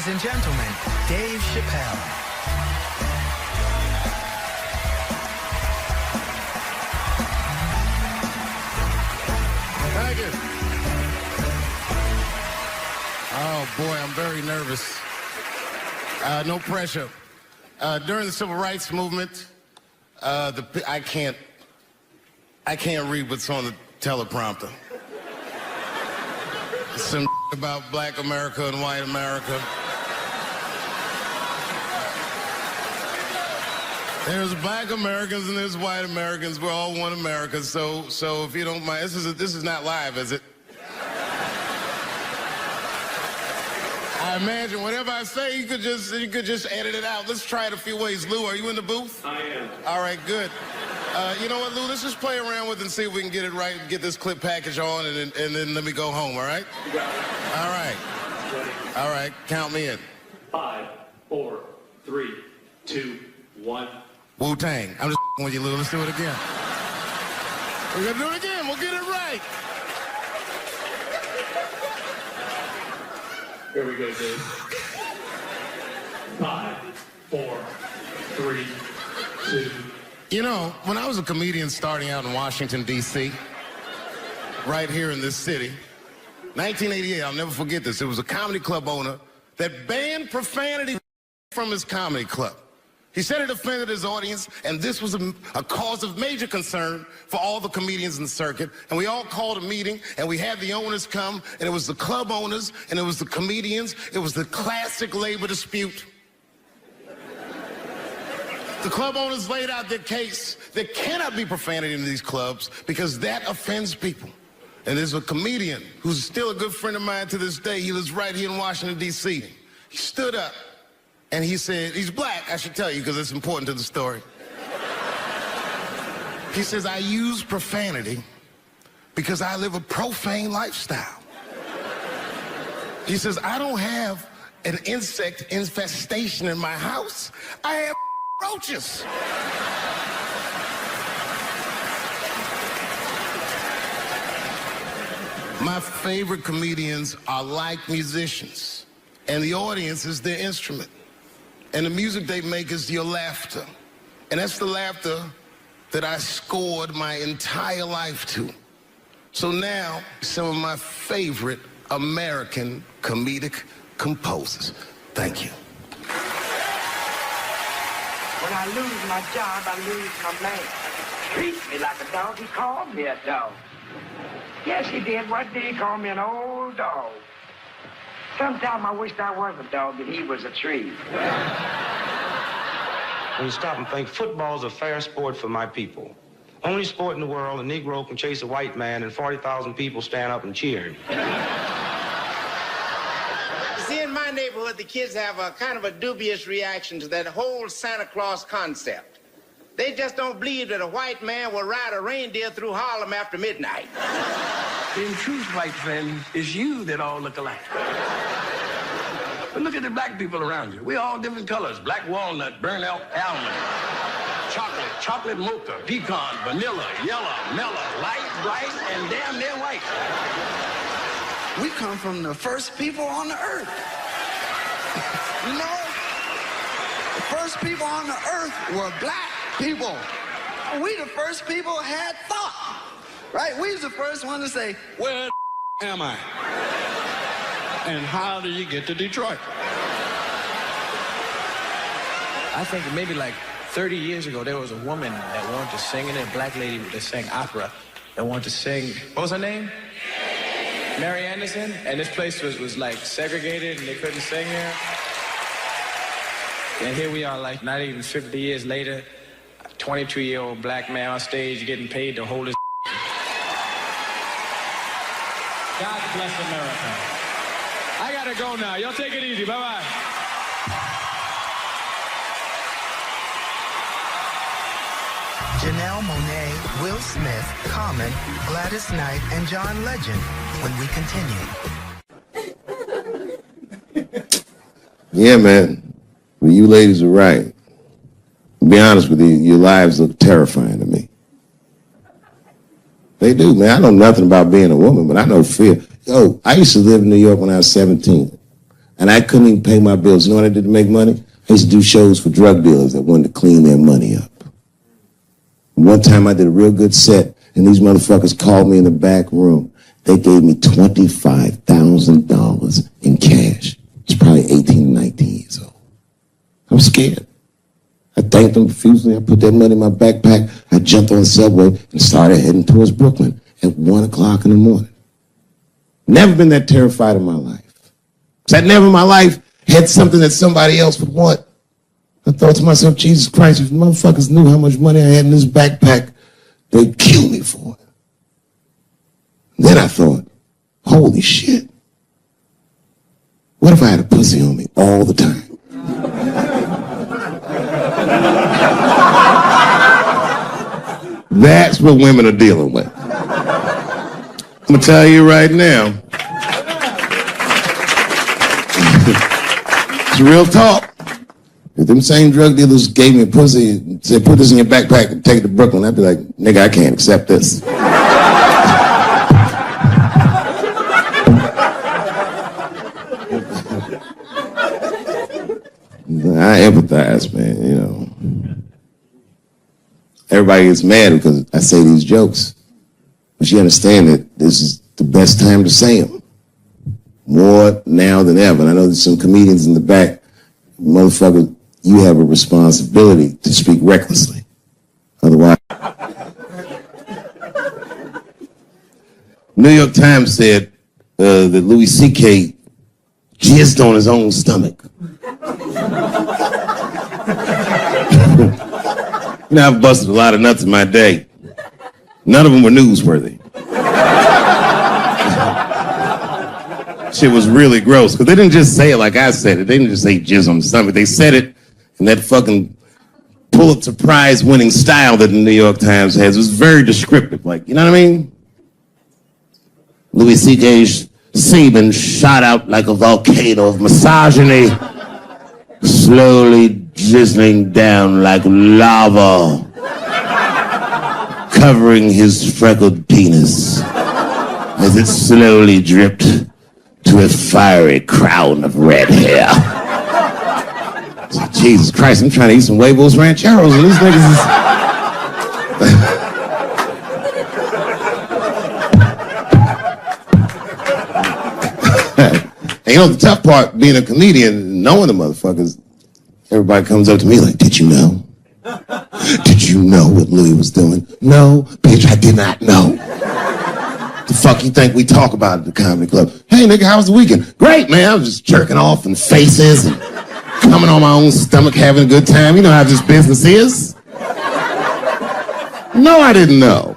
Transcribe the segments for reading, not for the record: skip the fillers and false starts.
Ladies and gentlemen, Dave Chappelle. Thank you. Oh boy, I'm very nervous. No pressure. During the civil rights movement, I can't read what's on the teleprompter. Some about black America and white America. There's black Americans and there's white Americans. We're all one America. So if you don't mind, this is not live, is it? I imagine whatever I say, you could just edit it out. Let's try it a few ways. Lou, are you in the booth? I am. All right, good. You know what, Lou? Let's just play around with it and see if we can get it right, get this clip package on, and then let me go home, all right? You got it. All right. Ready. All right, count me in. 5, 4, 3, 2, 1. Wu-Tang. I'm just with you, Lou. Let's do it again. We're going to do it again. We'll get it right. Here we go, Dave. 5, 4, 3, 2. You know, when I was a comedian starting out in Washington, D.C., right here in this city, 1988, I'll never forget this. It was a comedy club owner that banned profanity from his comedy club. He said it offended his audience, and this was a cause of major concern for all the comedians in the circuit. And we all called a meeting, and we had the owners come, and it was the club owners, and it was the comedians. It was the classic labor dispute. The club owners laid out their case. There cannot be profanity in these clubs because that offends people. And there's a comedian who's still a good friend of mine to this day. He lives right here in Washington, D.C. He stood up and he said, he's black, I should tell you, because it's important to the story. He says, I use profanity because I live a profane lifestyle. He says, I don't have an insect infestation in my house. I have roaches. My favorite comedians are like musicians, and the audience is their instrument. And the music they make is your laughter. And that's the laughter that I scored my entire life to. So now, some of my favorite American comedic composers. Thank you. When I lose my job, I lose my man. Treats me like a dog. He called me a dog. Yes, he did. What did he call me? An old dog. Sometimes I wished I was a dog and he was a tree. When you stop and think, football's a fair sport for my people. Only sport in the world a Negro can chase a white man and 40,000 people stand up and cheer. See, in my neighborhood, the kids have a kind of a dubious reaction to that whole Santa Claus concept. They just don't believe that a white man will ride a reindeer through Harlem after midnight. In truth, white friend, it's you that all look alike. But look at the black people around you. We all different colors. Black walnut, burnt almond, chocolate mocha, pecan, vanilla, yellow, mellow, light, bright, and damn near white. We come from the first people on the earth. You know, the first people on the earth were black people. We the first people had thought, right? We was the first one to say, Where the am I? And how do you get to Detroit? I think maybe like 30 years ago, there was a woman that wanted to sing, and a black lady that sang opera that wanted to sing. What was her name? Mary Anderson. And this place was like segregated, and they couldn't sing here. And here we are, like not even 50 years later, a 22-year-old black man on stage getting paid to hold his. God bless America. I gotta go now. Y'all take it easy. Bye-bye. Janelle Monáe, Will Smith, Common, Gladys Knight, and John Legend when we continue. Yeah, man. Well, you ladies are right. To be honest with you, your lives look terrifying to me. They do, man. I know nothing about being a woman, but I know fear. Yo, I used to live in New York when I was 17. And I couldn't even pay my bills. You know what I did to make money? I used to do shows for drug dealers that wanted to clean their money up. One time I did a real good set, and these motherfuckers called me in the back room. They gave me $25,000 in cash. It's probably 18, 19 years old. I was scared. I thanked them profusely. I put that money in my backpack. I jumped on the subway and started heading towards Brooklyn at 1 o'clock in the morning. Never been that terrified in my life. Because I never in my life had something that somebody else would want. I thought to myself, Jesus Christ, if motherfuckers knew how much money I had in this backpack, they'd kill me for it. Then I thought, holy shit. What if I had a pussy on me all the time? That's what women are dealing with. I'm gonna tell you right now. It's real talk. If them same drug dealers gave me a pussy and said, put this in your backpack and take it to Brooklyn, I'd be like, nigga, I can't accept this. I empathize, man, you know. Everybody gets mad because I say these jokes. But you understand that this is the best time to say them. More now than ever. And I know there's some comedians in the back. Motherfucker, you have a responsibility to speak recklessly. Otherwise. New York Times said that Louis C.K. jizzed on his own stomach. You know, I've busted a lot of nuts in my day. None of them were newsworthy. Shit was really gross, because they didn't just say it like I said it. They didn't just say jizz on the stomach. They said it in that fucking Pulitzer Prize winning style that the New York Times has. It was very descriptive, like, you know what I mean? Louis C.K.'s semen shot out like a volcano of misogyny, slowly drizzling down like lava, covering his freckled penis as it slowly dripped to a fiery crown of red hair. Jesus Christ, I'm trying to eat some huevos rancheros and these niggas is... And you know, the tough part, being a comedian, knowing the motherfuckers, everybody comes up to me like, did you know? Did you know what Louis was doing? No, bitch, I did not know. The fuck you think we talk about at the comedy club? Hey, nigga, how was the weekend? Great, man. I was just jerking off in faces and coming on my own stomach, having a good time. You know how this business is. No, I didn't know.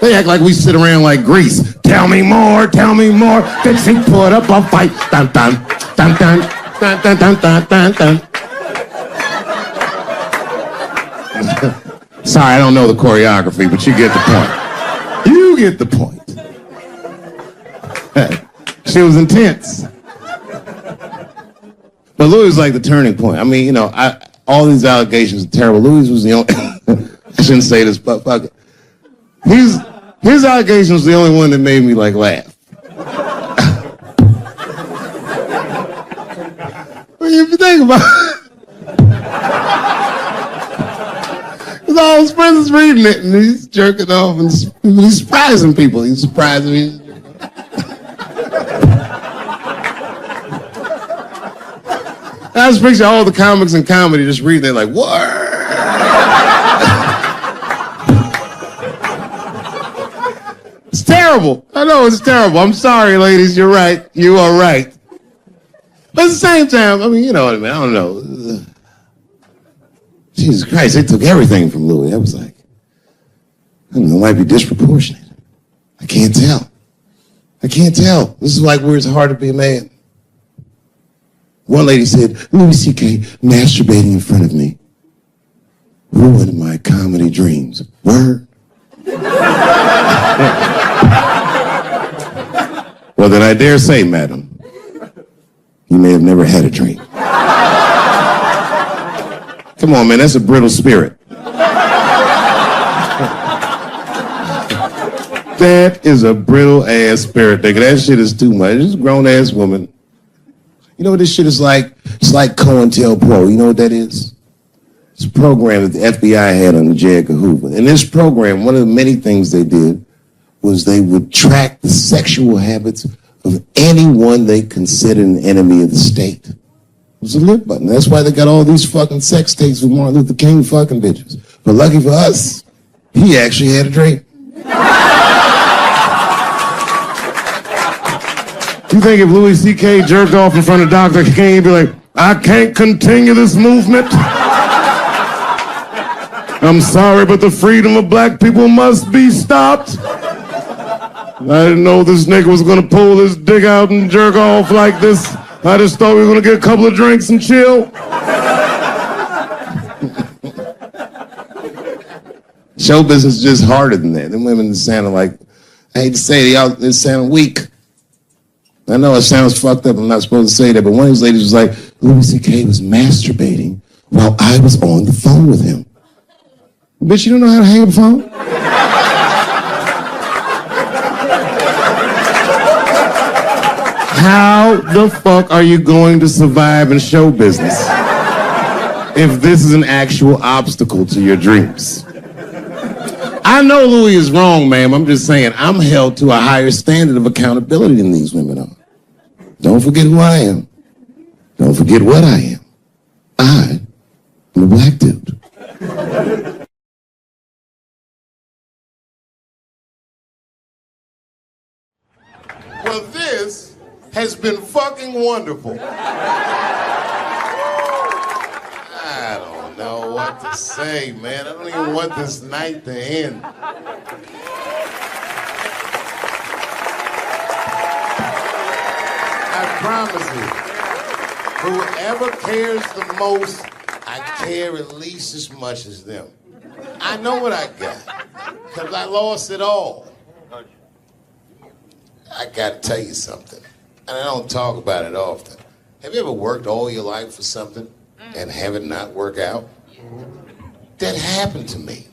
They act like we sit around like Grease. Tell me more, tell me more. Bitch, he put up a fight. Dun, dun, dun, dun, dun, dun, dun, dun, dun, dun. Sorry, I don't know the choreography, but you get the point. You get the point. She was intense. But Louis was like the turning point. I mean, you know, all these allegations are terrible. Louis was the only... I shouldn't say this, but fuck it. His allegation was the only one that made me, like, laugh. Well, if you think about it, because all his friends is reading it, and he's jerking off, and he's surprising people. He's surprising me. I just picture all the comics in comedy just reading it like, what? It's terrible. I know it's terrible. I'm sorry, ladies. You're right. You are right. But at the same time, I mean, you know what I mean? I don't know. Jesus Christ, they took everything from Louis. I was like, I don't know, it might be disproportionate. I can't tell. I can't tell. This is like where it's hard to be a man. One lady said, Louis C.K. masturbating in front of me ruined my comedy dreams. Word? Well, then I dare say, madam, you may have never had a dream. Come on, man, that's a brittle spirit. That is a brittle ass spirit, nigga. That shit is too much. This grown ass woman. You know what this shit is like? It's like COINTELPRO. You know what that is? It's a program that the FBI had under J. Edgar Hoover. In this program, one of the many things they did was they would track the sexual habits of anyone they considered an enemy of the state. It was a lit button. That's why they got all these fucking sex tapes with Martin Luther King fucking bitches. But lucky for us, he actually had a dream. You think if Louis C.K. jerked off in front of Dr. King, he'd be like, I can't continue this movement? I'm sorry, but the freedom of black people must be stopped. I didn't know this nigga was gonna pull his dick out and jerk off like this. I just thought we were gonna get a couple of drinks and chill. Show business is just harder than that. Them women sounded like, I hate to say it, they sound weak. I know it sounds fucked up, I'm not supposed to say that, but one of these ladies was like, Louis C.K. was masturbating while I was on the phone with him. Bitch, you don't know how to hang up a phone? How the fuck are you going to survive in show business if this is an actual obstacle to your dreams? I know Louis is wrong, ma'am. I'm just saying I'm held to a higher standard of accountability than these women are. Don't forget who I am. Don't forget what I am. I am a black dude. Well, this has been fucking wonderful. I don't know what to say, man. I don't even want this night to end. I promise you, whoever cares the most, I care at least as much as them. I know what I got, because I lost it all. I gotta tell you something, and I don't talk about it often. Have you ever worked all your life for something and have it not work out? That happened to me.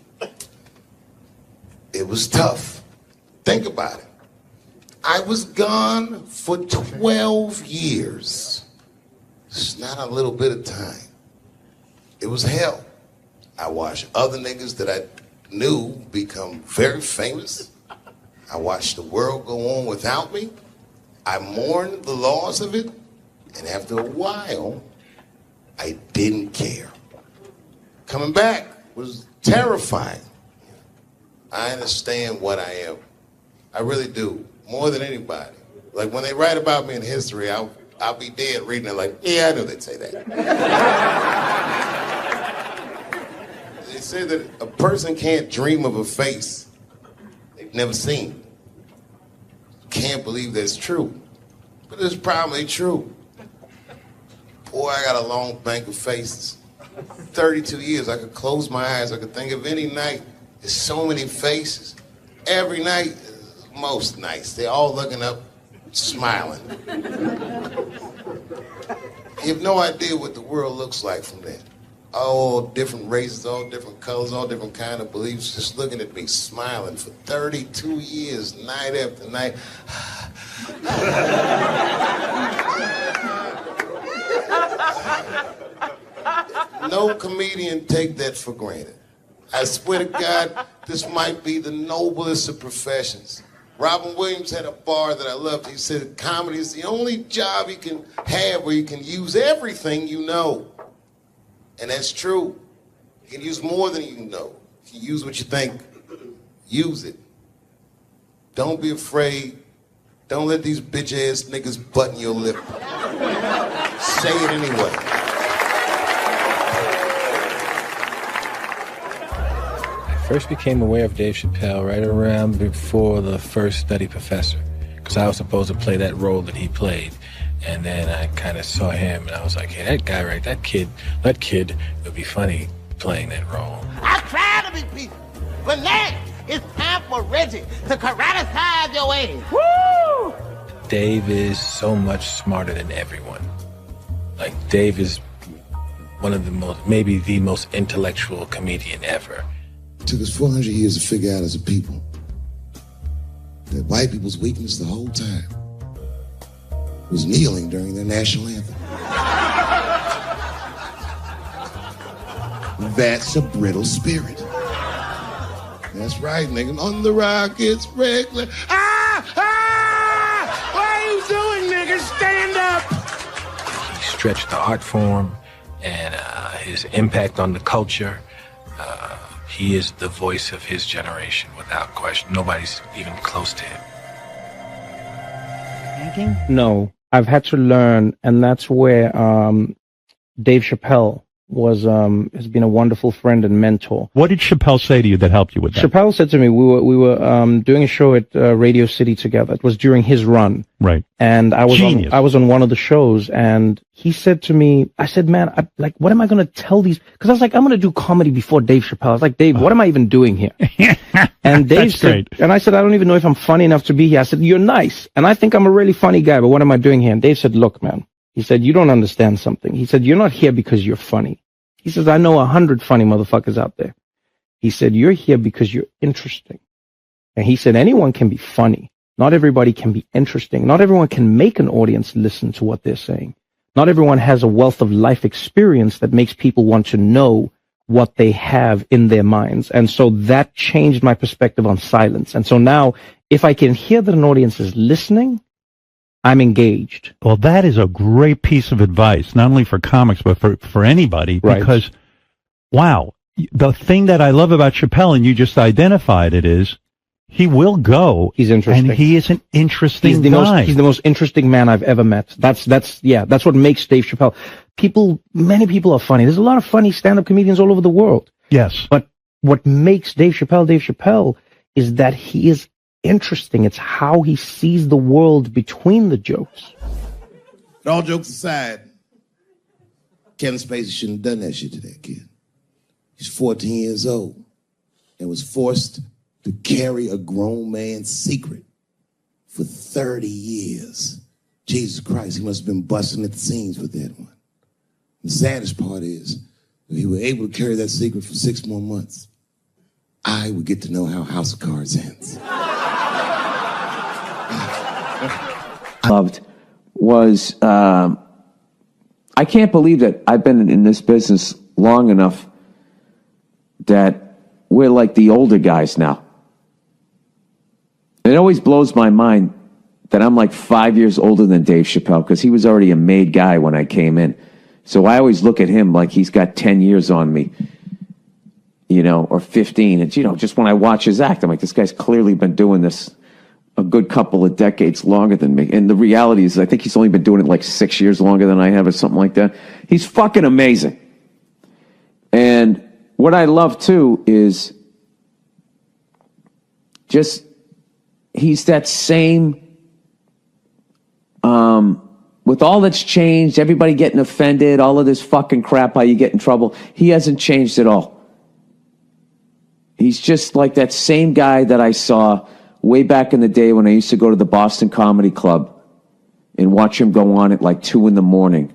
It was tough. Think about it. I was gone for 12 years. It's not a little bit of time. It was hell. I watched other niggas that I knew become very famous. I watched the world go on without me. I mourned the loss of it. And after a while, I didn't care. Coming back was terrifying. I understand what I am. I really do. More than anybody. Like when they write about me in history, I'll be dead reading it like, yeah, I knew they'd say that. They say that a person can't dream of a face they've never seen. Can't believe that's true. But it's probably true. Boy, I got a long bank of faces. 32 years, I could close my eyes. I could think of any night. There's so many faces. Every night, most nights, they're all looking up, smiling. You have no idea what the world looks like from there. All different races, all different colors, all different kind of beliefs, just looking at me, smiling for 32 years, night after night. No comedian take that for granted. I swear to God, this might be the noblest of professions. Robin Williams had a bar that I loved. He said comedy is the only job you can have where you can use everything you know. And that's true. You can use more than you know. You can use what you think. Use it. Don't be afraid. Don't let these bitch-ass niggas button your lip. Say it anyway. I first became aware of Dave Chappelle right around before the first Nutty Professor, because I was supposed to play that role that he played. And then I kind of saw him, and I was like, hey, that guy, right, that kid would be funny playing that role. I try to be peaceful, but now it's time for Reggie to karate-size your ass. Woo! Dave is so much smarter than everyone. Like, Dave is one of the most, maybe the most intellectual comedian ever. It took us 400 years to figure out as a people that white people's weakness the whole time was kneeling during their national anthem. That's a brittle spirit. That's right, nigga. On the Rockets, regular. What are you doing, nigga? Stand up! He stretched the art form and his impact on the culture. He is the voice of his generation, without question. Nobody's even close to him. No, I've had to learn, and that's where Dave Chappelle has been a wonderful friend and mentor. What did Chappelle say to you that helped you with that? Chappelle said to me, we were doing a show at Radio City together. It was during his run. Right. And I was Genius. I was on one of the shows, and he said to me, I said, man, what am I going to tell these? Because I was like, I'm going to do comedy before Dave Chappelle. I was like, Dave, what am I even doing here? And Dave said, and I said, I don't even know if I'm funny enough to be here. I said, you're nice, and I think I'm a really funny guy, but what am I doing here? And Dave said, look, man. He said, you don't understand something. He said, you're not here because you're funny. He says, I know 100 funny motherfuckers out there. He said, you're here because you're interesting. And he said, anyone can be funny. Not everybody can be interesting. Not everyone can make an audience listen to what they're saying. Not everyone has a wealth of life experience that makes people want to know what they have in their minds. And so that changed my perspective on silence. And so now, if I can hear that an audience is listening, I'm engaged. Well, that is a great piece of advice, not only for comics, but for anybody. Right. Because, wow, the thing that I love about Chappelle, and you just identified it, is he will go. He's interesting. And he is an interesting guy. He's the most interesting man I've ever met. That's what makes Dave Chappelle. Many people are funny. There's a lot of funny stand-up comedians all over the world. Yes. But what makes Dave Chappelle is that he is interesting. It's how he sees the world between the jokes. But all jokes aside, Kevin Spacey shouldn't have done that shit to that kid. He's 14 years old and was forced to carry a grown man's secret for 30 years. Jesus Christ, he must have been busting at the seams with that one. The saddest part is, if he were able to carry that secret for 6 more months, I would get to know how House of Cards ends. Loved was, I can't believe that I've been in this business long enough that we're like the older guys now. It always blows my mind that I'm like 5 years older than Dave Chappelle, because he was already a made guy when I came in. So I always look at him like he's got 10 years on me, or 15. And, just when I watch his act, I'm like, this guy's clearly been doing this a good couple of decades longer than me. And the reality is, I think he's only been doing it like 6 years longer than I have or something like that. He's fucking amazing. And what I love too is just, he's that same, with all that's changed, everybody getting offended, all of this fucking crap, how you get in trouble, he hasn't changed at all. He's just like that same guy that I saw way back in the day when I used to go to the Boston Comedy Club and watch him go on at like 2 a.m.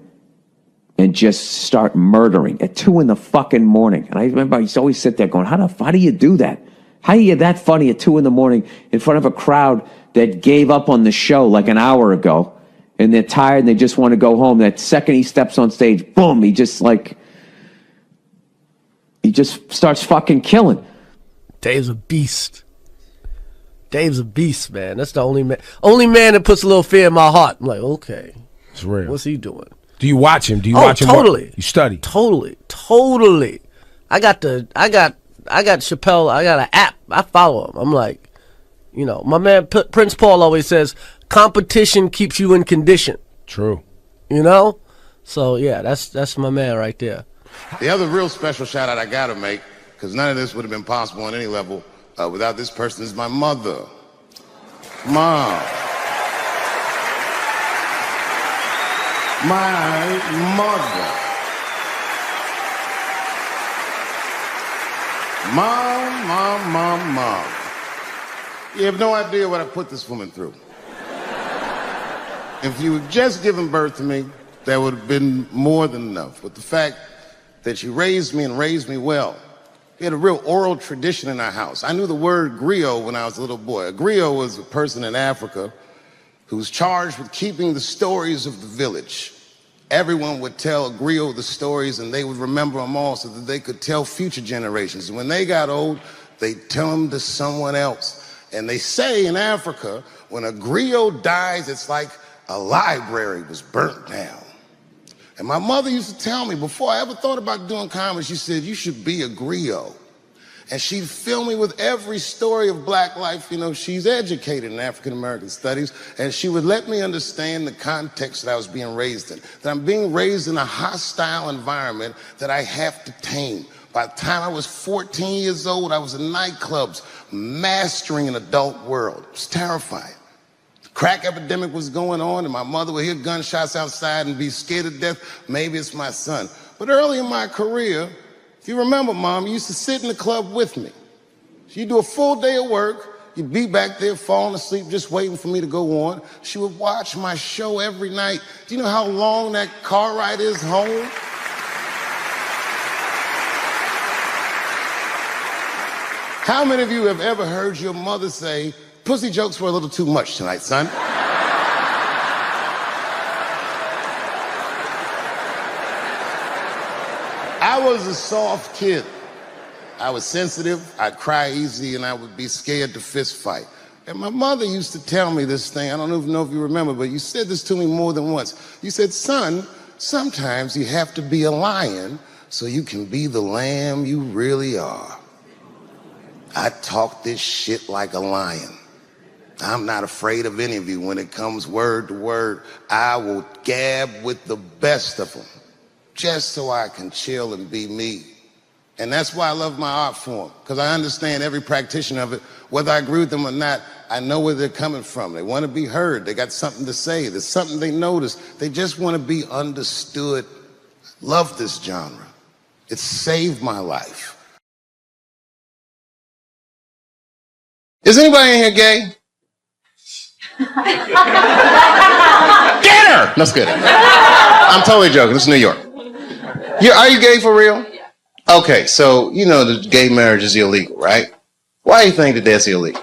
and just start murdering at 2 a.m. And I remember I used to always sit there going, how do you do that? How are you that funny at 2 a.m. in front of a crowd that gave up on the show like an hour ago, and they're tired and they just want to go home? That second he steps on stage, boom, he just starts fucking killing. Dave's a beast. Dave's a beast, man. That's the only man that puts a little fear in my heart. I'm like, okay, it's real. What's he doing? Do you watch him? Do you watch him? Totally. You study? Totally. I got Chappelle. I got an app. I follow him. I'm like, my man Prince Paul always says, competition keeps you in condition. True. So yeah, that's my man right there. The other real special shout out I gotta make, because none of this would have been possible on any level without this person, is my mother. Mom. My mother. Mom. You have no idea what I put this woman through. If you had just given birth to me, that would have been more than enough. But the fact that she raised me and raised me well, we had a real oral tradition in our house. I knew the word griot when I was a little boy. A griot was a person in Africa who was charged with keeping the stories of the village. Everyone would tell a griot the stories, and they would remember them all so that they could tell future generations. And when they got old, they'd tell them to someone else. And they say in Africa, when a griot dies, it's like a library was burnt down. And my mother used to tell me, before I ever thought about doing comedy, she said, you should be a griot. And she'd fill me with every story of black life. You know, she's educated in African American studies, and she would let me understand the context that I was being raised in. That I'm being raised in a hostile environment that I have to tame. By the time I was 14 years old, I was in nightclubs, mastering an adult world. It was terrifying. The crack epidemic was going on, and my mother would hear gunshots outside and be scared to death. Maybe it's my son. But early in my career, if you remember, Mom, you used to sit in the club with me. So you'd do a full day of work. You'd be back there falling asleep, just waiting for me to go on. She would watch my show every night. Do you know how long that car ride is home? How many of you have ever heard your mother say, pussy jokes were a little too much tonight, son? I was a soft kid. I was sensitive, I'd cry easy, and I would be scared to fist fight. And my mother used to tell me this thing, I don't even know if you remember, but you said this to me more than once. You said, son, sometimes you have to be a lion so you can be the lamb you really are. I talk this shit like a lion. I'm not afraid of any of you. When it comes word to word, I will gab with the best of them, just so I can chill and be me. And that's why I love my art form, because I understand every practitioner of it. Whether I agree with them or not, I know where they're coming from. They want to be heard. They got something to say. There's something they notice. They just want to be understood. Love this genre. It saved my life. Is anybody in here gay? Get her! No, it's good. I'm totally joking. This is New York. Are you gay for real? Yeah. Okay, so you know that gay marriage is illegal, right? Why do you think that that's illegal?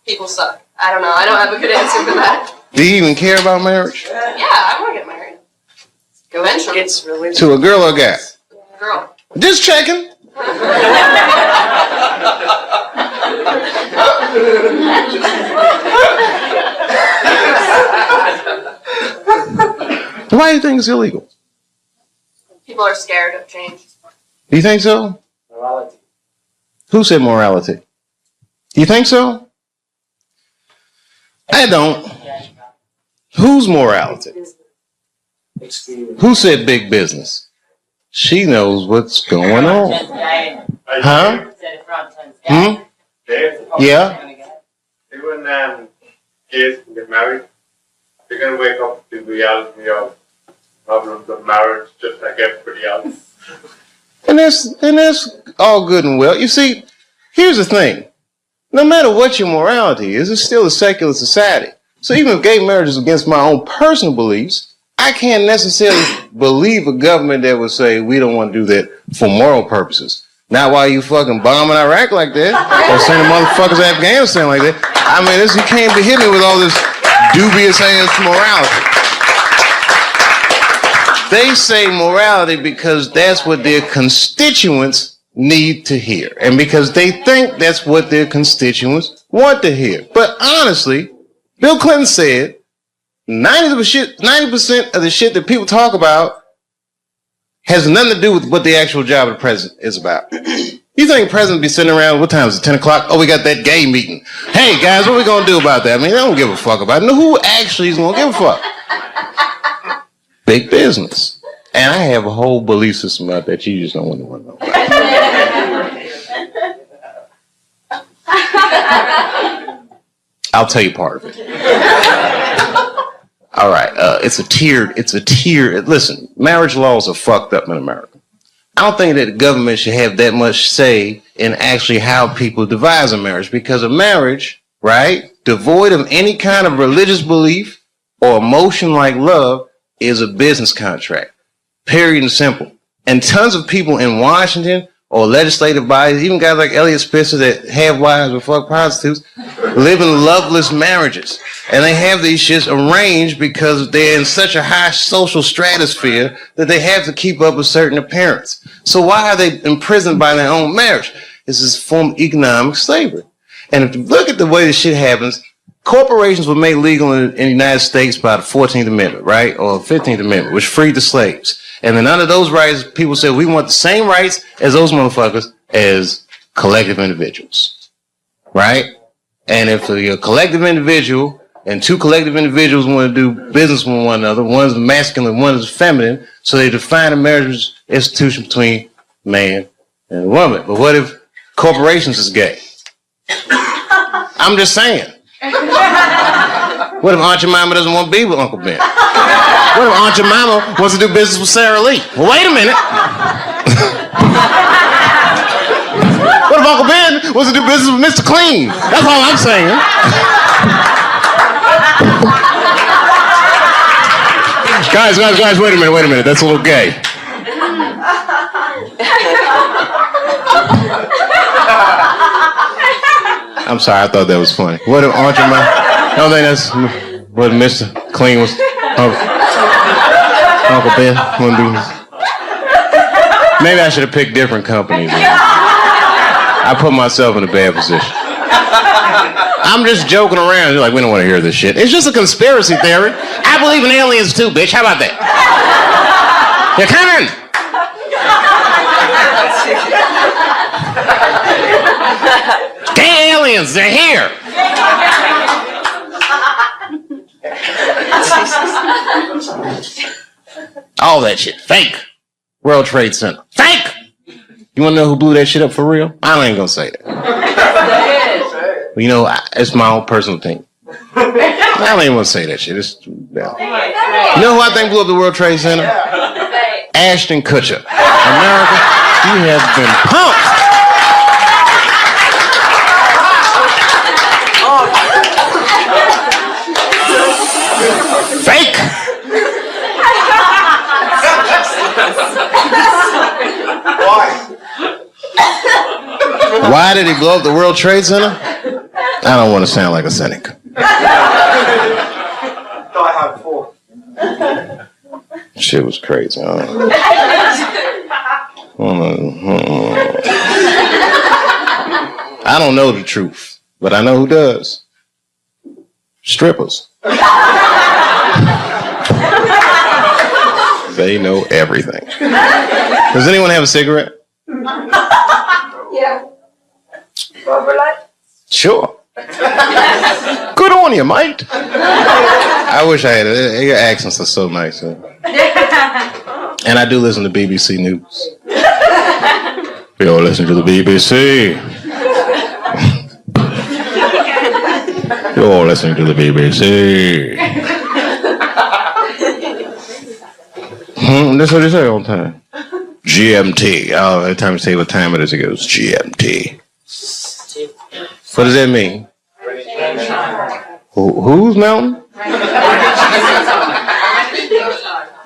People suck. I don't know. I don't have a good answer for that. Do you even care about marriage? Yeah, I want to get married. Eventually. It's really To a girl or a guy? girl. Just checking. Why do you think it's illegal? People are scared of change. Do you think so? Morality. Who said morality? Do you think so? I don't. Whose morality? Who said big business? She knows what's going on. Huh? Hmm? Yeah? Even kids get married, they're going to wake up to the reality of problems of marriage just like everybody else. And that's all good and well. You see, here's the thing. No matter what your morality is, it's still a secular society. So even if gay marriage is against my own personal beliefs, I can't necessarily believe a government that would say we don't want to do that for moral purposes. Not while you fucking bombing Iraq like that, or sending motherfuckers to Afghanistan like that. I mean, you can't be hitting me with all this dubious ass morality. They say morality because that's what their constituents need to hear, and because they think that's what their constituents want to hear. But honestly, Bill Clinton said 90% of the shit that people talk about has nothing to do with what the actual job of the president is about. You think the president be sitting around, what time is it, 10 o'clock? Oh, we got that gay meeting. Hey, guys, what are we going to do about that? I mean, they don't give a fuck about it. No, who actually is going to give a fuck? Big business. And I have a whole belief system about that you just don't want to know about. I'll tell you part of it. All right, it's a tiered, listen, marriage laws are fucked up in America. I don't think that the government should have that much say in actually how people devise a marriage, because a marriage, right, devoid of any kind of religious belief or emotion like love is a business contract, period and simple. And tons of people in Washington or legislative bodies, even guys like Elliot Spitzer that have wives or fuck prostitutes, live in loveless marriages. And they have these shits arranged because they're in such a high social stratosphere that they have to keep up a certain appearance. So why are they imprisoned by their own marriage? This is a form of economic slavery. And if you look at the way this shit happens, corporations were made legal in the United States by the 14th Amendment, right? Or 15th Amendment, which freed the slaves. And then under those rights, people said, we want the same rights as those motherfuckers as collective individuals, right? And if you're a collective individual and two collective individuals want to do business with one another, one's masculine, one is feminine, so they define a marriage institution between man and woman. But what if corporations is gay? I'm just saying. What if Aunt Jemima doesn't want to be with Uncle Ben? What if Aunt Jemima wants to do business with Sarah Lee? Well, wait a minute. What if Uncle Ben wants to do business with Mr. Clean? That's all I'm saying. Guys, wait a minute. That's a little gay. I'm sorry, I thought that was funny. What if Aunt Jemima? I don't think that's what Mr. Clean was. Uncle Ben wouldn't do. Maybe I should have picked different companies. I put myself in a bad position. I'm just joking around. You're like, we don't want to hear this shit. It's just a conspiracy theory. I believe in aliens too, bitch. How about that? They're coming. Gay aliens, they're here. All that shit, fake. World Trade Center, fake. You want to know who blew that shit up for real? I ain't gonna say that. You know, it's my own personal thing. I don't even want to say that shit. It's, yeah. You know who I think blew up the World Trade Center? Ashton Kutcher. America, you have been pumped. Fake. Why did he blow up the World Trade Center? I don't want to sound like a cynic. Shit was crazy. I don't know the truth, but I know who does. Strippers. They know everything. Does anyone have a cigarette? Yeah. Sure. Good on you, mate. I wish I had it. Your accents are so nice. Huh? And I do listen to BBC News. We all listen to the BBC. You're all listening to the BBC. That's what they say all the time. GMT. Oh, every time you say what time it is, it goes GMT. What does that mean? Whose mountain?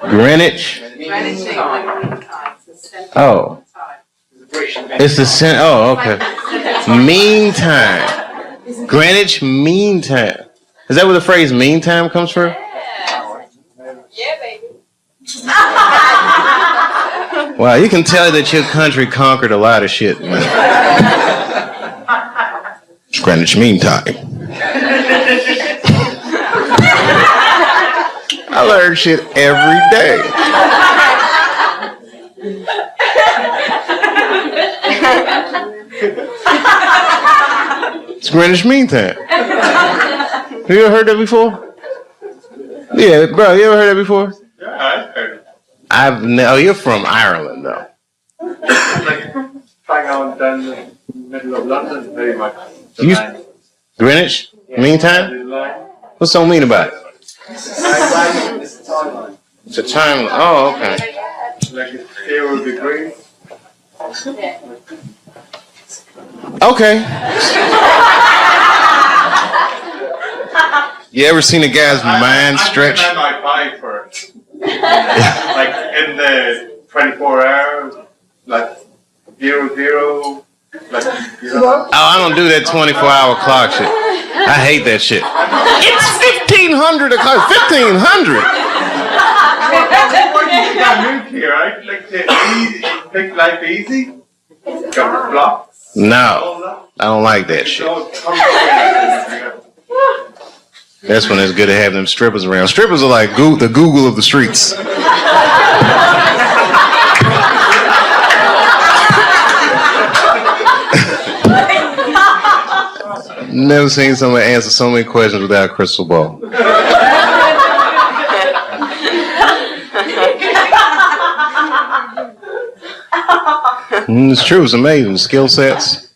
Greenwich. Oh. It's the center. Oh, okay. Meantime. Greenwich Mean Time. Is that where the phrase mean time comes from? Yeah, baby. Wow, you can tell that your country conquered a lot of shit, man. It's Greenwich Mean Time. I learn shit every day. It's Greenwich Mean Time. Have you ever heard that before? Yeah, bro, you ever heard that before? Yeah, I've heard it. Oh, you're from Ireland, though. Hang on down the middle of London, very much. Greenwich? Meantime? What's so mean about it? It's a time. Oh, okay. Like it's 0 degrees. Okay. You ever seen a guy's mind stretch? I might buy for it. Like in the 24 hours, like 0 0. Like, Oh, I don't do that 24-hour clock shit. I hate that shit. It's 1500 o'clock. 1500. You got milk here, right? Like the easy, make life easy. Got the blocks. No, I don't like that shit. That's when it's good to have them strippers around. Strippers are like the Google of the streets. Never seen somebody answer so many questions without a crystal ball. It's true, it's amazing. Skill sets.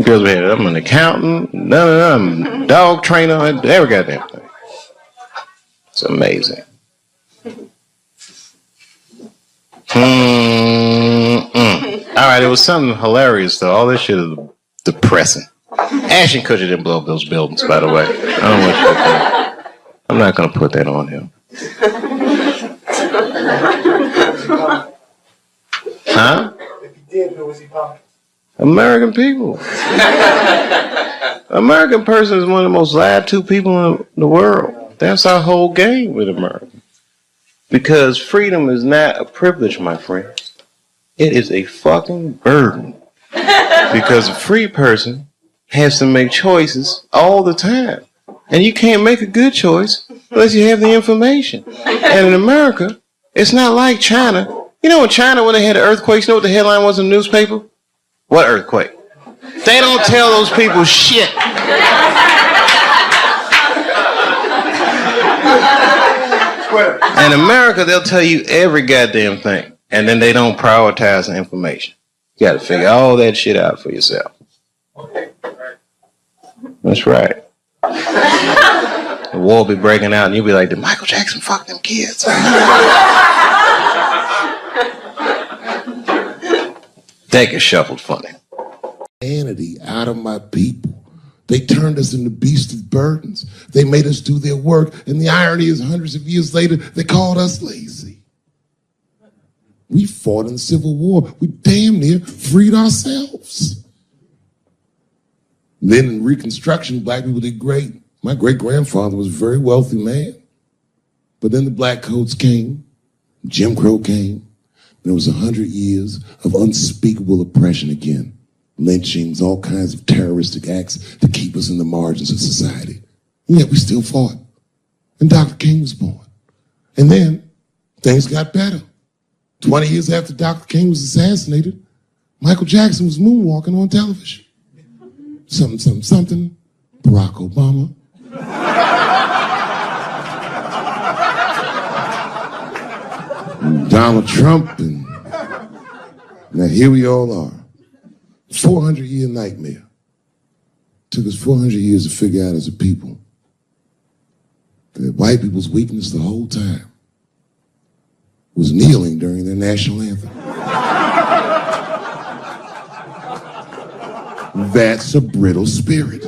Girls we had, I'm an accountant, I'm a dog trainer, every goddamn thing. It's amazing. Alright, it was something hilarious though. All this shit is depressing. Ashton Kutcher didn't blow up those buildings, by the way. I don't want you to think. I'm not gonna put that on him. Huh? If he did, who was he pumping? American people. American person is one of the most lied to people in the world. That's our whole game with America. Because freedom is not a privilege, my friend. It is a fucking burden. Because a free person has to make choices all the time. And you can't make a good choice unless you have the information. And in America, it's not like China. You know in China when they had the earthquakes, you know what the headline was in the newspaper? What earthquake? They don't tell those people shit. In America, they'll tell you every goddamn thing. And then they don't prioritize the information. You got to figure all that shit out for yourself. That's right. The war will be breaking out and you'll be like, did Michael Jackson fuck them kids? They get shuffled funny. Humanity out of my people. They turned us into beasts of burdens. They made us do their work. And the irony is hundreds of years later, they called us lazy. We fought in the Civil War. We damn near freed ourselves. Then in Reconstruction, black people did great. My great-grandfather was a very wealthy man. But then the black codes came, Jim Crow came, and it was 100 years of unspeakable oppression again. Lynchings, all kinds of terroristic acts to keep us in the margins of society. And yet we still fought. And Dr. King was born. And then things got better. 20 years after Dr. King was assassinated, Michael Jackson was moonwalking on television. Something, something, something. Barack Obama. And Donald Trump. And now here we all are. 400-year nightmare. Took us 400 years to figure out as a people that white people's weakness the whole time was kneeling during their national anthem. That's a brittle spirit.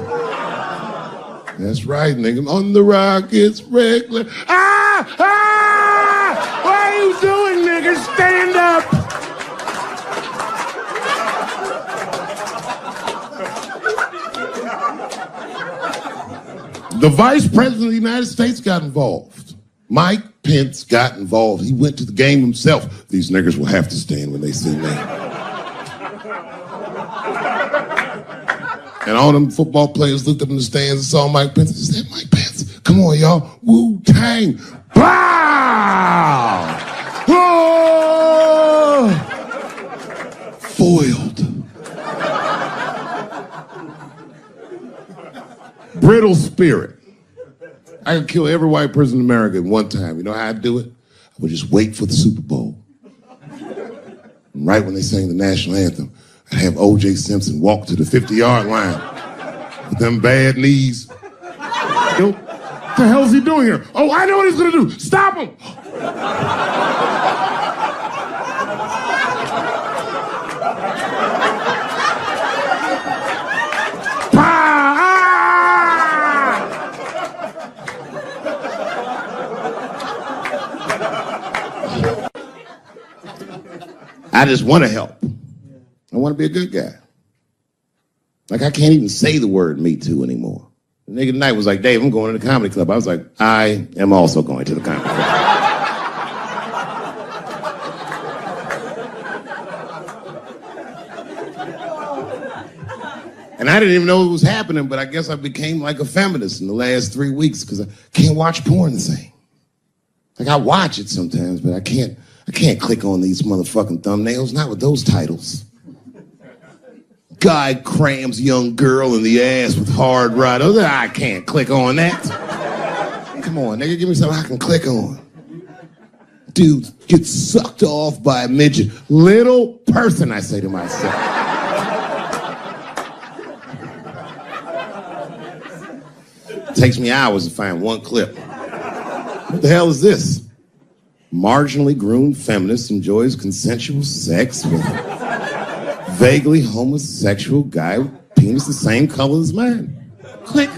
That's right, nigga. On the rock, it's regular. Ah! Ah! What are you doing, nigga? Stand up! The Vice President of the United States got involved. Mike Pence got involved. He went to the game himself. These niggers will have to stand when they sing that. And all them football players looked up in the stands and saw Mike Pence and said, Mike Pence, come on, y'all. Wu-Tang. Bow! Whoa! Foiled. Brittle spirit. I could kill every white person in America at one time. You know how I'd do it? I would just wait for the Super Bowl. And right when they sang the national anthem, I'd have O.J. Simpson walk to the 50-yard line with them bad knees. You know, what the hell's he doing here? Oh, I know what he's going to do. Stop him! I just want to help. I want to be a good guy. Like, I can't even say the word Me Too anymore. The nigga tonight was like, Dave, I'm going to the comedy club. I was like, I am also going to the comedy club. And I didn't even know it was happening, but I guess I became like a feminist in the last 3 weeks because I can't watch porn the same. Like, I watch it sometimes, but I can't click on these motherfucking thumbnails, not with those titles. Guy crams young girl in the ass with hard right. I can't click on that. Come on, nigga, give me something I can click on. Dude gets sucked off by a midget. Little person, I say to myself. It takes me hours to find one clip. What the hell is this? Marginally groomed feminist enjoys consensual sex with vaguely homosexual guy with penis the same color as mine. Click.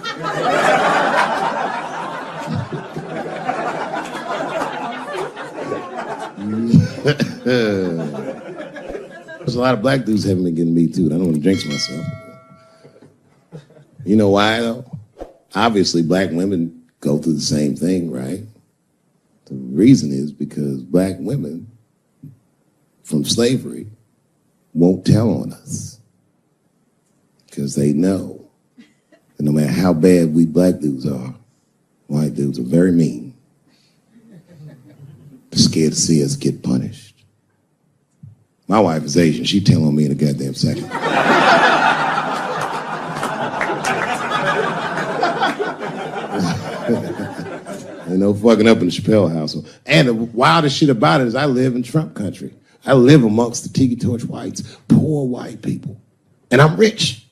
There's a lot of black dudes haven't been getting Me Too. I don't want to jinx myself. You know why, though? Obviously, black women go through the same thing, right? The reason is because black women from slavery won't tell on us because they know that no matter how bad we black dudes are, white dudes are very mean. They're scared to see us get punished. My wife is Asian. She'd tell on me in a goddamn second. Ain't no fucking up in the Chappelle household. And the wildest shit about it is I live in Trump country. I live amongst the Tiki Torch whites, poor white people. And I'm rich.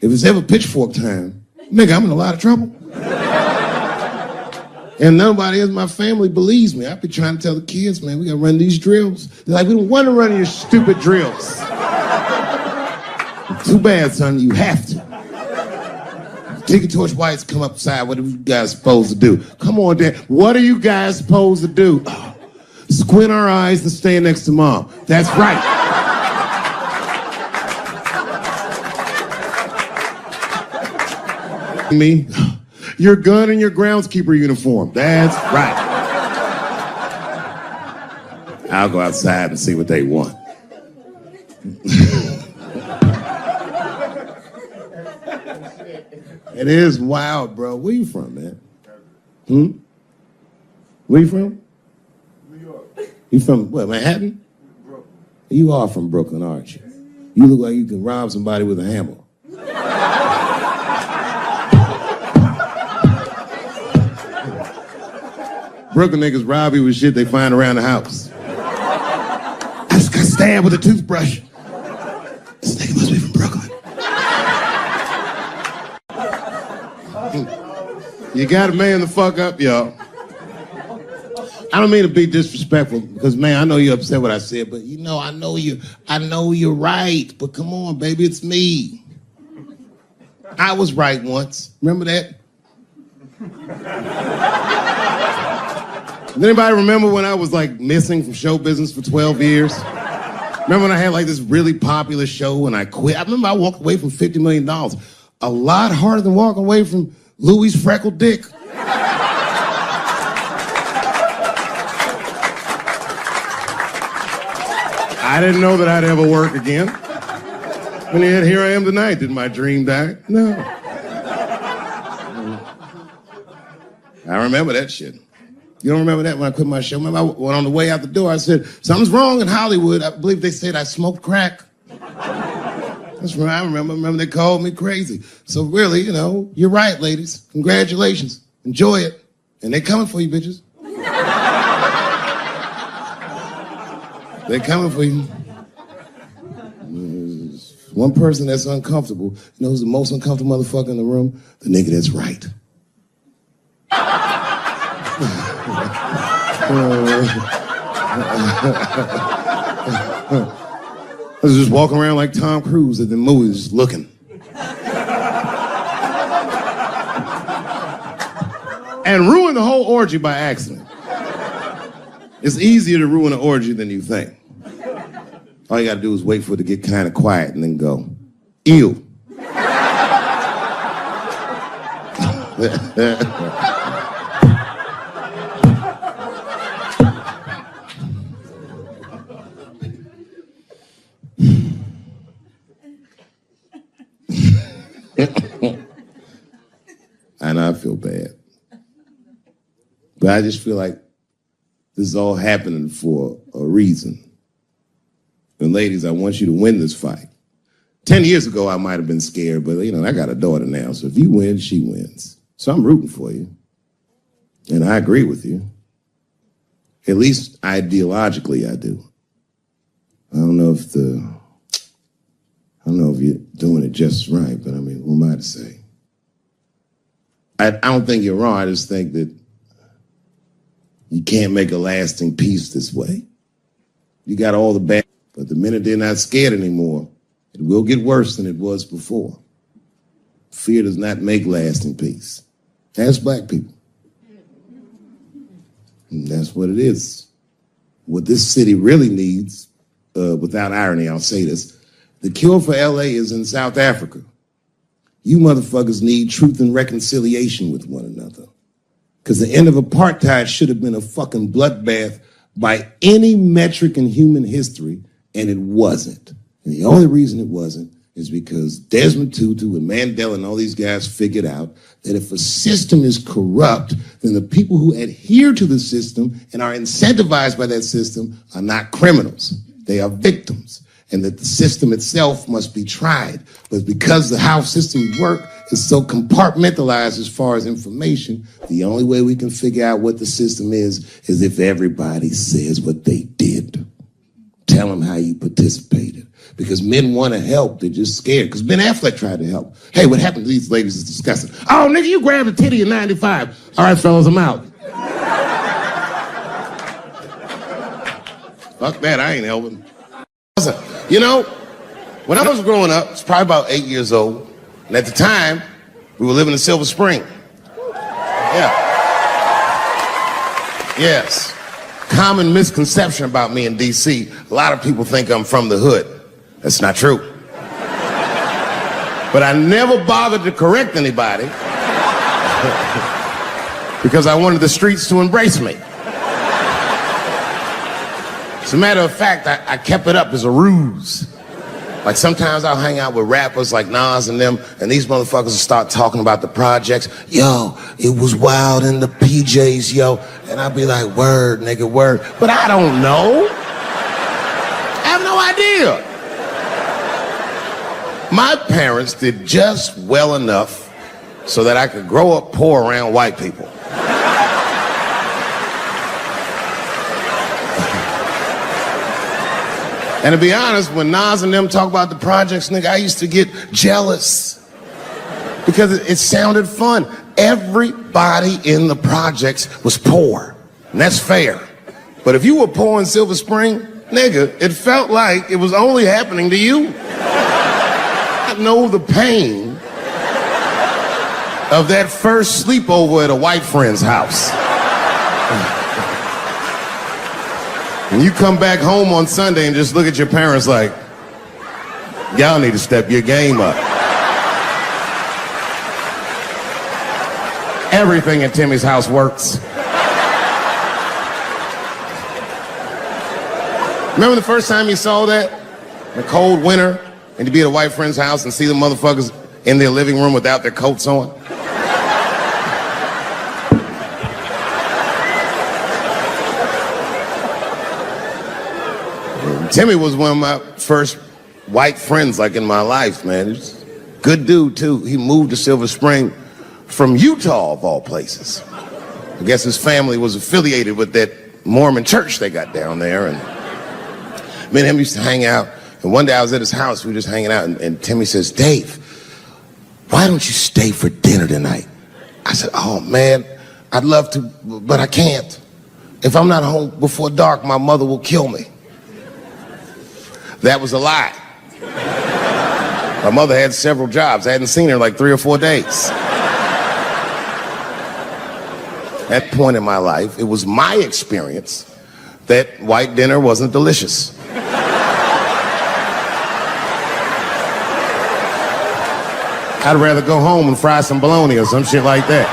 If it's ever pitchfork time, nigga, I'm in a lot of trouble. And nobody in my family believes me. I be trying to tell the kids, man, we gotta run these drills. They're like, we don't want to run your stupid drills. Too bad, son, you have to. Tiki Torch whites come upside, what are you guys supposed to do? Come on, Dad, what are you guys supposed to do? Squint our eyes and stand next to Mom. That's right. Me, your gun and your groundskeeper uniform. That's right. I'll go outside and see what they want. It is wild, bro. Where you from, man? Where you from? New York. You from, what, Manhattan? Brooklyn. You are from Brooklyn, aren't you? You look like you can rob somebody with a hammer. Brooklyn niggas rob you with shit they find around the house. I just got stabbed with a toothbrush. This nigga must be from Brooklyn. You gotta man the fuck up, y'all. I don't mean to be disrespectful, because, man, I know you're upset what I said, but, you know, I know you're right, but come on, baby, it's me. I was right once. Remember that? Does anybody remember when I was, like, missing from show business for 12 years? Remember when I had, like, this really popular show and I quit? I remember I walked away from $50 million. A lot harder than walking away from Louis' freckled dick. I didn't know that I'd ever work again. And yet here I am tonight. Did my dream die? No. I remember that shit. You don't remember that when I quit my show? Remember I went on the way out the door, I said, something's wrong in Hollywood. I believe they said I smoked crack. That's right, I remember. They called me crazy. So really, you know, you're right, ladies. Congratulations. Enjoy it. And they coming for you, bitches. They coming for you. There's one person that's uncomfortable. You know who's the most uncomfortable motherfucker in the room? The nigga that's right. I was just walking around like Tom Cruise at the movies, just looking. And ruined the whole orgy by accident. It's easier to ruin an orgy than you think. All you gotta do is wait for it to get kind of quiet and then go, ew. I know I feel bad. But I just feel like this is all happening for a reason. And ladies, I want you to win this fight. 10 years ago, I might have been scared, but you know, I got a daughter now, so if you win, she wins. So I'm rooting for you. And I agree with you. At least ideologically, I do. I don't know if you're doing it just right, but I mean, who am I to say? I don't think you're wrong. I just think that you can't make a lasting peace this way. You got all the bad, but the minute they're not scared anymore, it will get worse than it was before. Fear does not make lasting peace. Ask black people. And that's what it is. What this city really needs, without irony, I'll say this, the cure for LA is in South Africa. You motherfuckers need truth and reconciliation with one another. Because the end of apartheid should have been a fucking bloodbath by any metric in human history, and it wasn't. And the only reason it wasn't is because Desmond Tutu and Mandela and all these guys figured out that if a system is corrupt, then the people who adhere to the system and are incentivized by that system are not criminals. They are victims. And that the system itself must be tried. But because how systems work is so compartmentalized as far as information, the only way we can figure out what the system is if everybody says what they did. Tell them how you participated. Because men want to help, they're just scared. Because Ben Affleck tried to help. Hey, what happened to these ladies is disgusting. Oh, nigga, you grabbed a titty in 95. All right, fellas, I'm out. Fuck that, I ain't helping. You know, when I was growing up, it's probably about 8 years old, and at the time, we were living in Silver Spring. Yeah. Yes. Common misconception about me in D.C. A lot of people think I'm from the hood. That's not true. But I never bothered to correct anybody because I wanted the streets to embrace me. As a matter of fact, I kept it up as a ruse. Like sometimes I'll hang out with rappers like Nas and them, and these motherfuckers will start talking about the projects. Yo, it was wild in the PJs, yo. And I'll be like, word, nigga, word. But I don't know. I have no idea. My parents did just well enough so that I could grow up poor around white people. And to be honest, when Nas and them talk about the projects, nigga, I used to get jealous because it sounded fun. Everybody in the projects was poor, and that's fair. But if you were poor in Silver Spring, nigga, it felt like it was only happening to you. I know the pain of that first sleepover at a white friend's house. And you come back home on Sunday and just look at your parents like, y'all need to step your game up. Everything in Timmy's house works. Remember the first time you saw that? In a cold winter, and you'd be at a white friend's house and see the motherfuckers in their living room without their coats on? Timmy was one of my first white friends, like, in my life, man. He's a good dude, too. He moved to Silver Spring from Utah, of all places. I guess his family was affiliated with that Mormon church they got down there. And me and him used to hang out. And one day I was at his house, we were just hanging out, and Timmy says, Dave, why don't you stay for dinner tonight? I said, oh, man, I'd love to, but I can't. If I'm not home before dark, my mother will kill me. That was a lie. My mother had several jobs. I hadn't seen her in like 3 or 4 days. At that point in my life, it was my experience that white dinner wasn't delicious. I'd rather go home and fry some bologna or some shit like that.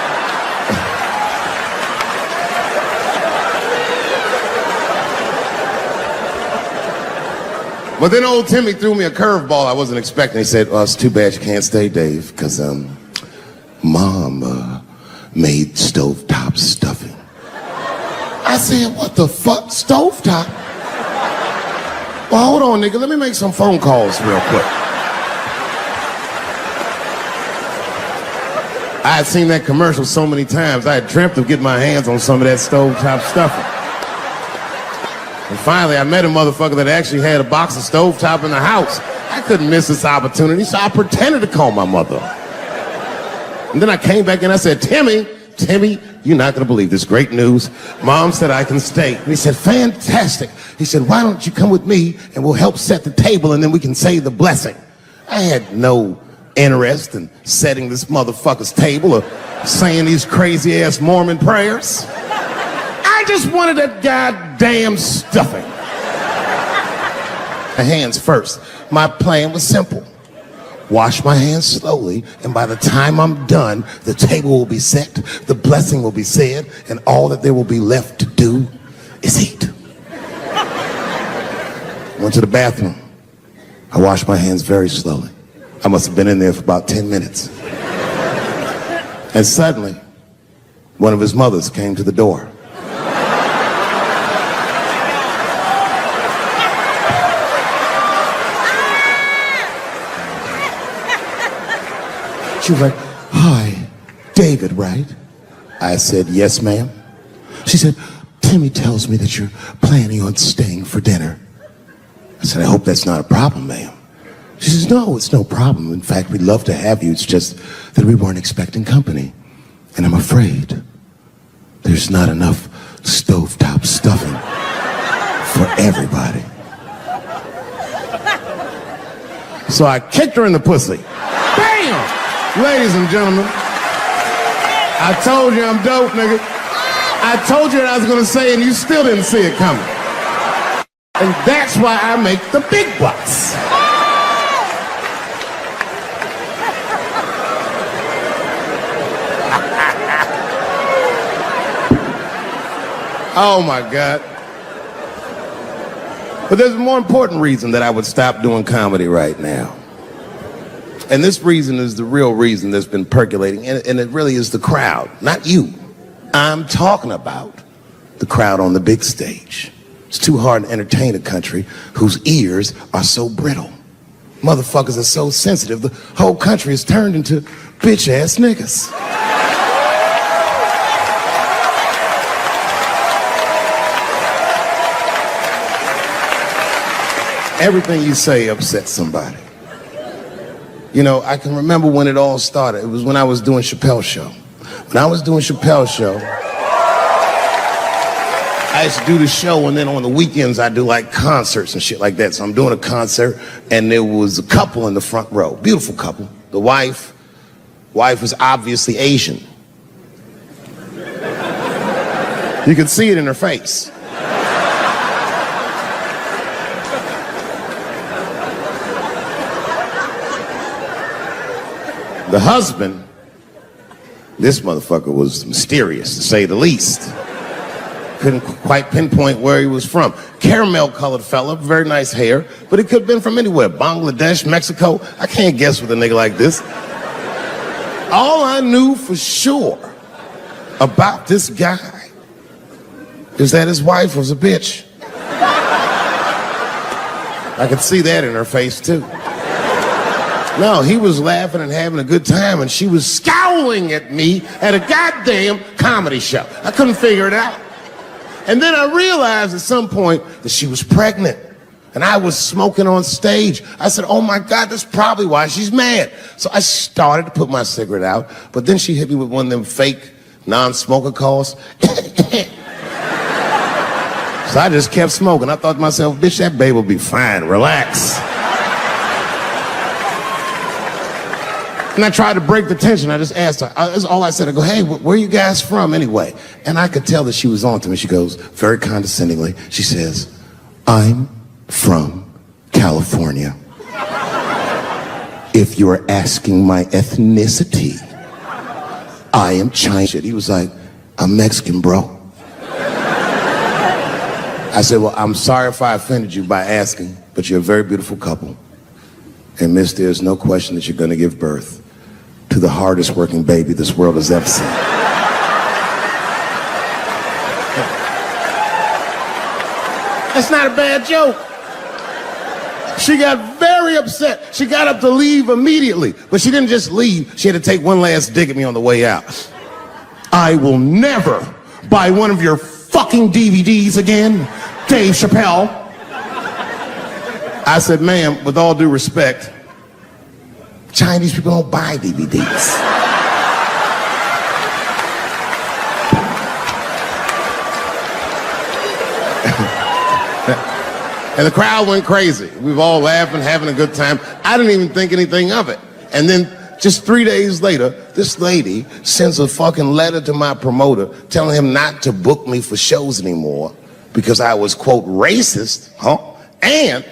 But then old Timmy threw me a curveball I wasn't expecting. He said, "Well, it's too bad you can't stay, Dave, because Mom made stovetop stuffing." I said, "What the fuck, stovetop?" Well, hold on, nigga. Let me make some phone calls real quick. I had seen that commercial so many times, I had dreamt of getting my hands on some of that stovetop stuffing. And finally, I met a motherfucker that actually had a box of stovetop in the house. I couldn't miss this opportunity, so I pretended to call my mother. And then I came back and I said, Timmy, you're not going to believe this great news. Mom said I can stay. And he said, fantastic. He said, why don't you come with me and we'll help set the table and then we can say the blessing. I had no interest in setting this motherfucker's table or saying these crazy ass Mormon prayers. I just wanted that goddamn stuffing. My hands first. My plan was simple. Wash my hands slowly, and by the time I'm done, the table will be set, the blessing will be said, and all that there will be left to do is eat. Went to the bathroom. I washed my hands very slowly. I must have been in there for about 10 minutes. And suddenly, one of his mothers came to the door. She was like, hi, David, right? I said, yes, ma'am. She said, Timmy tells me that you're planning on staying for dinner. I said, I hope that's not a problem, ma'am. She says, no, it's no problem. In fact, we'd love to have you. It's just that we weren't expecting company. And I'm afraid there's not enough stovetop stuffing for everybody. So I kicked her in the pussy. Bam! Ladies and gentlemen, I told you I'm dope, nigga. I told you what I was gonna say and you still didn't see it coming. And that's why I make the big bucks. Oh my God. But there's a more important reason that I would stop doing comedy right now. And this reason is the real reason that's been percolating, and it really is the crowd, not you. I'm talking about the crowd on the big stage. It's too hard to entertain a country whose ears are so brittle. Motherfuckers are so sensitive, the whole country is turned into bitch-ass niggas. Everything you say upsets somebody. You know, I can remember when it all started. It was when I was doing Chappelle's show. When I was doing Chappelle's show, I used to do the show, and then on the weekends I do like concerts and shit like that. So I'm doing a concert, and there was a couple in the front row, beautiful couple. The wife was obviously Asian. You could see it in her face. The husband, this motherfucker was mysterious, to say the least. Couldn't quite pinpoint where he was from. Caramel-colored fella, very nice hair, but it could have been from anywhere. Bangladesh, Mexico. I can't guess with a nigga like this. All I knew for sure about this guy is that his wife was a bitch. I could see that in her face, too. No, he was laughing and having a good time, and she was scowling at me at a goddamn comedy show. I couldn't figure it out. And then I realized at some point that she was pregnant, and I was smoking on stage. I said, oh my God, that's probably why she's mad. So I started to put my cigarette out, but then she hit me with one of them fake non-smoker calls. So I just kept smoking. I thought to myself, bitch, that baby will be fine, relax. And I tried to break the tension. I just asked her. That's all I said. I go, hey, where are you guys from anyway? And I could tell that she was on to me. She goes, very condescendingly, she says, I'm from California. if you're asking my ethnicity, I am Chinese. He was like, I'm Mexican, bro. I said, well, I'm sorry if I offended you by asking, but you're a very beautiful couple. And miss, there's no question that you're going to give birth to the hardest working baby this world has ever seen. That's not a bad joke. She got very upset. She got up to leave immediately, but she didn't just leave. She had to take one last dig at me on the way out. I will never buy one of your fucking DVDs again, Dave Chappelle. I said, ma'am, with all due respect, Chinese people don't buy DVDs. And the crowd went crazy. We were all laughing, having a good time. I didn't even think anything of it. And then just 3 days later, this lady sends a fucking letter to my promoter telling him not to book me for shows anymore because I was, quote, racist, and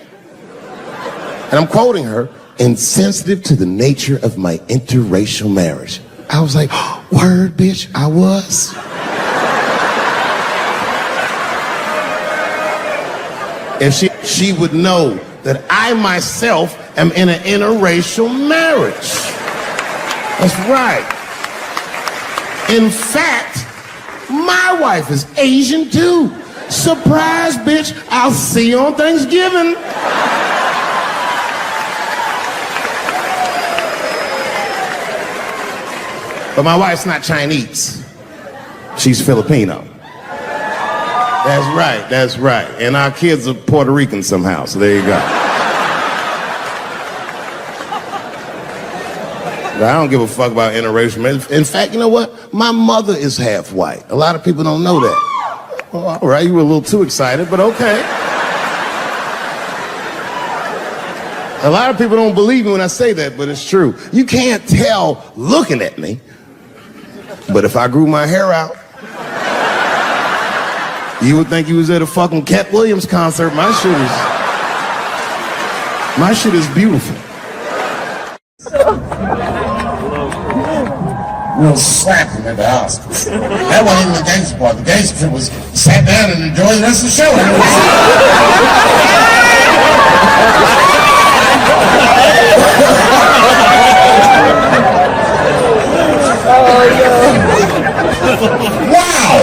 I'm quoting her, insensitive to the nature of my interracial marriage. I was like, word, bitch, I was. If she would know that I myself am in an interracial marriage. That's right. In fact, my wife is Asian too. Surprise, bitch, I'll see you on Thanksgiving. But my wife's not Chinese. She's Filipino. That's right. And our kids are Puerto Rican somehow, so there you go. But I don't give a fuck about interracial marriage. In fact, you know what? My mother is half white. A lot of people don't know that. Well, all right, you were a little too excited, but okay. A lot of people don't believe me when I say that, but it's true. You can't tell looking at me, but if I grew my hair out, you would think you was at a fucking Cat Williams concert. My shit is beautiful. We'll slap him at the house. That wasn't even the gangster part. The gangster was sat down and enjoyed the rest of the show. Wow!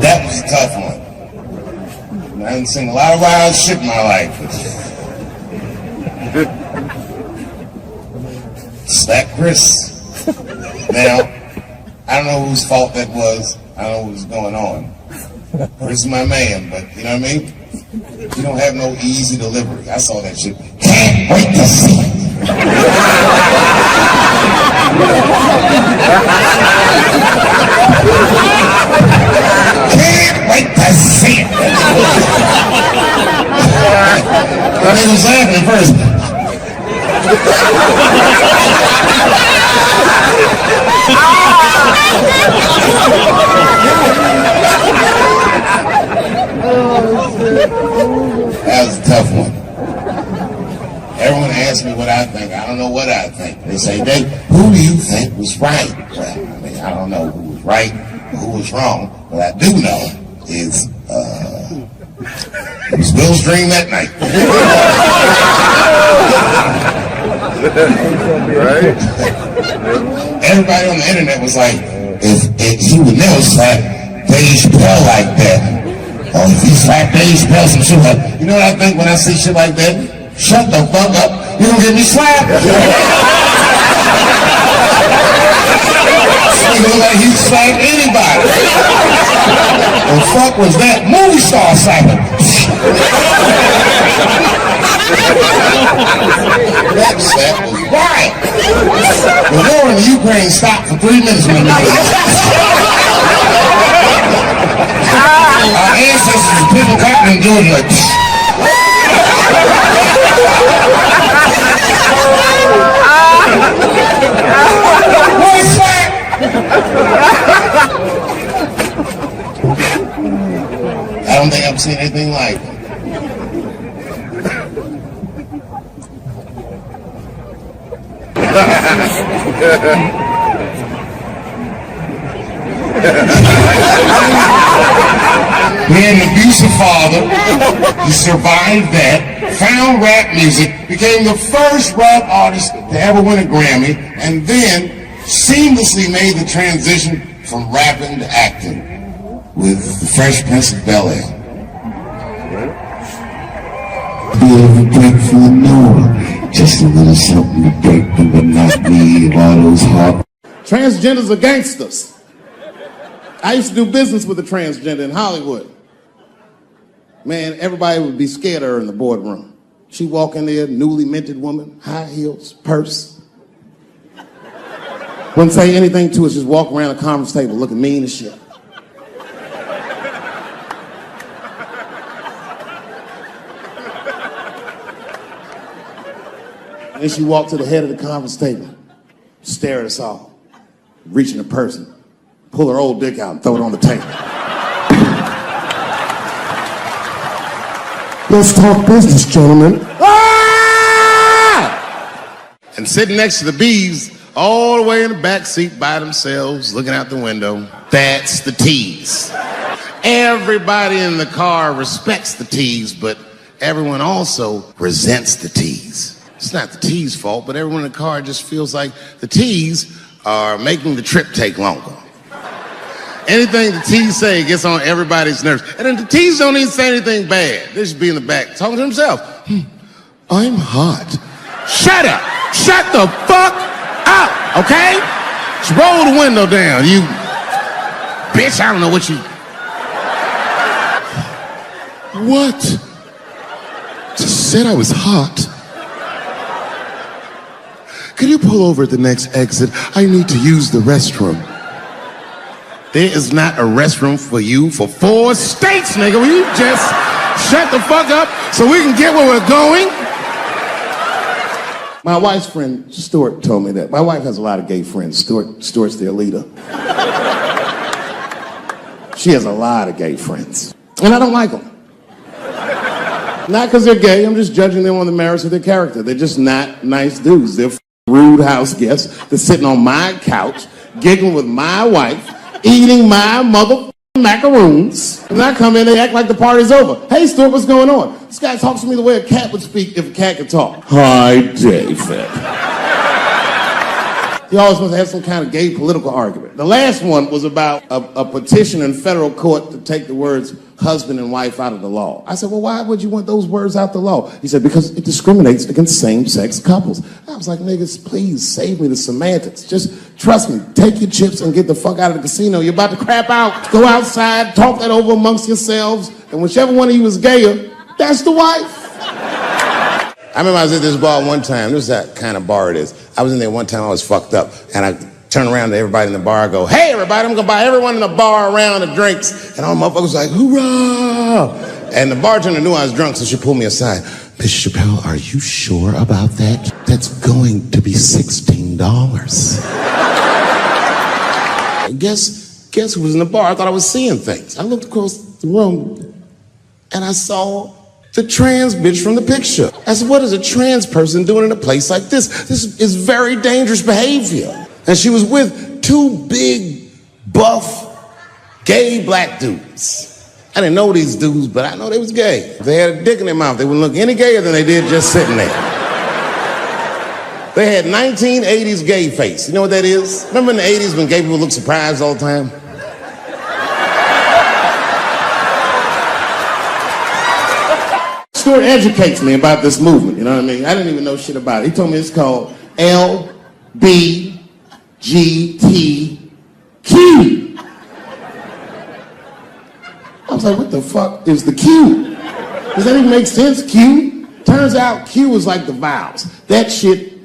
That was a tough one. I didn't seen a lot of wild shit in my life. Slap Chris. Now, I don't know whose fault that was. I don't know what was going on. Chris is my man, but you know what I mean? You don't have no easy delivery. I saw that shit. Can't wait to see it. Can't wait to see it. And they was laughing at first. That was a tough one. Everyone asks me what I think. I don't know what I think. They say, Dave, who do you think was right? Well, I mean, I don't know who was right or who was wrong. What I do know is it was Bill's dream that night. Right? Everybody on the internet was like, if he would never slap Dave Chappelle like that. Or if he slapped Dave Chappelle some shit like, you know what I think when I see shit like that? Shut the fuck up. You gonna get me slapped? He look like he slapped anybody. The fuck was that? Movie star slapping. That slap was wild. The war in the Ukraine stopped for 3 minutes when our ancestors picking cotton and doing like I don't think I'm seen anything like it. He had an abusive father. He survived that, found rap music, became the first rap artist to ever win a Grammy, and then seamlessly made the transition from rapping to acting with The Fresh Prince of Bel-Air. Break for the Noah. Just a little something to break the monotony of all those hard. Transgenders are gangsters. I used to do business with a transgender in Hollywood. Man, everybody would be scared of her in the boardroom. She'd walk in there, newly minted woman, high heels, purse. Wouldn't say anything to us, just walk around the conference table looking mean as shit. And then she walked to the head of the conference table, stare at us all, reach in her purse, and pull her old dick out and throw it on the table. Let's talk business, gentlemen. Ah! And sitting next to the bees, all the way in the back seat by themselves, looking out the window, that's the T's. Everybody in the car respects the T's, but everyone also resents the T's. It's not the T's fault, but everyone in the car just feels like the T's are making the trip take longer. Anything the T's say gets on everybody's nerves. And then the T's don't even say anything bad. They just be in the back talking to himself. I'm hot. Shut up. Shut the fuck up, okay? Just roll the window down, you bitch. I don't know what you... What? Just said I was hot. Could you pull over at the next exit? I need to use the restroom. There is not a restroom for you for 4 states, nigga. Will you just shut the fuck up so we can get where we're going? My wife's friend, Stuart, told me that. My wife has a lot of gay friends. Stuart's their leader. She has a lot of gay friends. And I don't like them. Not because they're gay. I'm just judging them on the merits of their character. They're just not nice dudes. They're rude house guests. They're sitting on my couch, giggling with my wife, eating my motherfucking macaroons. And I come in, they act like the party's over. Hey, Stuart, what's going on? This guy talks to me the way a cat would speak if a cat could talk. Hi, David. He always must have some kind of gay political argument. The last one was about a petition in federal court to take the words husband and wife out of the law. I said, well, why would you want those words out the law? He said, because it discriminates against same-sex couples. I was like, niggas, please save me the semantics. Just trust me. Take your chips and get the fuck out of the casino. You're about to crap out. Go outside, talk that over amongst yourselves, and whichever one of you is gayer, that's the wife. I remember I was at this bar one time. This is that kind of bar it is. I was in there one time, I was fucked up, and I turned around to everybody in the bar, I go, hey, everybody, I'm gonna buy everyone in the bar around the drinks. And all the motherfuckers like, hoorah! And the bartender knew I was drunk, so she pulled me aside. Miss Chappelle, are you sure about that? That's going to be $16. Guess who was in the bar? I thought I was seeing things. I looked across the room, and I saw the trans bitch from the picture. I said, what is a trans person doing in a place like this? This is very dangerous behavior. And she was with 2 big, buff, gay black dudes. I didn't know these dudes, but I know they was gay. If they had a dick in their mouth, they wouldn't look any gayer than they did just sitting there. They had 1980s gay face. You know what that is? Remember in the 80s when gay people looked surprised all the time? Stuart educates me about this movement, you know what I mean? I didn't even know shit about it. He told me it's called LBGTQ. I was like, what the fuck is the Q? Does that even make sense, Q? Turns out Q is like the vowels. That shit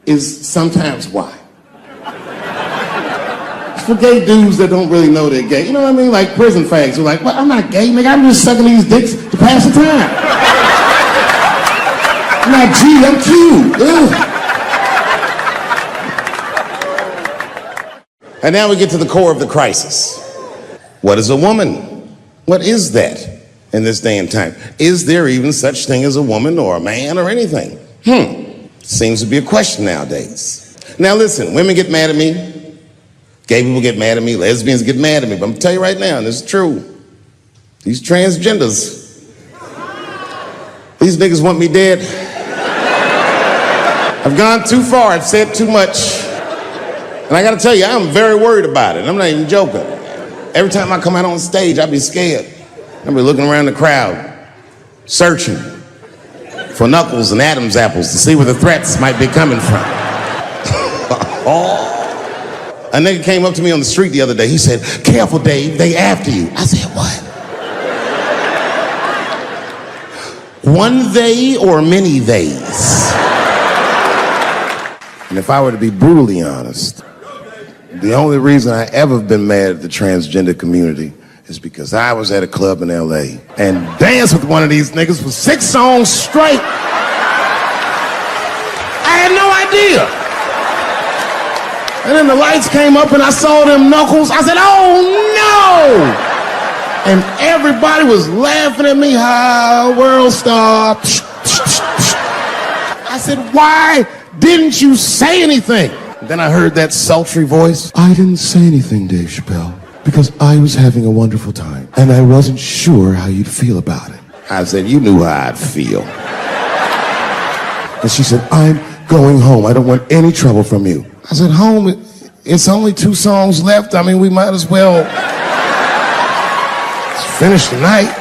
is sometimes Y. It's for gay dudes that don't really know they're gay. You know what I mean? Like prison fags who are like, well, I'm not gay, nigga. I'm just sucking these dicks to pass the time. I'm not G, I'm Q. Ugh. And now we get to the core of the crisis. What is a woman? What is that? in this day and time. Is there even such thing as a woman or a man or anything? Seems to be a question nowadays. Now listen, women get mad at me, gay people get mad at me, lesbians get mad at me, but I'm gonna tell you right now, and this is true, these transgenders, these niggas want me dead. I've gone too far, I've said too much. And I gotta tell you, I'm very worried about it. I'm not even joking. Every time I come out on stage, I be scared. I be looking around the crowd, searching for knuckles and Adam's apples to see where the threats might be coming from. A nigga came up to me on the street the other day. He said, "Careful, Dave, they after you." I said, "What? One they or many theys?" And if I were to be brutally honest, the only reason I ever been mad at the transgender community is because I was at a club in LA and danced with one of these niggas for 6 songs straight. I had no idea. And then the lights came up and I saw them knuckles. I said, "Oh no!" And everybody was laughing at me. "Hi, world star." I said, "Why didn't you say anything?" Then I heard that sultry voice. "I didn't say anything, Dave Chappelle, because I was having a wonderful time, and I wasn't sure how you'd feel about it." I said, "You knew how I'd feel." And she said, "I'm going home. I don't want any trouble from you." I said, "Home? It's only 2 songs left. I mean, we might as well finish the night."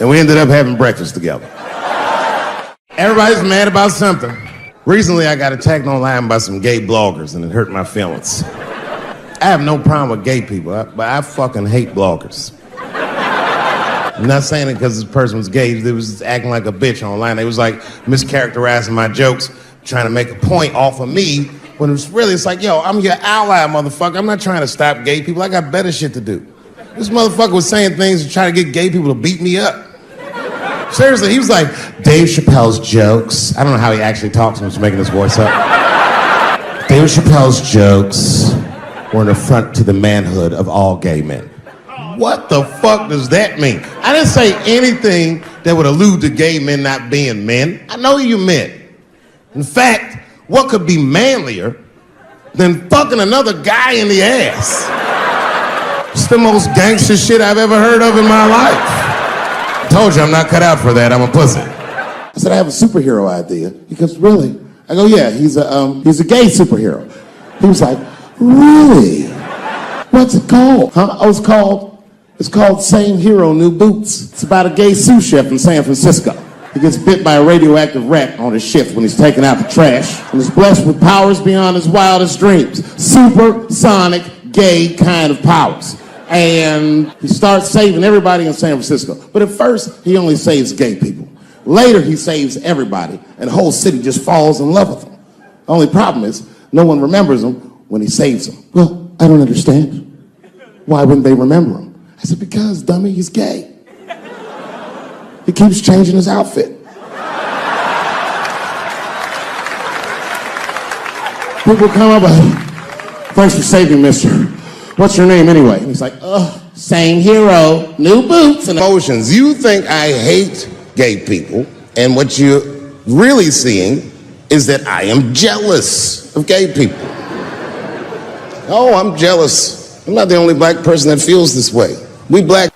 And we ended up having breakfast together. Everybody's mad about something. Recently, I got attacked online by some gay bloggers, and it hurt my feelings. I have no problem with gay people, but I fucking hate bloggers. I'm not saying it because this person was gay. They was acting like a bitch online. They was like mischaracterizing my jokes, trying to make a point off of me, when it was really, it's like, yo, I'm your ally, motherfucker. I'm not trying to stop gay people. I got better shit to do. This motherfucker was saying things to try to get gay people to beat me up. Seriously, he was like, Dave Chappelle's jokes. I don't know how he actually talks when he's making his voice up. Dave Chappelle's jokes were an affront to the manhood of all gay men. What the fuck does that mean? I didn't say anything that would allude to gay men not being men. I know you meant. In fact, what could be manlier than fucking another guy in the ass? It's the most gangster shit I've ever heard of in my life. I told you I'm not cut out for that. I'm a pussy. I said, I have a superhero idea. He goes, really? I go, yeah, he's a gay superhero. He was like, really? What's it called? Huh? Oh, it's called Same Hero, New Boots. It's about a gay sous chef in San Francisco. He gets bit by a radioactive rat on his shift when he's taking out the trash and is blessed with powers beyond his wildest dreams. Supersonic, gay kind of powers. And he starts saving everybody in San Francisco. But at first, he only saves gay people. Later, he saves everybody, and the whole city just falls in love with him. The only problem is, no one remembers him when he saves them. Well, I don't understand. Why wouldn't they remember him? I said, because, dummy, he's gay. He keeps changing his outfit. People come up and, thanks for saving, mister. What's your name anyway? And he's like, same hero, new boots and emotions. You think I hate gay people, and what you're really seeing is that I am jealous of gay people. Oh, I'm jealous. I'm not the only black person that feels this way. We black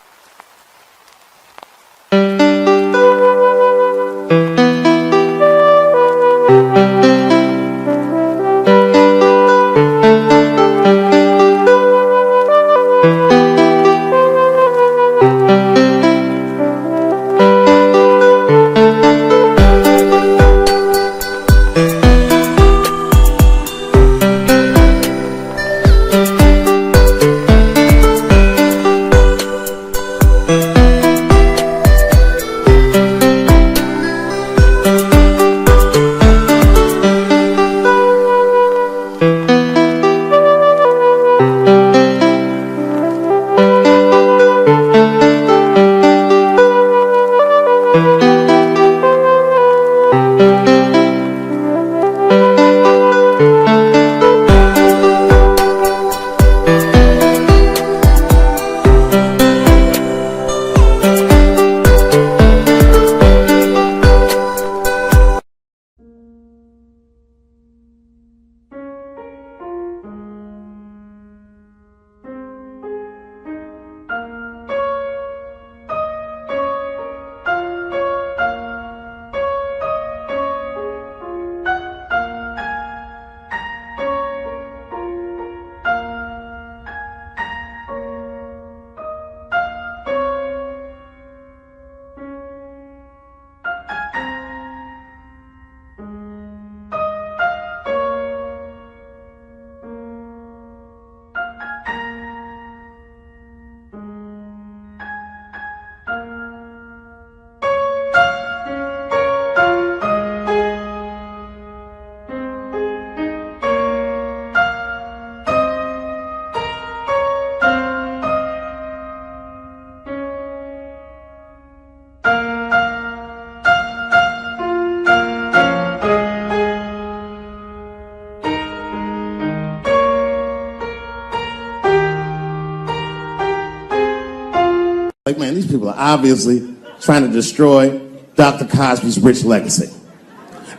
Like, man, these people are obviously trying to destroy Dr. Cosby's rich legacy.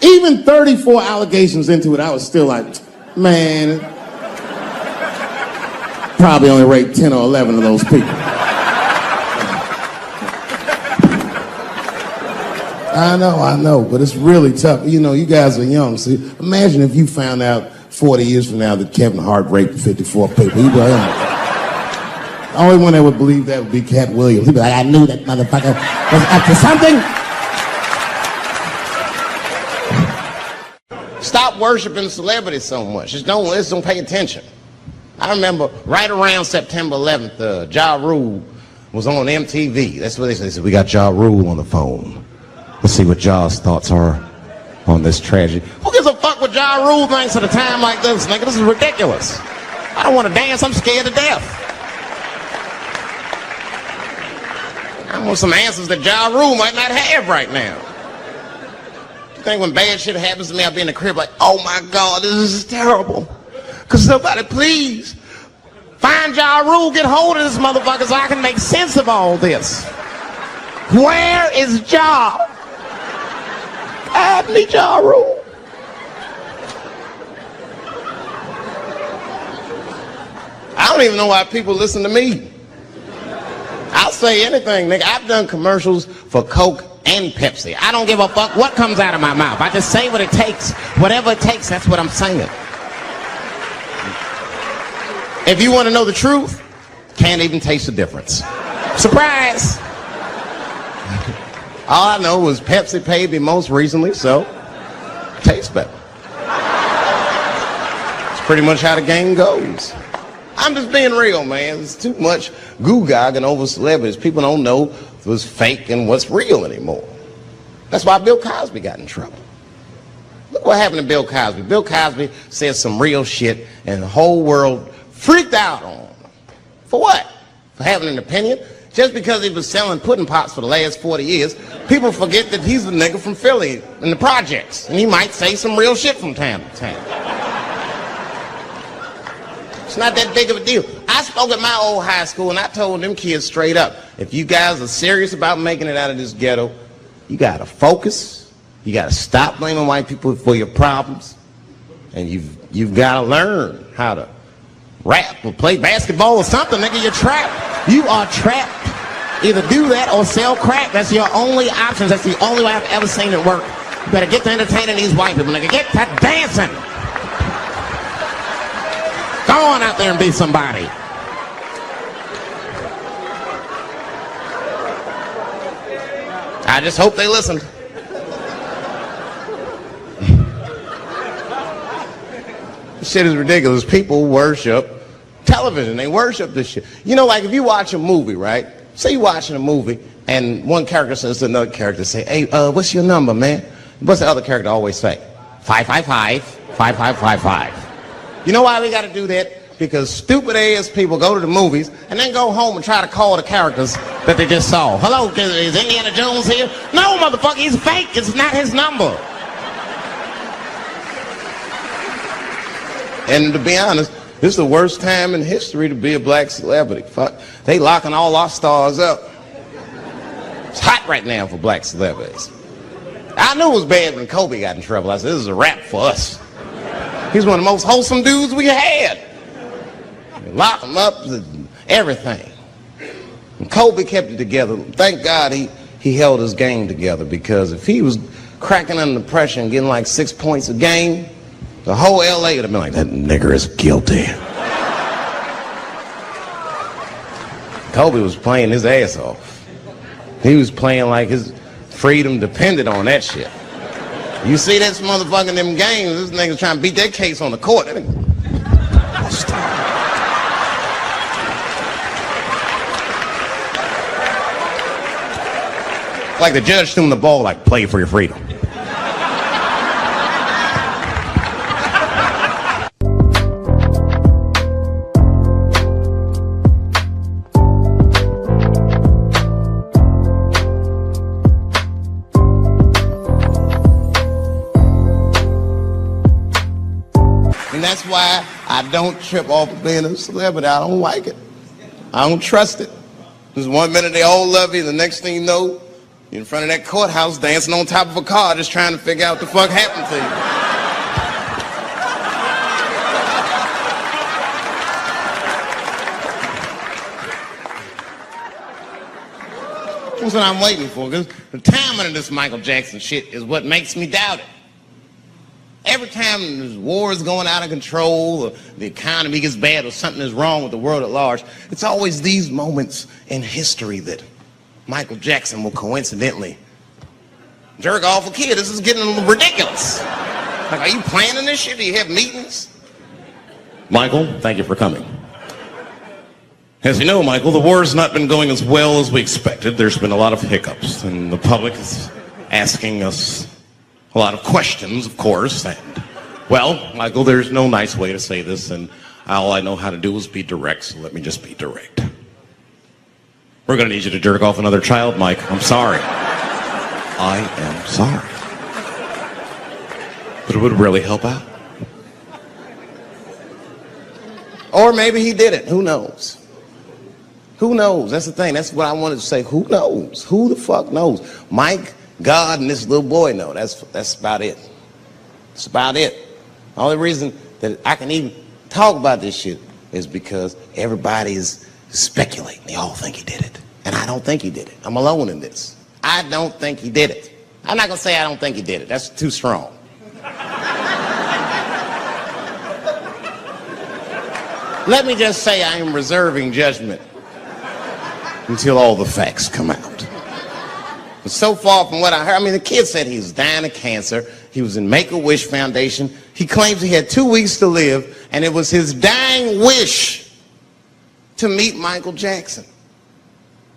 Even 34 allegations into it, I was still like, man, probably only rate 10 or 11 of those people. I know, but it's really tough. You know, you guys are young, so imagine if you found out 40 years from now that Kevin Hart raped 54 people. You'd be like, the only one that would believe that would be Cat Williams. He'd be like, I knew that motherfucker was up to something. Stop worshiping celebrities so much. Just don't pay attention. I remember right around September 11th, Ja Rule was on MTV. That's what they said. They said, we got Ja Rule on the phone. Let's see what Ja's thoughts are on this tragedy. Who gives a fuck what Ja Rule thinks at a time like this, nigga? This is ridiculous. I don't want to dance. I'm scared to death. I want some answers that Ja Rule might not have right now. You think when bad shit happens to me, I'll be in the crib like, oh my God, this is terrible. Could somebody please find Ja Rule, get hold of this motherfucker so I can make sense of all this. Where is Ja? I need Ja Rule. I don't even know why people listen to me. I'll say anything, nigga. I've done commercials for Coke and Pepsi. I don't give a fuck what comes out of my mouth. I just say what it takes. Whatever it takes, that's what I'm saying. If you want to know the truth, can't even taste the difference. Surprise! All I know was Pepsi paid me most recently, so tastes better. It's pretty much how the game goes. I'm just being real, man. There's too much goo-gagging over celebrities. People don't know what's fake and what's real anymore. That's why Bill Cosby got in trouble. Look what happened to Bill Cosby. Bill Cosby said some real shit, and the whole world freaked out on him. For what? For having an opinion? Just because he was selling pudding pops for the last 40 years, people forget that he's a nigga from Philly in the projects, and he might say some real shit from time to time. It's not that big of a deal. I spoke at my old high school, and I told them kids straight up, if you guys are serious about making it out of this ghetto, you gotta focus, you gotta stop blaming white people for your problems, and you've gotta learn how to rap or play basketball or something, nigga. You're trapped. You are trapped. Either do that or sell crack. That's your only options. That's the only way I've ever seen it work. You better get to entertaining these white people, nigga. Get to dancing. Go on out there and be somebody. I just hope they listen. This shit is ridiculous. People worship television. They worship this shit. You know, like if you watch a movie, right? Say you're watching a movie and one character says to another character, say, hey, what's your number, man? What's the other character always say? 555, 5555. You know why we got to do that? Because stupid ass people go to the movies and then go home and try to call the characters that they just saw. Hello, is Indiana Jones here? No, motherfucker, he's fake. It's not his number. And to be honest, this is the worst time in history to be a black celebrity. Fuck, they locking all our stars up. It's hot right now for black celebrities. I knew it was bad when Kobe got in trouble. I said, this is a wrap for us. He's one of the most wholesome dudes we had. They lock him up, everything. And Kobe kept it together. Thank God he held his game together, because if he was cracking under pressure and getting like 6 points a game, the whole LA would have been like, that nigger is guilty. Kobe was playing his ass off. He was playing like his freedom depended on that shit. You see this motherfucker in them games, this nigga's trying to beat that case on the court. Like the judge threw him the ball, like, play for your freedom. And that's why I don't trip off of being a celebrity. I don't like it. I don't trust it. Just 1 minute they all love you, and the next thing you know, you're in front of that courthouse dancing on top of a car just trying to figure out what the fuck happened to you. That's what I'm waiting for, because the timing of this Michael Jackson shit is what makes me doubt it. Every time this war is going out of control, or the economy gets bad, or something is wrong with the world at large, it's always these moments in history that Michael Jackson will coincidentally jerk off a kid. This is getting a little ridiculous. Like, are you planning this shit? Do you have meetings? Michael, thank you for coming. As you know, Michael, the war has not been going as well as we expected. There's been a lot of hiccups, and the public is asking us a lot of questions, of course. And, well, Michael, there's no nice way to say this, and all I know how to do is be direct, so let me just be direct. We're going to need you to jerk off another child, Mike. I'm sorry. I am sorry. But it would really help out. Or maybe he did it. Who knows? Who knows? That's the thing. That's what I wanted to say. Who knows? Who the fuck knows? Mike, God, and this little boy know. That's about it. That's about it. The only reason that I can even talk about this shit is because everybody is speculating. They all think he did it. And I don't think he did it. I'm alone in this. I don't think he did it. I'm not going to say I don't think he did it. That's too strong. Let me just say I am reserving judgment until all the facts come out. But so far from what I heard, I mean, the kid said he was dying of cancer. He was in Make-A-Wish Foundation. He claims he had 2 weeks to live, and it was his dying wish to meet Michael Jackson.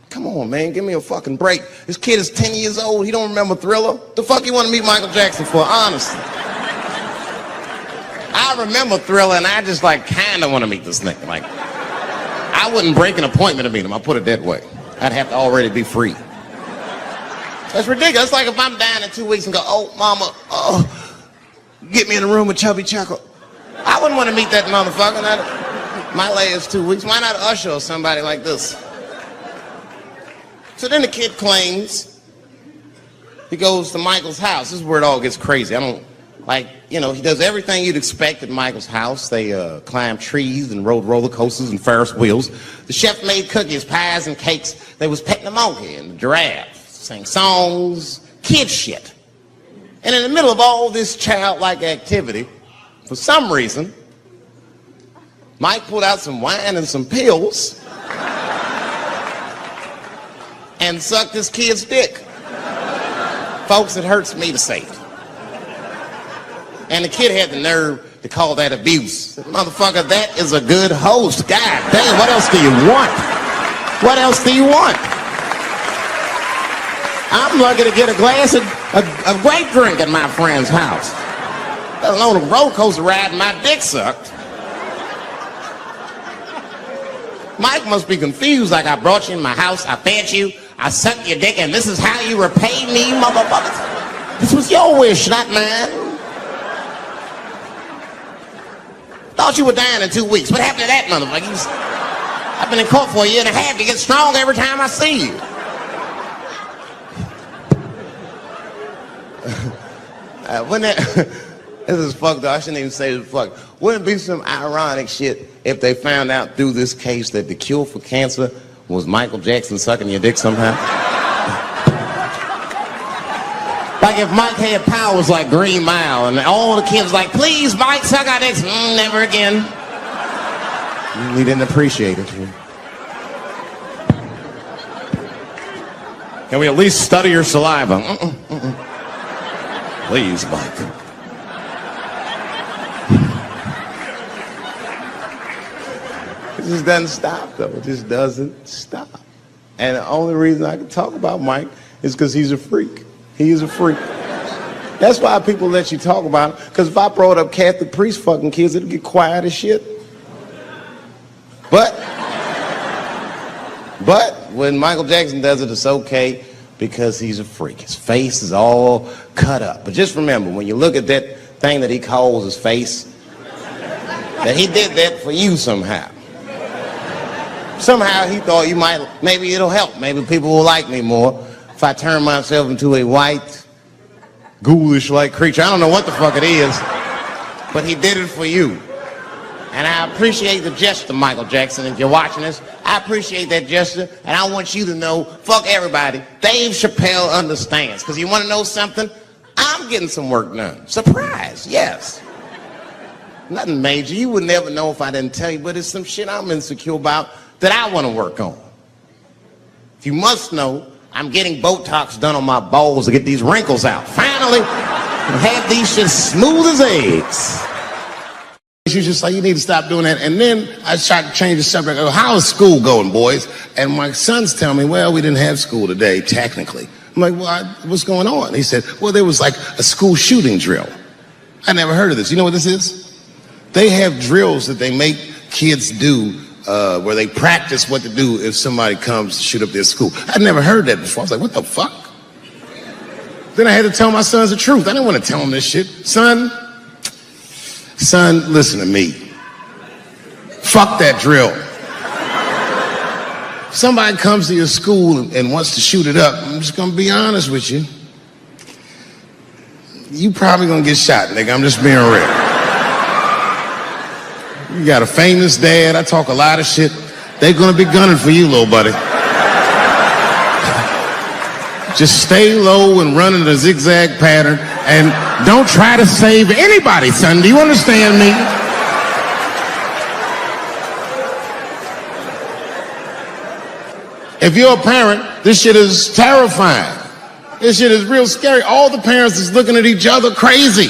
Come on, man, give me a fucking break. This kid is 10 years old. He don't remember Thriller. The fuck you want to meet Michael Jackson for, honestly? I remember Thriller, and I just, like, kind of want to meet this nigga. Like, I wouldn't break an appointment to meet him. I'll put it that way. I'd have to already be free. That's ridiculous. It's like if I'm dying in 2 weeks and go, oh, mama, get me in a room with Chubby Chuckle. I wouldn't want to meet that motherfucker. My last 2 weeks. Why not Usher or somebody like this? So then the kid claims he goes to Michael's house. This is where it all gets crazy. I don't, like, you know, he does everything you'd expect at Michael's house. They climbed trees and rode roller coasters and Ferris wheels. The chef made cookies, pies, and cakes. They was petting the monkey and the giraffe, sang songs, kid shit. And in the middle of all this childlike activity, for some reason, Mike pulled out some wine and some pills and sucked this kid's dick. Folks, it hurts me to say it. And the kid had the nerve to call that abuse. Motherfucker, that is a good host. God damn, what else do you want? What else do you want? I'm lucky to get a glass of grape drink at my friend's house. Let alone a roller coaster ride and my dick sucked. Mike must be confused, like I brought you in my house, I fed you, I sucked your dick, and this is how you repay me, motherfuckers? This was your wish, not mine. Thought you were dying in 2 weeks. What happened to that motherfucker? I've been in court for 1.5 years. You get stronger every time I see you. This is fucked up. I shouldn't even say this fuck. Wouldn't it be some ironic shit if they found out through this case that the cure for cancer was Michael Jackson sucking your dick somehow? Like if Mike had powers like Green Mile and all the kids like, please, Mike, suck our dicks. Never again. We didn't appreciate it. Can we at least study your saliva? Please, Mike. It just doesn't stop, though. It just doesn't stop. And the only reason I can talk about Mike is because he's a freak. He is a freak. That's why people let you talk about him. Because if I brought up Catholic priest fucking kids, it'd get quiet as shit. But when Michael Jackson does it, it's okay because he's a freak. His face is all cut up. But just remember, when you look at that thing that he calls his face, that he did that for you somehow. Somehow he thought maybe it'll help. Maybe people will like me more if I turn myself into a white, ghoulish-like creature. I don't know what the fuck it is, but he did it for you. And I appreciate the gesture, Michael Jackson. If you're watching this, I appreciate that gesture, and I want you to know, fuck everybody, Dave Chappelle understands. Because you want to know something? I'm getting some work done. Surprise, yes. Nothing major. You would never know if I didn't tell you, but it's some shit I'm insecure about that I want to work on. If you must know, I'm getting Botox done on my balls to get these wrinkles out. Finally, have these shit smooth as eggs. She's just like, you need to stop doing that. And then I tried to change the subject. I go, how is school going, boys? And my sons tell me, well, we didn't have school today, technically. I'm like, well, what's going on? He said, well, there was like a school shooting drill. I never heard of this. You know what this is? They have drills that they make kids do where they practice what to do if somebody comes to shoot up their school. I'd never heard that before. I was like, what the fuck? Then I had to tell my sons the truth. I didn't want to tell them this shit. Son, listen to me. Fuck that drill. If somebody comes to your school and wants to shoot it up, I'm just gonna be honest with you. You probably gonna get shot, nigga. I'm just being real. You got a famous dad. I talk a lot of shit. They're gonna be gunning for you, little buddy. Just stay low and run in a zigzag pattern and don't try to save anybody, son. Do you understand me? If you're a parent, this shit is terrifying. This shit is real scary. All the parents is looking at each other crazy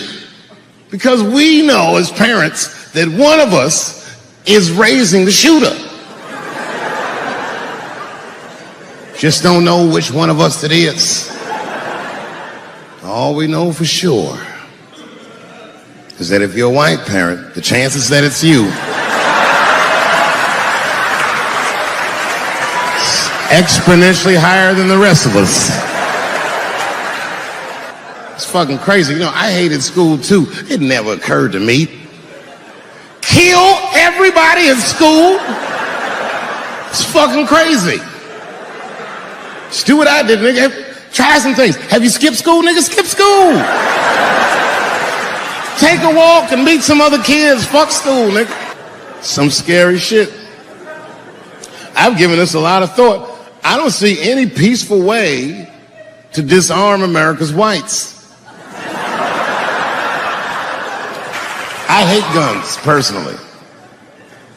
because we know as parents that one of us is raising the shooter. Just don't know which one of us it is. All we know for sure is that if you're a white parent, the chances that it's you is exponentially higher than the rest of us. It's fucking crazy. You know, I hated school too. It never occurred to me. Kill everybody in school? It's fucking crazy. Just do what I did, nigga. Try some things. Have you skipped school, nigga? Skip school. Take a walk and meet some other kids. Fuck school, nigga. Some scary shit. I've given this a lot of thought. I don't see any peaceful way to disarm America's whites. I hate guns, personally.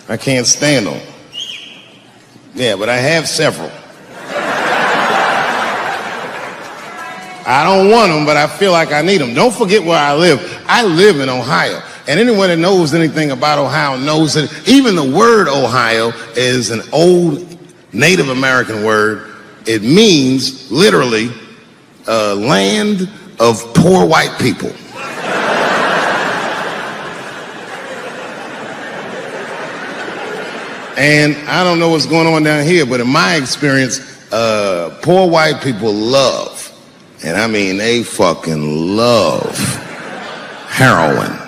I can't stand them. Yeah, but I have several. I don't want them, but I feel like I need them. Don't forget where I live. I live in Ohio. And anyone that knows anything about Ohio knows that even the word Ohio is an old Native American word. It means, literally, land of poor white people. And I don't know what's going on down here, but in my experience, poor white people love, and I mean they fucking love, heroin.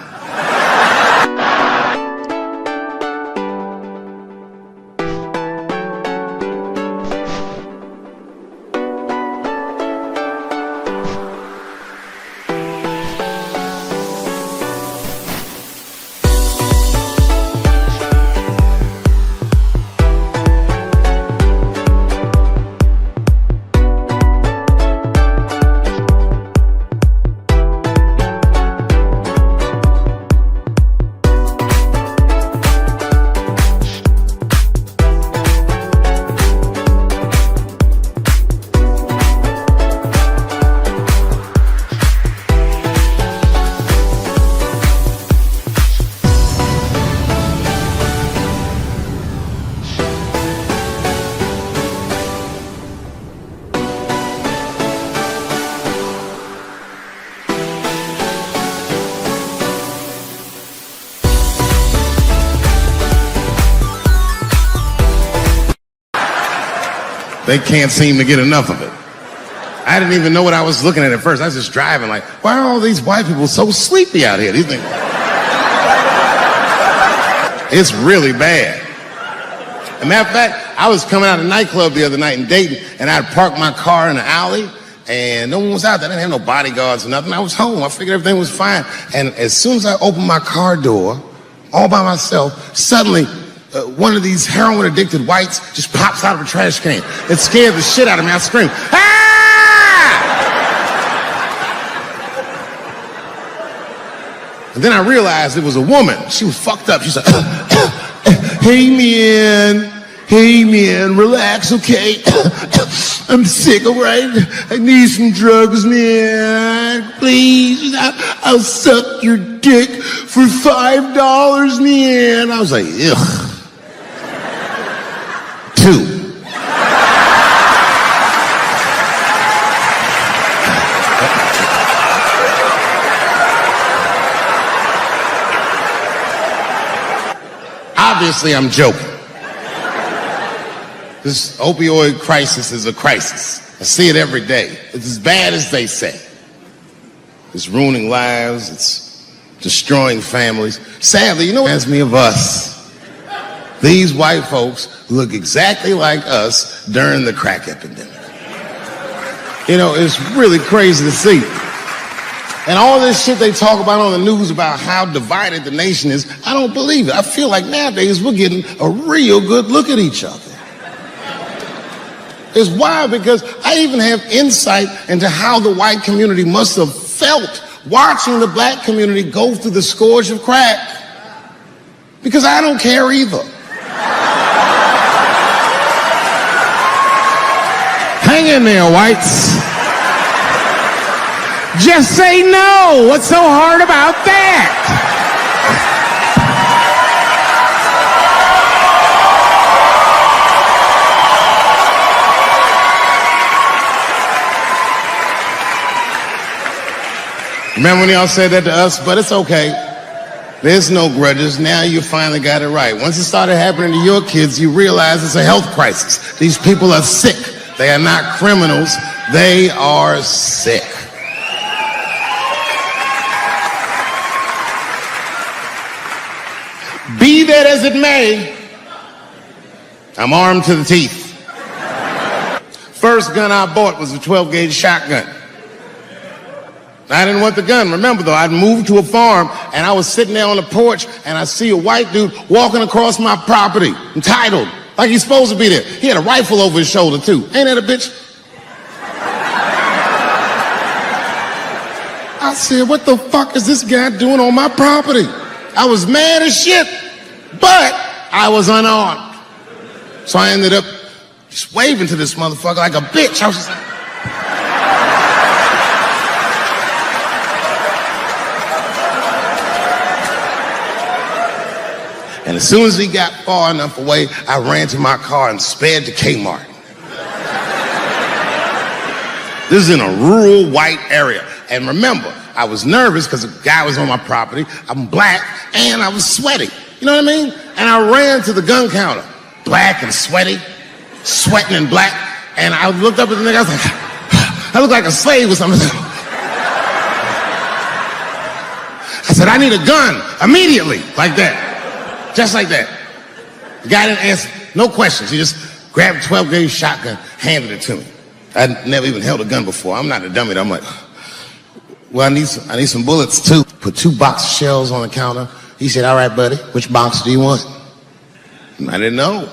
They can't seem to get enough of it. I didn't even know what I was looking at first. I was just driving like, why are all these white people so sleepy out here? These things. It's really bad. As a matter of fact, I was coming out of a nightclub the other night in Dayton, and I'd parked my car in the alley, and no one was out there. I didn't have no bodyguards or nothing. I was home. I figured everything was fine. And as soon as I opened my car door, all by myself, suddenly one of these heroin-addicted whites just pops out of a trash can. It scared the shit out of me. I screamed, "Ah!" And then I realized it was a woman. She was fucked up. She said, "Hey, man, relax, okay? I'm sick, all right? I need some drugs, man. Please, I'll suck your dick for $5, man." I was like, ugh. 2. Obviously, I'm joking. This opioid crisis is a crisis. I see it every day. It's as bad as they say. It's ruining lives. It's destroying families. Sadly, you know what reminds me of us? These white folks look exactly like us during the crack epidemic. You know, it's really crazy to see. And all this shit they talk about on the news about how divided the nation is, I don't believe it. I feel like nowadays we're getting a real good look at each other. It's wild because I even have insight into how the white community must have felt watching the black community go through the scourge of crack. Because I don't care either. Hang in there, whites. Just say no. What's so hard about that? Remember when y'all said that to us? But it's okay. There's no grudges. Now you finally got it right. Once it started happening to your kids, you realize it's a health crisis. These people are sick. They are not criminals. They are sick. Be that as it may, I'm armed to the teeth. First gun I bought was a 12-gauge shotgun. I didn't want the gun. Remember, though, I'd moved to a farm, and I was sitting there on the porch, and I see a white dude walking across my property, entitled, like he's supposed to be there. He had a rifle over his shoulder, too. Ain't that a bitch? I said, what the fuck is this guy doing on my property? I was mad as shit, but I was unarmed. So I ended up just waving to this motherfucker like a bitch. I was just like, and as soon as he got far enough away, I ran to my car and sped to Kmart. This is in a rural white area. And remember, I was nervous because the guy was on my property. I'm black and I was sweaty. You know what I mean? And I ran to the gun counter, black and sweaty, sweating and black. And I looked up at the nigga, I was like, I look like a slave or something. I said, I need a gun immediately, like that. Just like that. The guy didn't answer, no questions. He just grabbed a 12-gauge shotgun, handed it to me. I'd never even held a gun before. I'm not a dummy. I'm like, well, I need some bullets too. Put 2 box shells on the counter. He said, all right, buddy, which box do you want? And I didn't know.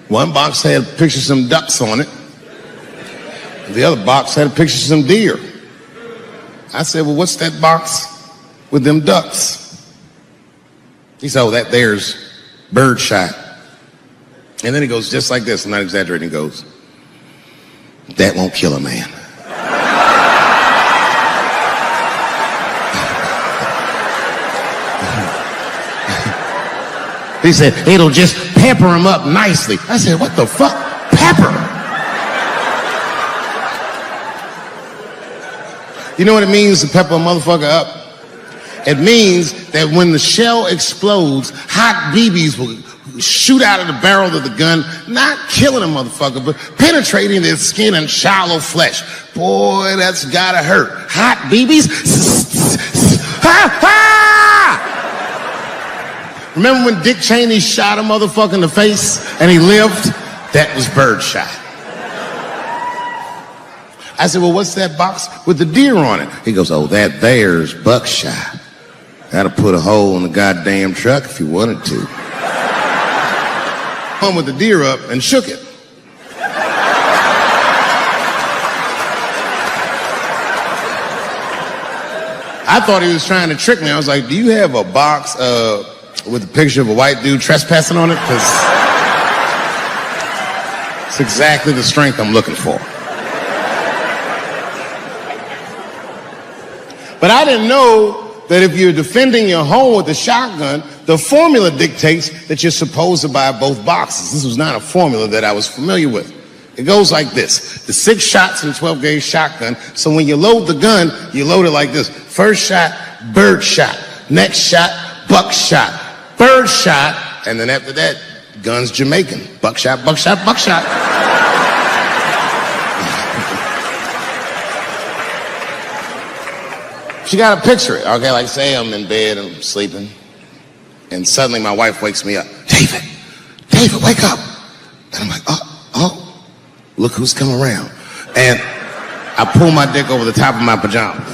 One box had a picture of some ducks on it. The other box had a picture of some deer. I said, well, what's that box with them ducks? He said, oh, that there's birdshot. And then he goes just like this, I'm not exaggerating, he goes, that won't kill a man. He said, it'll just pepper him up nicely. I said, what the fuck? Pepper? You know what it means to pepper a motherfucker up? It means that when the shell explodes, hot BBs will shoot out of the barrel of the gun, not killing a motherfucker, but penetrating their skin and shallow flesh. Boy, that's gotta hurt. Hot BBs? Ha ha! Remember when Dick Cheney shot a motherfucker in the face and he lived? That was birdshot. I said, well, what's that box with the deer on it? He goes, oh, that there's buckshot. That'll put a hole in the goddamn truck if you wanted to. Hung with the deer up and shook it. I thought he was trying to trick me. I was like, do you have a box with a picture of a white dude trespassing on it? Because it's exactly the strength I'm looking for. But I didn't know that if you're defending your home with a shotgun, the formula dictates that you're supposed to buy both boxes. This was not a formula that I was familiar with. It goes like this. The 6 shots in a 12-gauge shotgun, so when you load the gun, you load it like this. First shot, bird shot. Next shot, buckshot. Bird shot, and then after that, gun's Jamaican. Buckshot, buckshot, buckshot. She got to picture it. Okay, like say I'm in bed and I'm sleeping, and suddenly my wife wakes me up. David, wake up. And I'm like, oh, look who's come around. And I pull my dick over the top of my pajamas.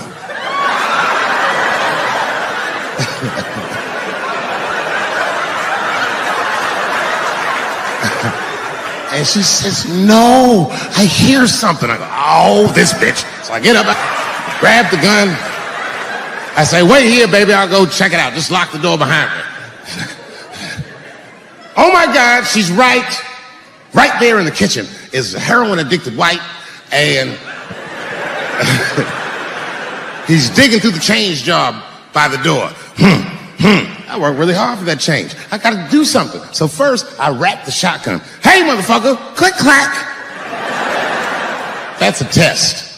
And she says, no, I hear something. I go, oh, this bitch. So I get up, I grab the gun. I say, wait here, baby, I'll go check it out. Just lock the door behind me. Oh my God, she's right there in the kitchen is a heroin-addicted white, and he's digging through the change jar by the door. I worked really hard for that change. I gotta do something. So first, I wrap the shotgun. Hey, motherfucker, click clack. That's a test.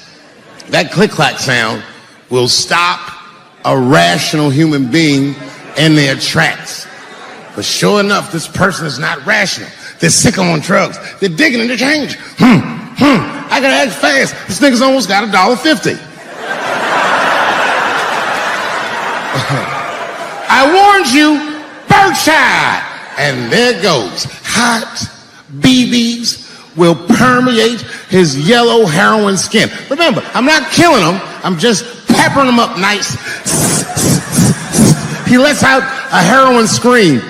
That click clack sound will stop a rational human being in their tracks. But sure enough, this person is not rational. They're sick on drugs. They're digging in the change. I gotta act fast. This nigga's almost got $1.50. I warned you, birdshot. And there it goes. Hot BBs will permeate his yellow heroin skin. Remember, I'm not killing him. I'm just peppering him up nice. He lets out a heroin scream.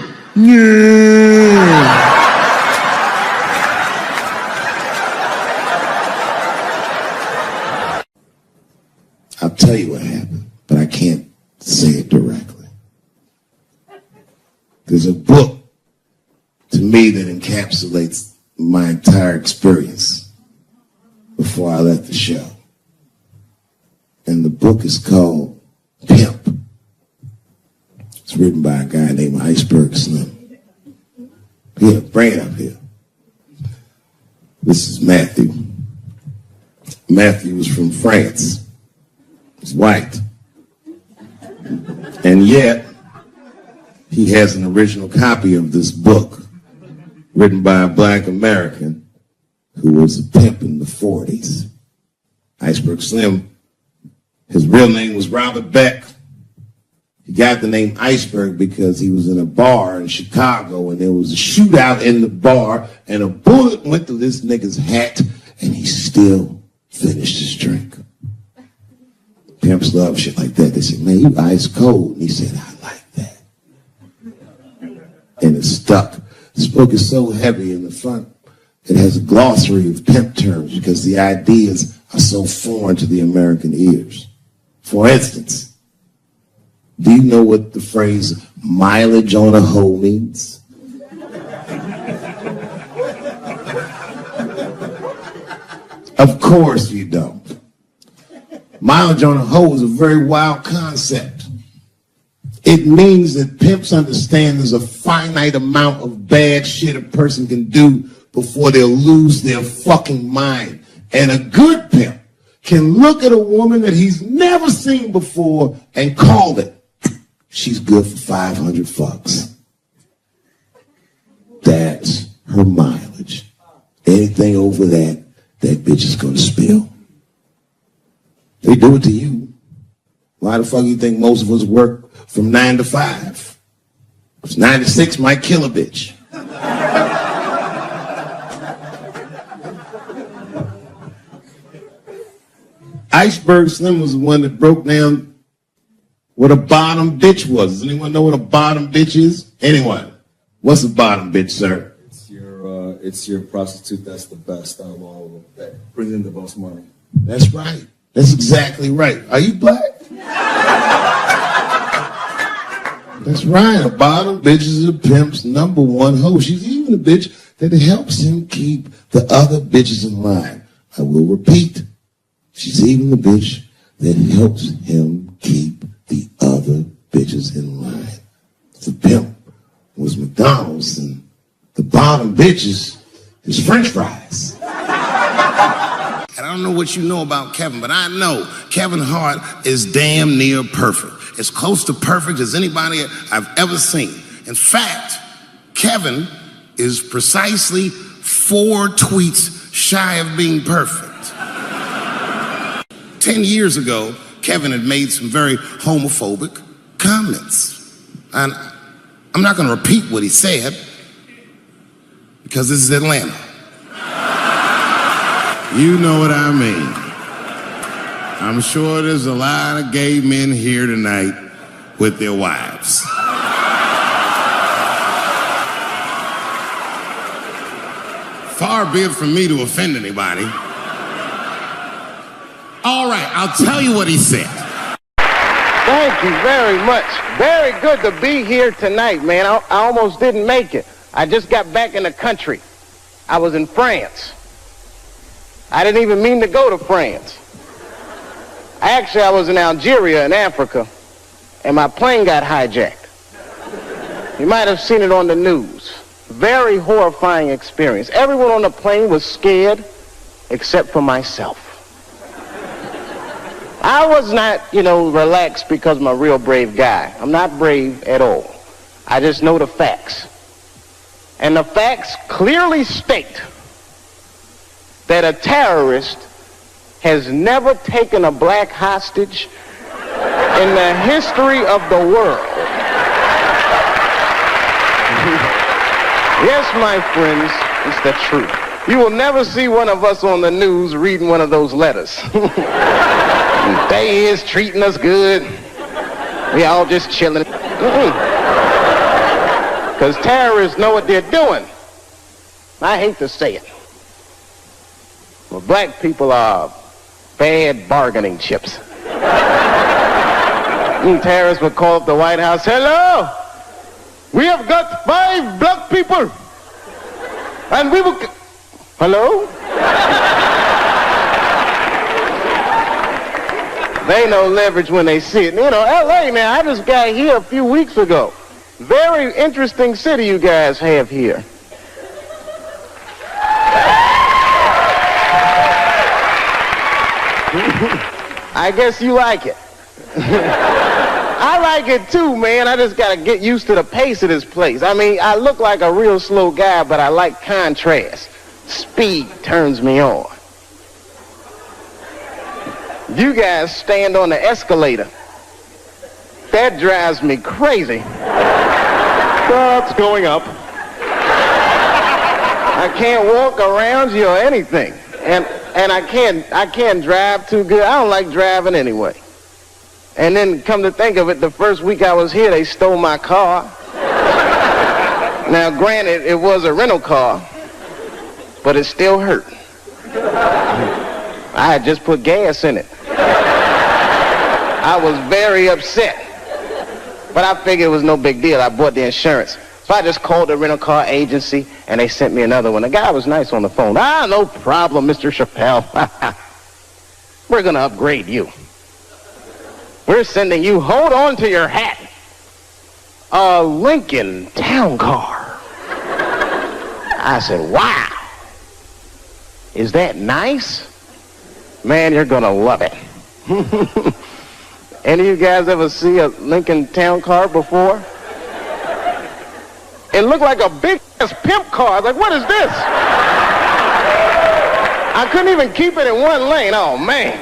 I'll tell you what happened, but I can't say it directly. There's a book to me that encapsulates my entire experience before I left the show. And the book is called Pimp. It's written by a guy named Iceberg Slim. Here, bring it up here. This is Matthew. Matthew was from France. He's white. And yet, he has an original copy of this book written by a black American who was a pimp in the 40s. Iceberg Slim, his real name was Robert Beck. He got the name Iceberg because he was in a bar in Chicago and there was a shootout in the bar and a bullet went through this nigga's hat and he still finished his drink. Pimps love shit like that. They said, man, you ice cold. And he said, I like that. And it stuck. This book is so heavy in the front, it has a glossary of pimp terms because the ideas are so foreign to the American ears. For instance, do you know what the phrase mileage on a hoe means? Of course you don't. Mileage on a hoe is a very wild concept. It means that pimps understand there's a finite amount of bad shit a person can do before they'll lose their fucking mind. And a good pimp can look at a woman that he's never seen before and call it. She's good for 500 fucks. That's her mileage. Anything over that, that bitch is gonna spill. They do it to you. Why the fuck you think most of us work from 9 to 5? 'Cause 96 might kill a bitch. Iceberg Slim was the one that broke down what a bottom bitch was. Does anyone know what a bottom bitch is? Anyone? What's a bottom bitch, sir? It's your prostitute that's the best out of all of them, that brings in the most money. That's right. That's exactly right. Are you black? That's right. A bottom bitch is a pimp's number one hoe. She's even a bitch that helps him keep the other bitches in line. I will repeat. She's even the bitch that helps him keep the other bitches in line. The pimp was McDonald's and the bottom bitches is French fries. And I don't know what you know about Kevin, but I know Kevin Hart is damn near perfect. As close to perfect as anybody I've ever seen. In fact, Kevin is precisely 4 tweets shy of being perfect. 10 years ago, Kevin had made some very homophobic comments. And I'm not going to repeat what he said, because this is Atlanta. You know what I mean. I'm sure there's a lot of gay men here tonight with their wives. Far be it from me to offend anybody. All right, I'll tell you what he said. Thank you very much. Very good to be here tonight, man. I almost didn't make it. I just got back in the country. I was in France. I didn't even mean to go to France. Actually, I was in Algeria in Africa, and my plane got hijacked. You might have seen it on the news. Very horrifying experience. Everyone on the plane was scared, except for myself. I was not, relaxed because I'm a real brave guy. I'm not brave at all. I just know the facts. And the facts clearly state that a terrorist has never taken a black hostage in the history of the world. Yes, my friends, it's the truth. You will never see one of us on the news reading one of those letters. They is treating us good. We all just chilling. Because terrorists know what they're doing. I hate to say it. Well, black people are bad bargaining chips. Terrorists would call up the White House, "Hello, we have got 5 black people. And we will..." Hello? They know leverage when they see it. LA, man, I just got here a few weeks ago. Very interesting city you guys have here. I guess you like it. I like it too, man. I just gotta get used to the pace of this place. I mean, I look like a real slow guy, but I like contrast. Speed turns me on. You guys stand on the escalator. That drives me crazy. That's going up. I can't walk around you or anything. And I can't drive too good. I don't like driving anyway. And then come to think of it, the first week I was here, they stole my car. Now, granted, it was a rental car, but it still hurt. I had just put gas in it. I was very upset. But I figured it was no big deal. I bought the insurance. So I just called the rental car agency, and they sent me another one. The guy was nice on the phone. No problem, Mr. Chappelle. We're going to upgrade you. We're sending you, hold on to your hat, a Lincoln Town Car. I said, wow. Is that nice? Man, you're going to love it. Any of you guys ever see a Lincoln Town Car before? It looked like a big-ass pimp car. I was like, what is this? I couldn't even keep it in one lane. Oh, man.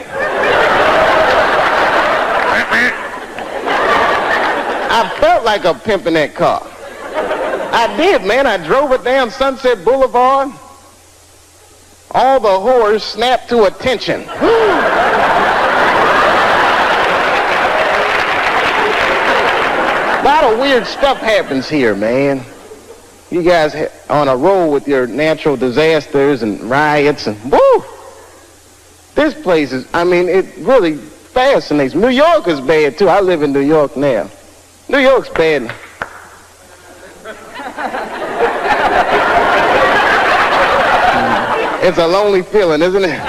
I felt like a pimp in that car. I did, man. I drove it down Sunset Boulevard. All the whores snapped to attention. A lot of weird stuff happens here, man. You guys on a roll with your natural disasters and riots and woo! This place is, I mean, it really fascinates me. New York is bad too. I live in New York now. New York's bad. It's a lonely feeling, isn't it?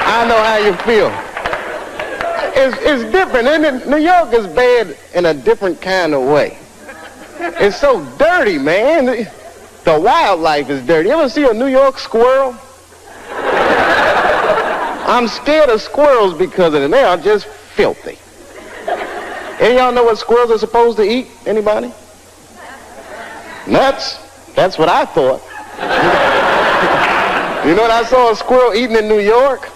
I know how you feel. It's different, isn't it? New York is bad in a different kind of way. It's so dirty, man. The wildlife is dirty. You ever see a New York squirrel? I'm scared of squirrels because of them. They are just filthy. Any of y'all know what squirrels are supposed to eat? Anybody? Nuts? That's what I thought. You know what I saw a squirrel eating in New York?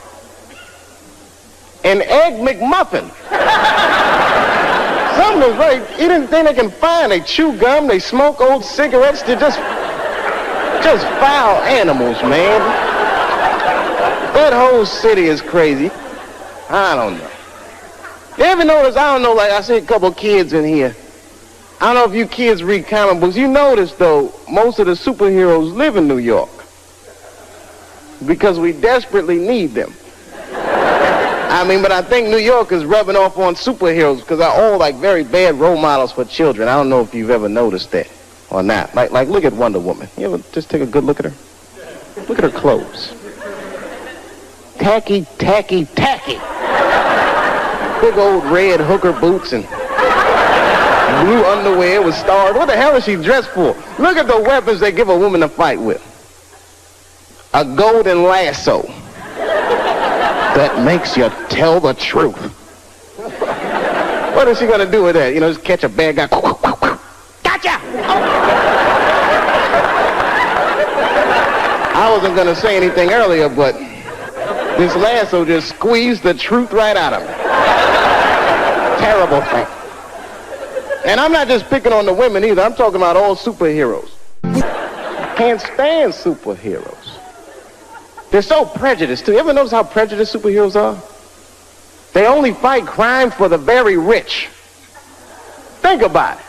An Egg McMuffin. Something was right. Anything they can find. They chew gum, they smoke old cigarettes. They're just foul animals, man. That whole city is crazy. I don't know. You ever notice, I don't know, like I see a couple kids in here. I don't know if you kids read comic books. You notice, though, most of the superheroes live in New York because we desperately need them. I mean, but I think New York is rubbing off on superheroes because they're all like very bad role models for children. I don't know if you've ever noticed that or not. Like look at Wonder Woman. You ever just take a good look at her? Look at her clothes. Tacky, tacky, tacky. Big old red hooker boots and blue underwear with stars. What the hell is she dressed for? Look at the weapons they give a woman to fight with. A golden lasso that makes you tell the truth. What is she gonna do with that? You know, just catch a bad guy. Gotcha! I wasn't gonna say anything earlier, but this lasso just squeezed the truth right out of me. Terrible thing. And I'm not just picking on the women either. I'm talking about all superheroes. Can't stand superheroes. They're so prejudiced, too. You ever notice how prejudiced superheroes are? They only fight crime for the very rich. Think about it.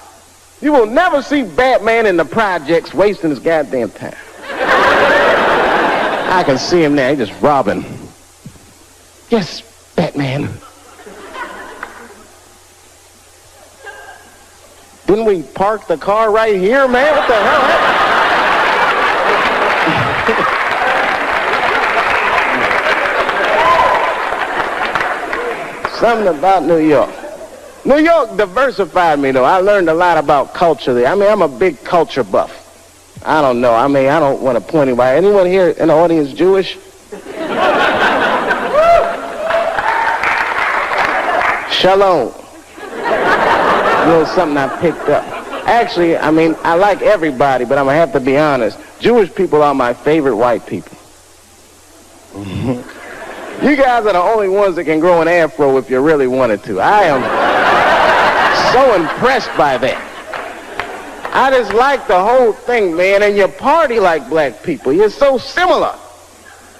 You will never see Batman in the projects wasting his goddamn time. I can see him now. He's just robbing. Yes, Batman. Didn't we park the car right here, man? What the hell? Something about New York. New York diversified me, though. I learned a lot about culture there. I mean, I'm a big culture buff. I don't know. I mean, I don't want to point anybody. Anyone here in the audience Jewish? Shalom. You know, something I picked up. Actually, I mean, I like everybody, but I'm going to have to be honest. Jewish people are my favorite white people. You guys are the only ones that can grow an afro if you really wanted to. I am so impressed by that. I just like the whole thing, man, and you party like black people. You're so similar.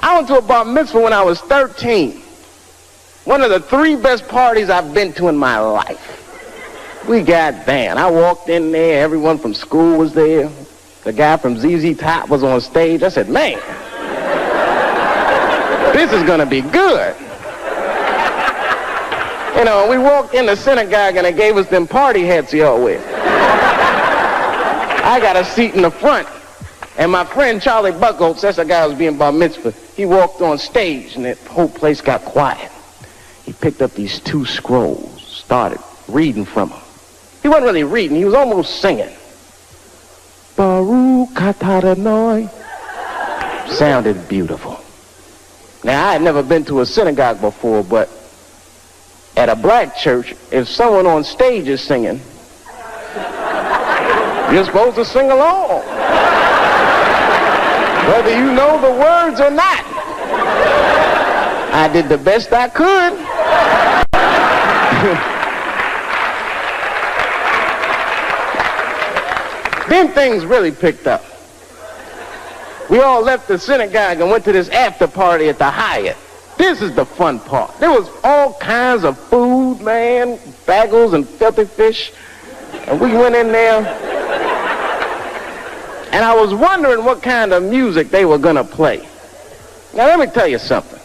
I went to a bar mitzvah when I was 13. One of the 3 best parties I've been to in my life. We got down. I walked in there. Everyone from school was there. The guy from ZZ Top was on stage. I said, man, this is going to be good. You know, we walked in the synagogue and they gave us them party hats y'all wear. I got a seat in the front. And my friend Charlie Buckholz, that's the guy who was being bar mitzvah, he walked on stage and that whole place got quiet. He picked up these 2 scrolls, started reading from them. He wasn't really reading, he was almost singing. Baruch atah Adonai. Sounded beautiful. Now, I had never been to a synagogue before, but at a black church, if someone on stage is singing, you're supposed to sing along. Whether you know the words or not. I did the best I could. Then things really picked up. We all left the synagogue and went to this after party at the Hyatt. This is the fun part. There was all kinds of food, man, bagels and filthy fish. And we went in there, and I was wondering what kind of music they were gonna play. Now let me tell you something.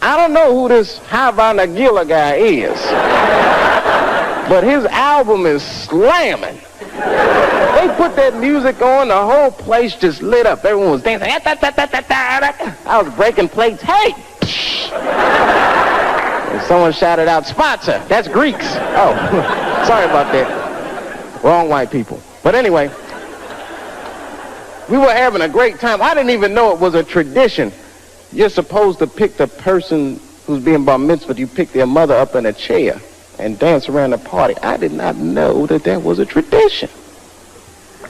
I don't know who this Hava Nagila guy is, but his album is slamming. They put that music on, the whole place just lit up. Everyone was dancing. I was breaking plates. Hey! And someone shouted out, sponsor. That's Greeks. Oh, sorry about that. Wrong white people. But anyway, we were having a great time. I didn't even know it was a tradition. You're supposed to pick the person who's being bar mitzvah. You pick their mother up in a chair and dance around the party. I did not know that that was a tradition.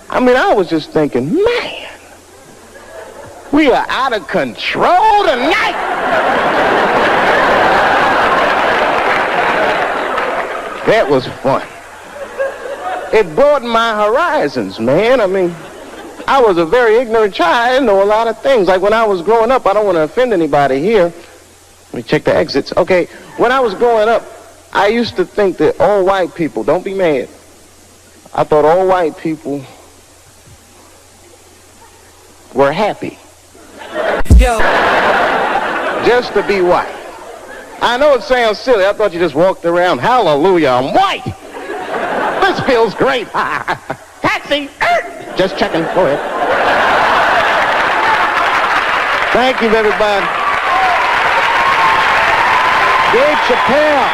I mean, I was just thinking, man, we are out of control tonight. That was fun. It broadened my horizons, man. I mean, I was a very ignorant child. I didn't know a lot of things. Like when I was growing up, I don't want to offend anybody here. Let me check the exits. Okay, when I was growing up, I used to think that all white people, don't be mad, I thought all white people were happy. Yo. Just to be white. I know it sounds silly. I thought you just walked around, hallelujah, I'm white. This feels great. Taxi. Just checking. Go ahead. Thank you, everybody. Dave Chappelle.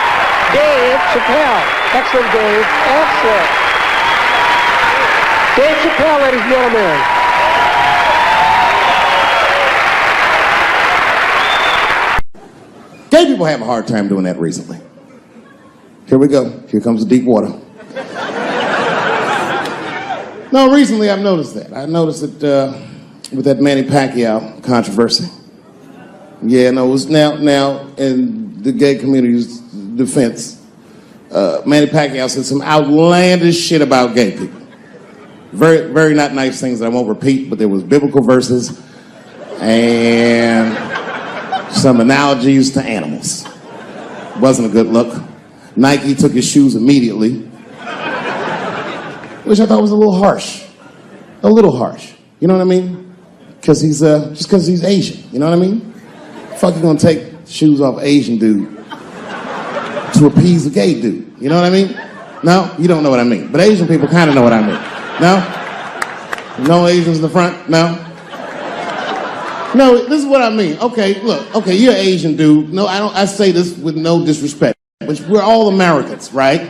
Dave Chappelle. Excellent, Dave. Excellent. Dave Chappelle, ladies and gentlemen. Gay people have a hard time doing that recently. Here we go. Here comes the deep water. No, recently I've noticed that. I noticed it with that Manny Pacquiao controversy. Yeah, no, it was now in the gay community's defense, Manny Pacquiao said some outlandish shit about gay people. Very, very not nice things that I won't repeat, but there was biblical verses and some analogies to animals. Wasn't a good look. Nike took his shoes immediately, which I thought was a little harsh. A little harsh. You know what I mean? Because he's, just because he's Asian. You know what I mean? Fuck, you gonna take shoes off Asian dude to appease a gay dude. You know what I mean? No? You don't know what I mean. But Asian people kind of know what I mean. No? No Asians in the front? No? No, this is what I mean. Okay, look. Okay, you're an Asian dude. No, I say this with no disrespect. But we're all Americans, right?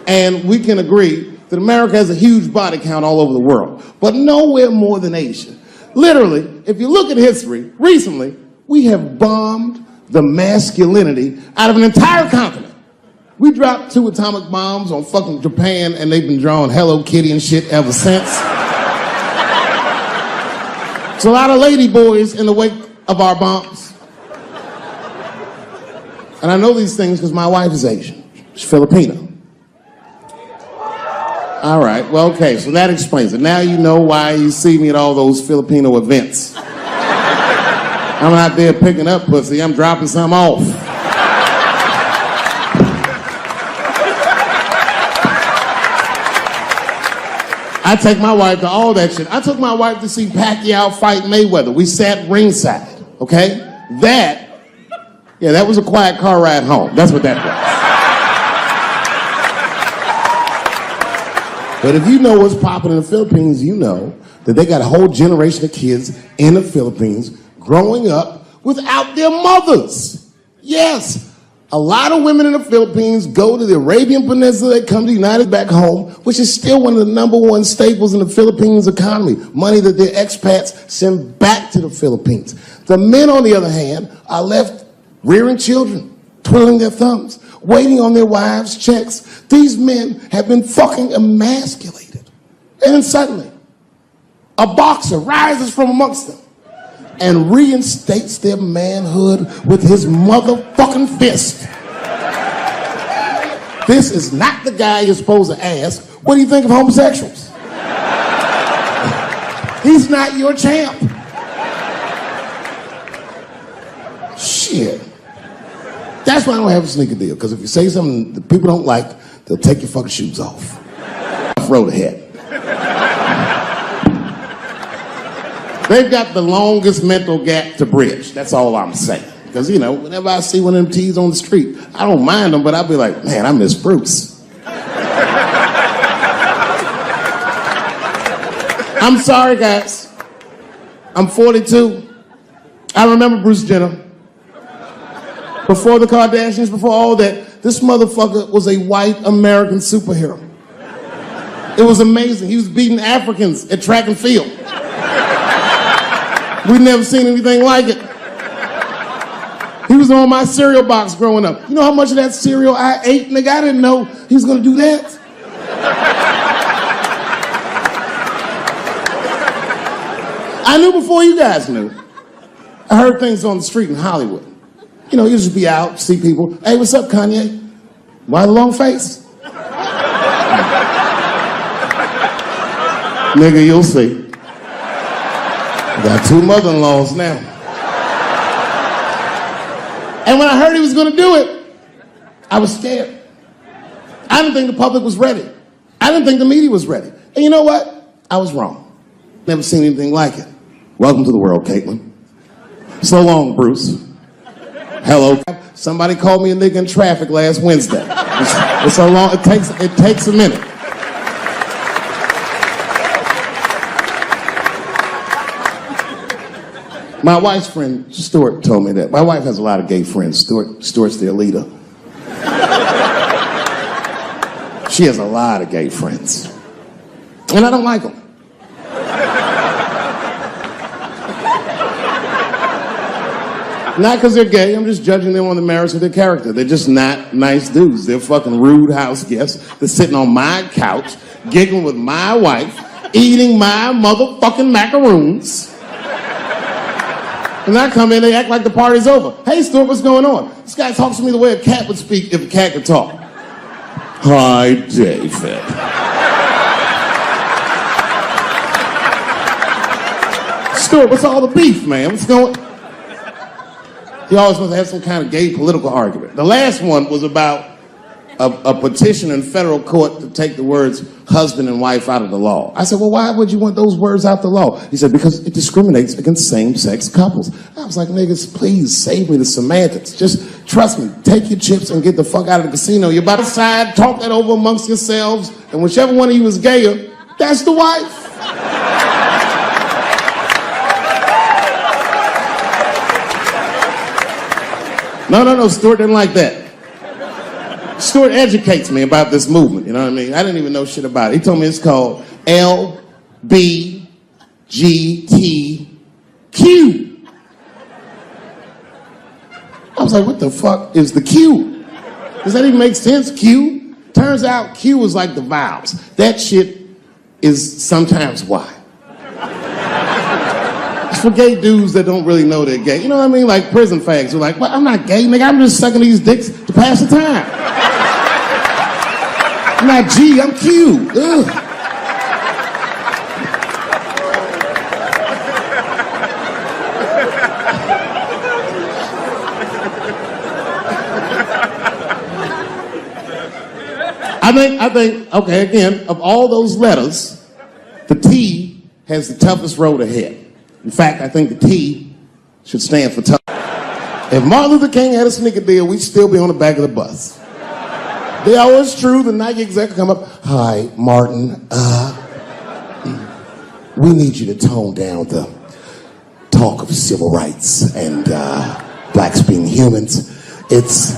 And we can agree that America has a huge body count all over the world. But nowhere more than Asia. Literally, if you look at history, recently, we have bombed the masculinity out of an entire continent. We dropped 2 atomic bombs on fucking Japan, and they've been drawing Hello Kitty and shit ever since. There's a lot of lady boys in the wake of our bombs. And I know these things because my wife is Asian. She's Filipino. All right, well, okay, so that explains it. Now you know why you see me at all those Filipino events. I'm out there picking up pussy. I'm dropping some off. I take my wife to all that shit. I took my wife to see Pacquiao fight Mayweather. We sat ringside, okay? That was a quiet car ride home. That's what that was. But if you know what's popping in the Philippines, you know that they got a whole generation of kids in the Philippines growing up without their mothers. Yes. A lot of women in the Philippines go to the Arabian Peninsula, they come to the United back home, which is still one of the #1 staples in the Philippines economy. Money that their expats send back to the Philippines. The men, on the other hand, are left rearing children, twiddling their thumbs, waiting on their wives' checks. These men have been fucking emasculated. And then suddenly, a boxer rises from amongst them and reinstates their manhood with his motherfucking fist. This is not the guy you're supposed to ask, what do you think of homosexuals? He's not your champ. Shit. That's why I don't have a sneaker deal, because if you say something that people don't like, they'll take your fucking shoes off. Throw the head. They've got the longest mental gap to bridge. That's all I'm saying. Because, you know, whenever I see one of them T's on the street, I don't mind them, but I'll be like, man, I miss Bruce. I'm sorry, guys. I'm 42. I remember Bruce Jenner. Before the Kardashians, before all that, this motherfucker was a white American superhero. It was amazing. He was beating Africans at track and field. We'd never seen anything like it. He was on my cereal box growing up. You know how much of that cereal I ate, nigga? I didn't know he was gonna do that. I knew before you guys knew. I heard things on the street in Hollywood. You know, you just be out, see people. Hey, what's up, Kanye? Why the long face? Nigga, you'll see. I got 2 mother-in-laws now. And when I heard he was gonna do it, I was scared. I didn't think the public was ready. I didn't think the media was ready. And you know what? I was wrong. Never seen anything like it. Welcome to the world, Caitlin. So long, Bruce. Hello. Somebody called me a nigga in traffic last Wednesday. It's so long, it takes a minute. My wife's friend, Stuart, told me that. My wife has a lot of gay friends. Stuart's their leader. She has a lot of gay friends. And I don't like them. Not because they're gay, I'm just judging them on the merits of their character. They're just not nice dudes. They're fucking rude house guests. They're sitting on my couch, giggling with my wife, eating my motherfucking macaroons. And I come in, they act like the party's over. Hey, Stuart, what's going on? This guy talks to me the way a cat would speak if a cat could talk. Hi, David. Stuart, what's all the beef, man? What's going on? He always wants to have some kind of gay political argument. The last one was about a petition in federal court to take the words husband and wife out of the law. I said, well, why would you want those words out the law? He said, because it discriminates against same-sex couples. I was like, niggas, please save me the semantics. Just trust me, take your chips and get the fuck out of the casino. You're about to side, talk that over amongst yourselves, and whichever one of you is gayer, that's the wife. No, Stuart didn't like that. Stuart educates me about this movement, you know what I mean? I didn't even know shit about it. He told me it's called LBGTQ. I was like, what the fuck is the Q? Does that even make sense, Q? Turns out Q was like the vowels. That shit is sometimes Y. It's for gay dudes that don't really know they're gay. You know what I mean? Like prison fags who are like, well, I'm not gay, nigga. I'm just sucking these dicks to pass the time. I'm not G, I'm Q. Ugh. I think, okay, again, of all those letters, the T has the toughest road ahead. In fact, I think the T should stand for tough. If Martin Luther King had a sneaker deal, we'd still be on the back of the bus. They always true, the Nike exec come up, hi, Martin, we need you to tone down the talk of civil rights and blacks being humans. It's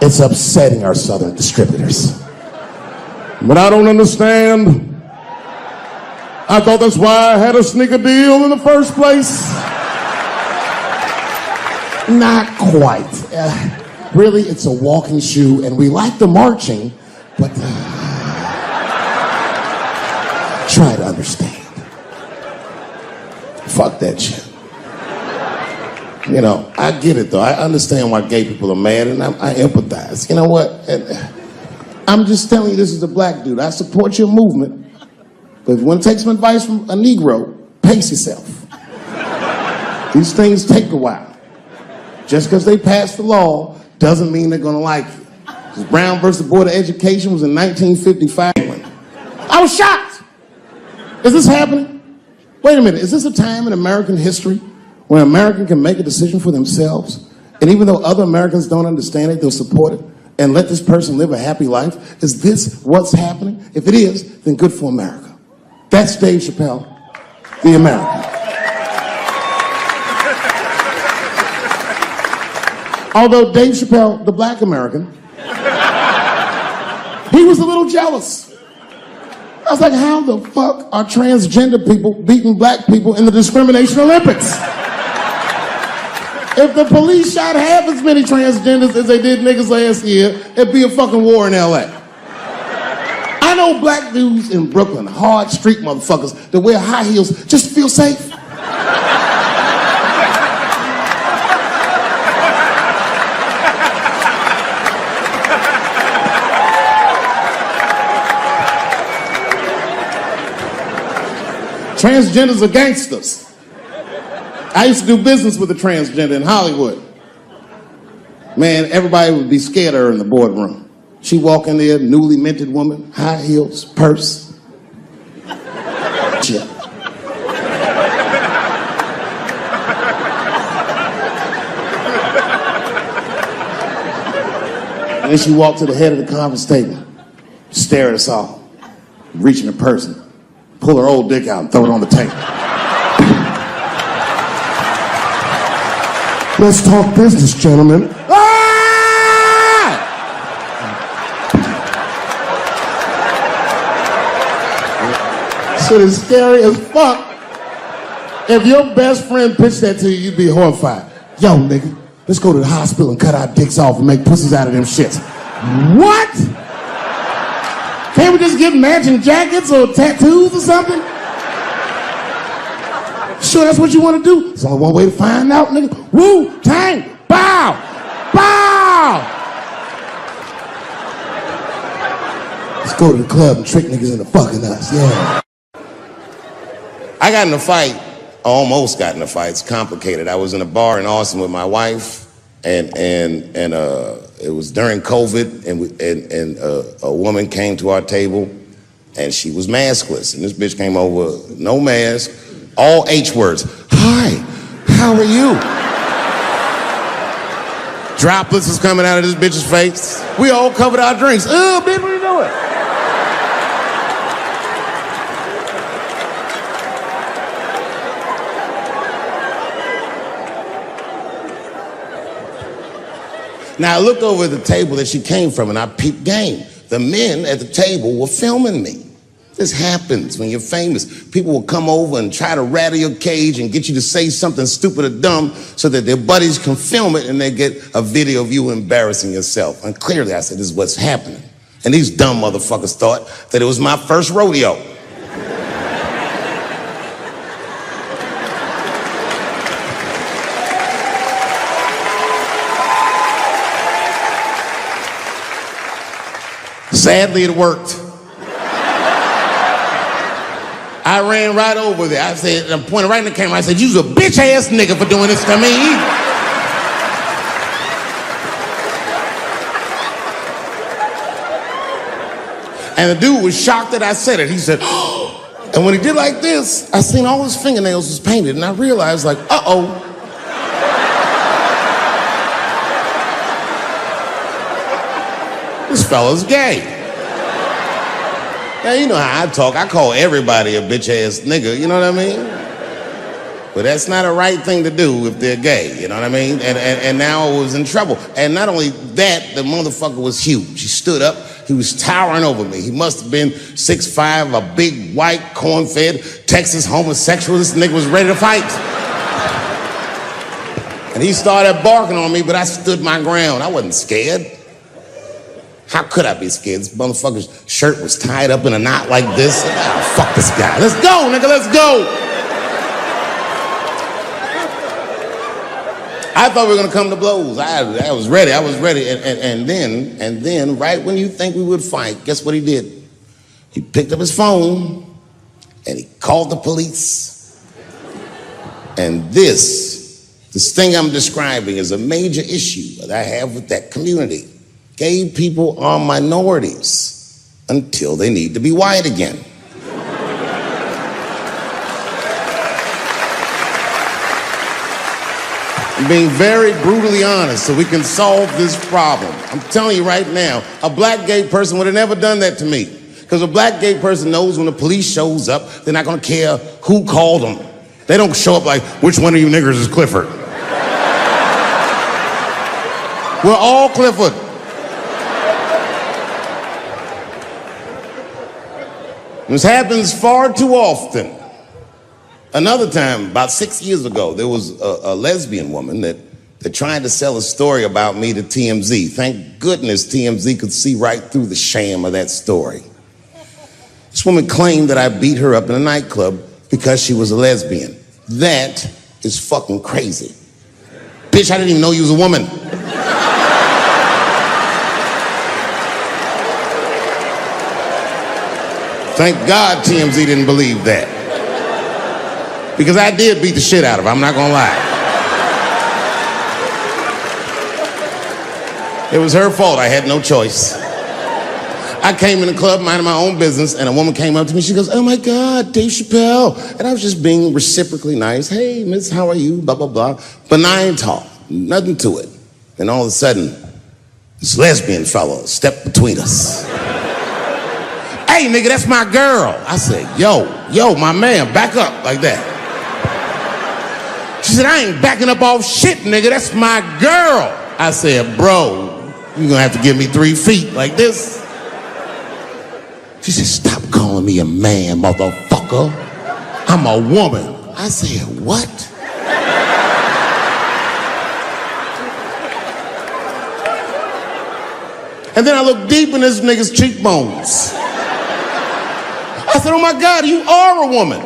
upsetting our southern distributors. But I don't understand. I thought that's why I had a sneaker deal in the first place. Not quite. Really, it's a walking shoe, and we like the marching, but try to understand. Fuck that shit. You know, I get it though. I understand why gay people are mad, and I empathize. You know what? And I'm just telling you, this is a black dude. I support your movement, but if you want to take some advice from a Negro, pace yourself. These things take a while. Just because they passed the law doesn't mean they're going to like you. This Brown versus Board of Education was in 1955. I was shocked. Is this happening? Wait a minute. Is this a time in American history where an American can make a decision for themselves? And even though other Americans don't understand it, they'll support it and let this person live a happy life? Is this what's happening? If it is, then good for America. That's Dave Chappelle, the American. Although Dave Chappelle, the black American, he was a little jealous. I was like, how the fuck are transgender people beating black people in the discrimination Olympics? If the police shot half as many transgenders as they did niggas last year, it'd be a fucking war in LA. I know black dudes in Brooklyn, hard street motherfuckers that wear high heels just to feel safe. Transgenders are gangsters. I used to do business with a transgender in Hollywood. Man, everybody would be scared of her in the boardroom. She walk in there, newly minted woman, high heels, purse. Shit. And then she walked to the head of the conference table, stare at us all, reach in her purse, and pull her old dick out and throw it on the table. Let's talk business, gentlemen. Ah! Shit is scary as fuck. If your best friend pitched that to you, you'd be horrified. Yo, nigga, let's go to the hospital and cut our dicks off and make pussies out of them shits. What? Can't we just get matching jackets or tattoos or something? Sure, that's what you want to do? There's only one way to find out, nigga. Wu-Tang, bow, bow. Let's go to the club and trick niggas into fucking us, yeah. I got in a fight, almost got in a fight. It's complicated. I was in a bar in Austin with my wife, and it was during COVID, and a woman came to our table, and she was maskless, and this bitch came over, no mask, all H words. Hi, how are you? Droplets was coming out of this bitch's face. We all covered our drinks. Oh, bitch, what are you doing? Now, I looked over at the table that she came from, and I peeped game. The men at the table were filming me. This happens when you're famous. People will come over and try to rattle your cage and get you to say something stupid or dumb so that their buddies can film it and they get a video of you embarrassing yourself. And clearly, I said, this is what's happening. And these dumb motherfuckers thought that it was my first rodeo. Sadly, it worked. I ran right over there. I said, I pointed right in the camera. I said, you's a bitch ass nigga for doing this to me. And the dude was shocked that I said it. He said, oh. And when he did like this, I seen all his fingernails was painted, and I realized, like, uh-oh. This fella's gay. Now, you know how I talk. I call everybody a bitch-ass nigga, you know what I mean? But that's not a right thing to do if they're gay, you know what I mean? And now I was in trouble. And not only that, the motherfucker was huge. He stood up. He was towering over me. He must have been 6'5", a big, white, corn-fed, Texas homosexual. This nigga was ready to fight. And he started barking on me, but I stood my ground. I wasn't scared. How could I be scared? This motherfucker's shirt was tied up in a knot like this. Oh, fuck this guy. Let's go, nigga, let's go. I thought we were gonna come to blows. I was ready. And then, right when you think we would fight, guess what he did? He picked up his phone and he called the police. And this thing I'm describing is a major issue that I have with that community. Gay people are minorities until they need to be white again. I'm being very brutally honest so we can solve this problem. I'm telling you right now, a black gay person would have never done that to me. Because a black gay person knows when the police shows up, they're not gonna care who called them. They don't show up like, which one of you niggers is Clifford? We're all Clifford. This happens far too often. Another time, about 6 years ago, there was a lesbian woman that tried to sell a story about me to TMZ. Thank goodness TMZ could see right through the sham of that story. This woman claimed that I beat her up in a nightclub because she was a lesbian. That is fucking crazy. Bitch, I didn't even know you was a woman. Thank God TMZ didn't believe that. Because I did beat the shit out of her, I'm not gonna lie. It was her fault, I had no choice. I came in the club minding my own business and a woman came up to me, she goes, oh my God, Dave Chappelle. And I was just being reciprocally nice. Hey, miss, how are you? Blah, blah, blah. Benign talk, nothing to it. And all of a sudden, this lesbian fellow stepped between us. Hey, nigga, that's my girl. I said, yo, my man, back up like that. She said, I ain't backing up off shit, nigga, that's my girl. I said, bro, you're gonna have to give me 3 feet like this. She said, stop calling me a man, motherfucker. I'm a woman. I said, what? And then I looked deep in this nigga's cheekbones. I said, oh my God, you are a woman.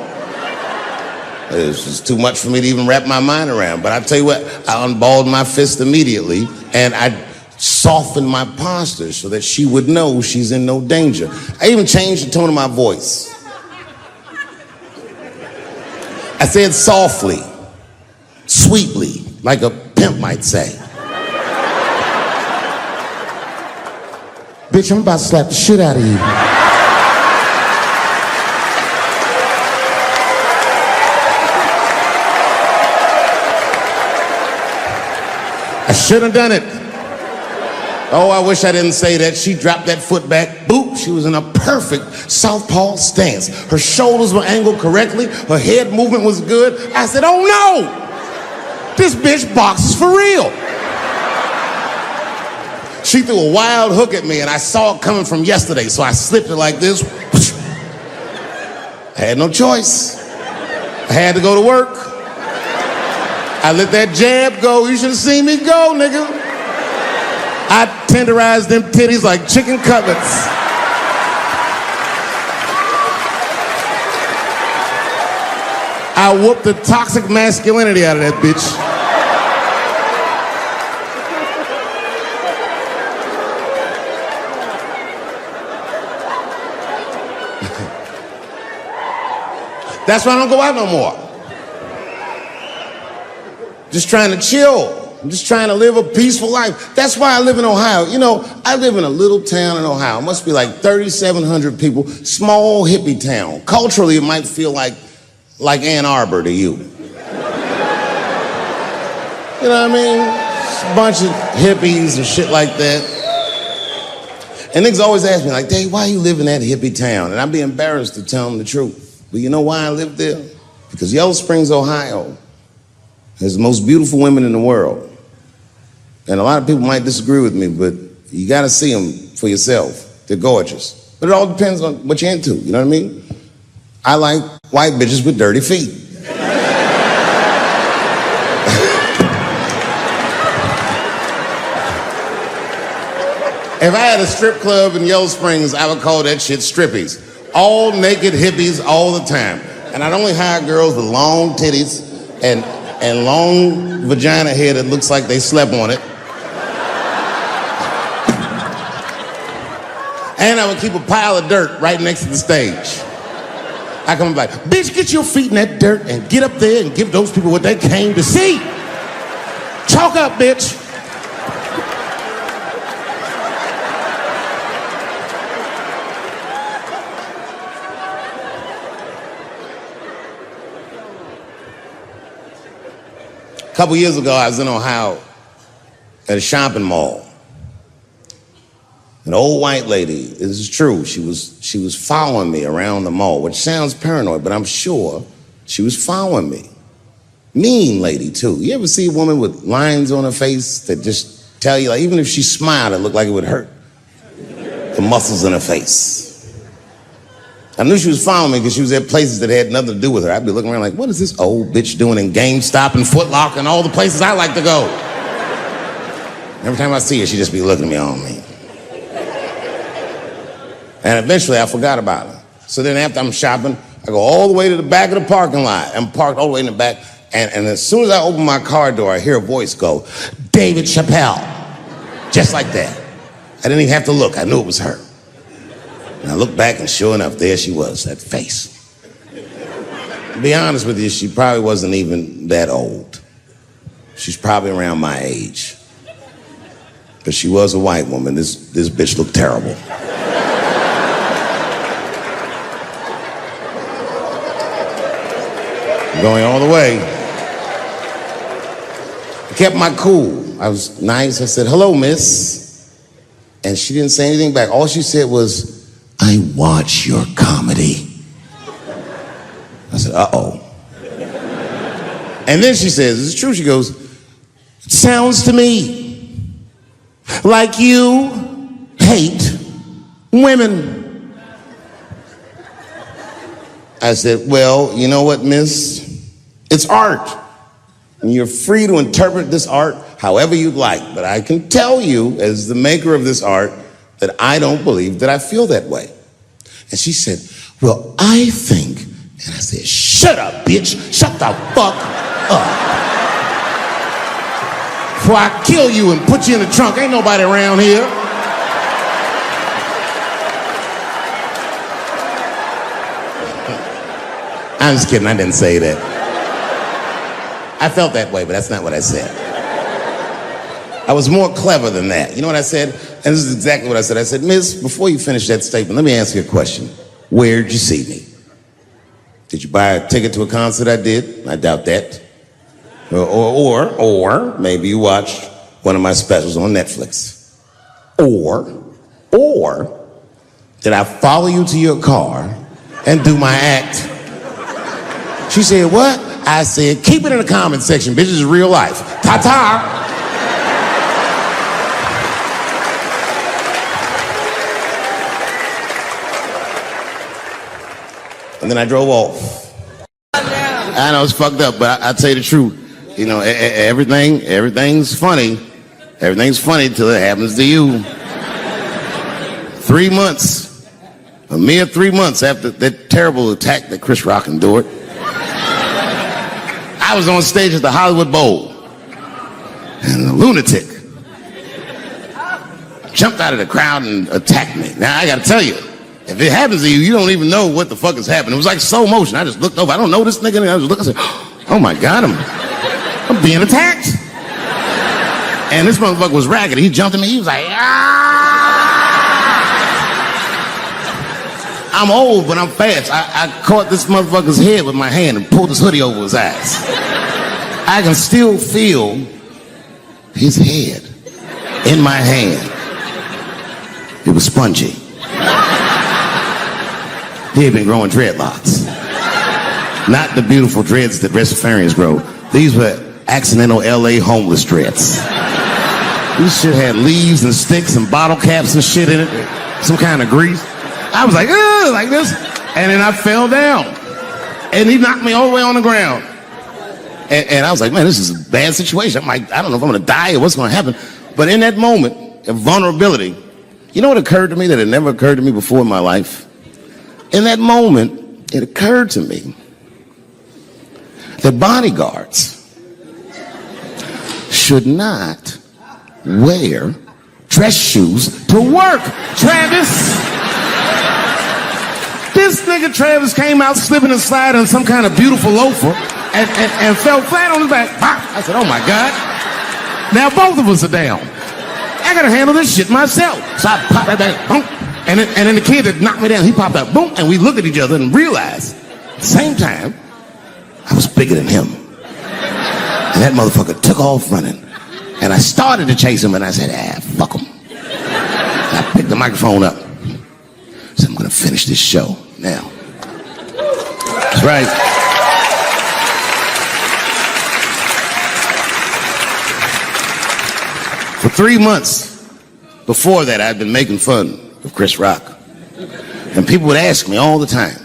It's just too much for me to even wrap my mind around. But I tell you what, I unballed my fist immediately and I softened my posture so that she would know she's in no danger. I even changed the tone of my voice. I said softly, sweetly, like a pimp might say. Bitch, I'm about to slap the shit out of you. I should have done it. Oh, I wish I didn't say that. She dropped that foot back. Boop. She was in a perfect southpaw stance. Her shoulders were angled correctly. Her head movement was good. I said, oh no! This bitch boxes for real. She threw a wild hook at me and I saw it coming from yesterday, so I slipped it like this. I had no choice. I had to go to work. I let that jab go. You should have seen me go, nigga. I tenderized them titties like chicken cutlets. I whooped the toxic masculinity out of that bitch. That's why I don't go out no more. Just trying to chill. I'm just trying to live a peaceful life. That's why I live in Ohio. You know, I live in a little town in Ohio. It must be like 3,700 people. Small hippie town. Culturally, it might feel like Ann Arbor to you. You know what I mean? Just a bunch of hippies and shit like that. And niggas always ask me, like, Dave, why you live in that hippie town? And I'd be embarrassed to tell them the truth. But you know why I live there? Because Yellow Springs, Ohio, has the most beautiful women in the world. And a lot of people might disagree with me, but you gotta see them for yourself. They're gorgeous. But it all depends on what you're into, you know what I mean? I like white bitches with dirty feet. If I had a strip club in Yellow Springs, I would call that shit strippies. All naked hippies all the time. And I'd only hire girls with long titties and and long vagina hair that looks like they slept on it. And I would keep a pile of dirt right next to the stage. I come back, bitch, get your feet in that dirt and get up there and give those people what they came to see. Chalk up, bitch. A couple years ago, I was in Ohio at a shopping mall. An old white lady, this is true, she was following me around the mall, which sounds paranoid, but I'm sure she was following me. Mean lady, too. You ever see a woman with lines on her face that just tell you, like, even if she smiled, it looked like it would hurt the muscles in her face? I knew she was following me because she was at places that had nothing to do with her. I'd be looking around like, what is this old bitch doing in GameStop and Foot Locker and all the places I like to go? Every time I see her, she'd just be looking at me on me. And eventually I forgot about her. So then after I'm shopping, I go all the way to the back of the parking lot. I'm parked all the way in the back. And as soon as I open my car door, I hear a voice go, David Chappelle. Just like that. I didn't even have to look. I knew it was her. And I looked back and sure enough, there she was, that face. To be honest with you, she probably wasn't even that old. She's probably around my age. But she was a white woman. This bitch looked terrible. Going all the way. I kept my cool. I was nice. I said, hello, miss. And she didn't say anything back. All she said was, I watch your comedy. I said, uh-oh. And then she says, this is true. She goes, it sounds to me like you hate women. I said, well, you know what, miss? It's art. And you're free to interpret this art however you'd like. But I can tell you, as the maker of this art, that I don't believe that I feel that way. And she said, well, I think. And I said, shut up, bitch. Shut the fuck up. Before I kill you and put you in the trunk. Ain't nobody around here. I'm just kidding, I didn't say that. I felt that way, but that's not what I said. I was more clever than that. You know what I said? And this is exactly what I said. I said, miss, before you finish that statement, let me ask you a question. Where'd you see me? Did you buy a ticket to a concert I did? I doubt that. Or maybe you watched one of my specials on Netflix. Or did I follow you to your car and do my act? She said, what? I said, keep it in the comment section, bitch. This is real life. Ta-ta! And then I drove off. I know it's fucked up, but I'll tell you the truth. You know, everything's funny. Everything's funny till it happens to you. 3 months, a mere 3 months after that terrible attack that Chris Rock endured, I was on stage at the Hollywood Bowl, and a lunatic jumped out of the crowd and attacked me. Now, I gotta tell you, if it happens to you, you don't even know what the fuck is happening. It was like slow motion. I just looked over. I don't know this nigga. And I was looking, I said, oh my God, I'm being attacked. And this motherfucker was ragged. He jumped at me. He was like, ah! I'm old, but I'm fast. I caught this motherfucker's head with my hand and pulled his hoodie over his eyes. I can still feel his head in my hand. It was spongy. He had been growing dreadlocks. Not the beautiful dreads that breastfeeders grow. These were accidental LA homeless dreads. This shit had leaves and sticks and bottle caps and shit in it. Some kind of grease. I was like, ugh, like this. And then I fell down. And he knocked me all the way on the ground. And I was like, man, this is a bad situation. I'm like, I don't know if I'm gonna die or what's gonna happen. But in that moment of vulnerability, you know what occurred to me that had never occurred to me before in my life? In that moment, it occurred to me that bodyguards should not wear dress shoes to work, Travis. This nigga Travis came out slipping and sliding on some kind of beautiful loafer and fell flat on his back. I said, oh my God. Now both of us are down. I gotta handle this shit myself. So I popped that back, boom. And then the kid that knocked me down, he popped out, boom. And we looked at each other and realized, at the same time, I was bigger than him. And that motherfucker took off running. And I started to chase him and I said, fuck him. And I picked the microphone up. So I'm gonna finish this show now. That's right. For 3 months before that, I'd been making fun of Chris Rock. And people would ask me all the time.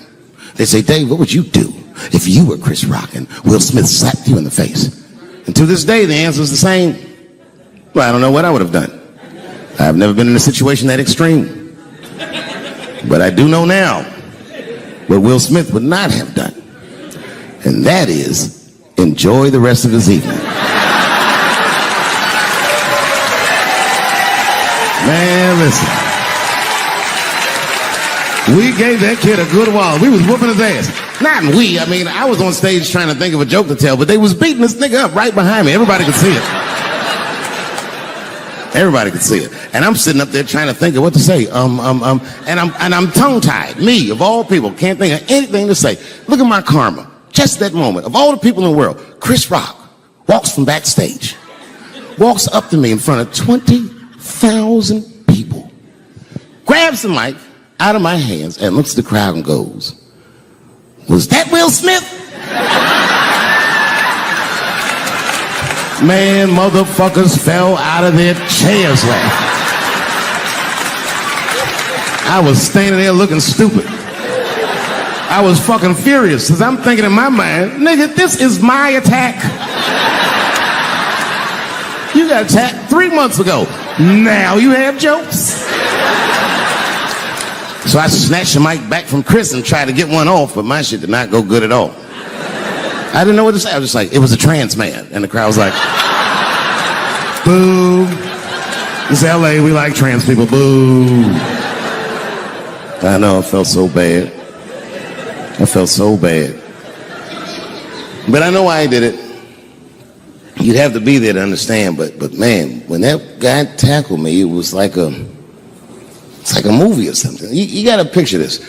They'd say, Dave, what would you do if you were Chris Rock and Will Smith slapped you in the face? And to this day, the answer is the same. Well, I don't know what I would have done. I've never been in a situation that extreme. But I do know now what Will Smith would not have done. And that is enjoy the rest of his evening. Man, listen. We gave that kid a good while. We was whooping his ass. Not we. I mean, I was on stage trying to think of a joke to tell, but they was beating this nigga up right behind me. Everybody could see it. Everybody could see it. And I'm sitting up there trying to think of what to say. And I'm tongue-tied. Me, of all people, can't think of anything to say. Look at my karma. Just that moment. Of all the people in the world, Chris Rock walks from backstage, walks up to me in front of 20,000 people, grabs the mic out of my hands and looks at the crowd and goes, was that Will Smith? Man, motherfuckers fell out of their chairs laughing. I was standing there looking stupid. I was fucking furious because I'm thinking in my mind, nigga, this is my attack. You got attacked 3 months ago. Now you have jokes. So I snatched the mic back from Chris and tried to get one off, but my shit did not go good at all. I didn't know what to say. I was just like, it was a trans man. And the crowd was like, boo. It's LA, we like trans people, boo. I know, I felt so bad. I felt so bad. But I know why I did it. You'd have to be there to understand, but man, when that guy tackled me, it was like it's like a movie or something. You gotta picture this.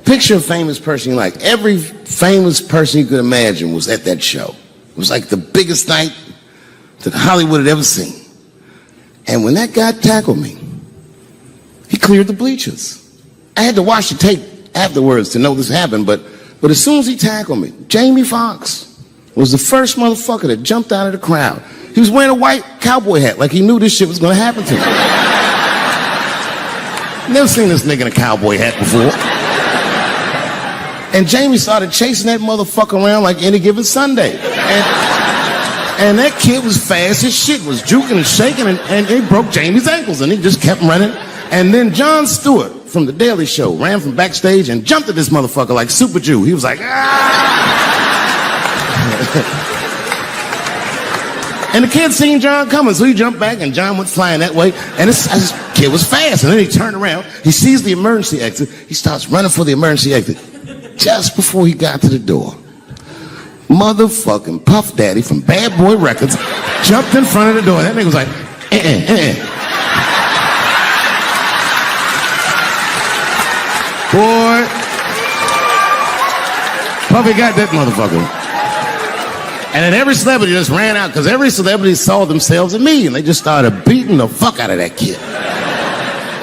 Picture a famous person you like. Every famous person you could imagine was at that show. It was like the biggest night that Hollywood had ever seen. And when that guy tackled me, he cleared the bleachers. I had to watch the tape afterwards to know this happened, but as soon as he tackled me, Jamie Foxx was the first motherfucker that jumped out of the crowd. He was wearing a white cowboy hat like he knew this shit was gonna happen to him. Never seen this nigga in a cowboy hat before. And Jamie started chasing that motherfucker around like any given Sunday. And that kid was fast as shit, was juking and shaking, and he broke Jamie's ankles, and he just kept running. And then Jon Stewart from The Daily Show ran from backstage and jumped at this motherfucker like Super Jew. He was like, ah! And the kid seen John coming, so he jumped back, and John went flying that way. And this kid was fast, and then he turned around. He sees the emergency exit. He starts running for the emergency exit. Just before he got to the door, motherfucking Puff Daddy from Bad Boy Records jumped in front of the door. That nigga was like, Boy, Puffy got that motherfucker. And then every celebrity just ran out because every celebrity saw themselves in me, and they just started beating the fuck out of that kid.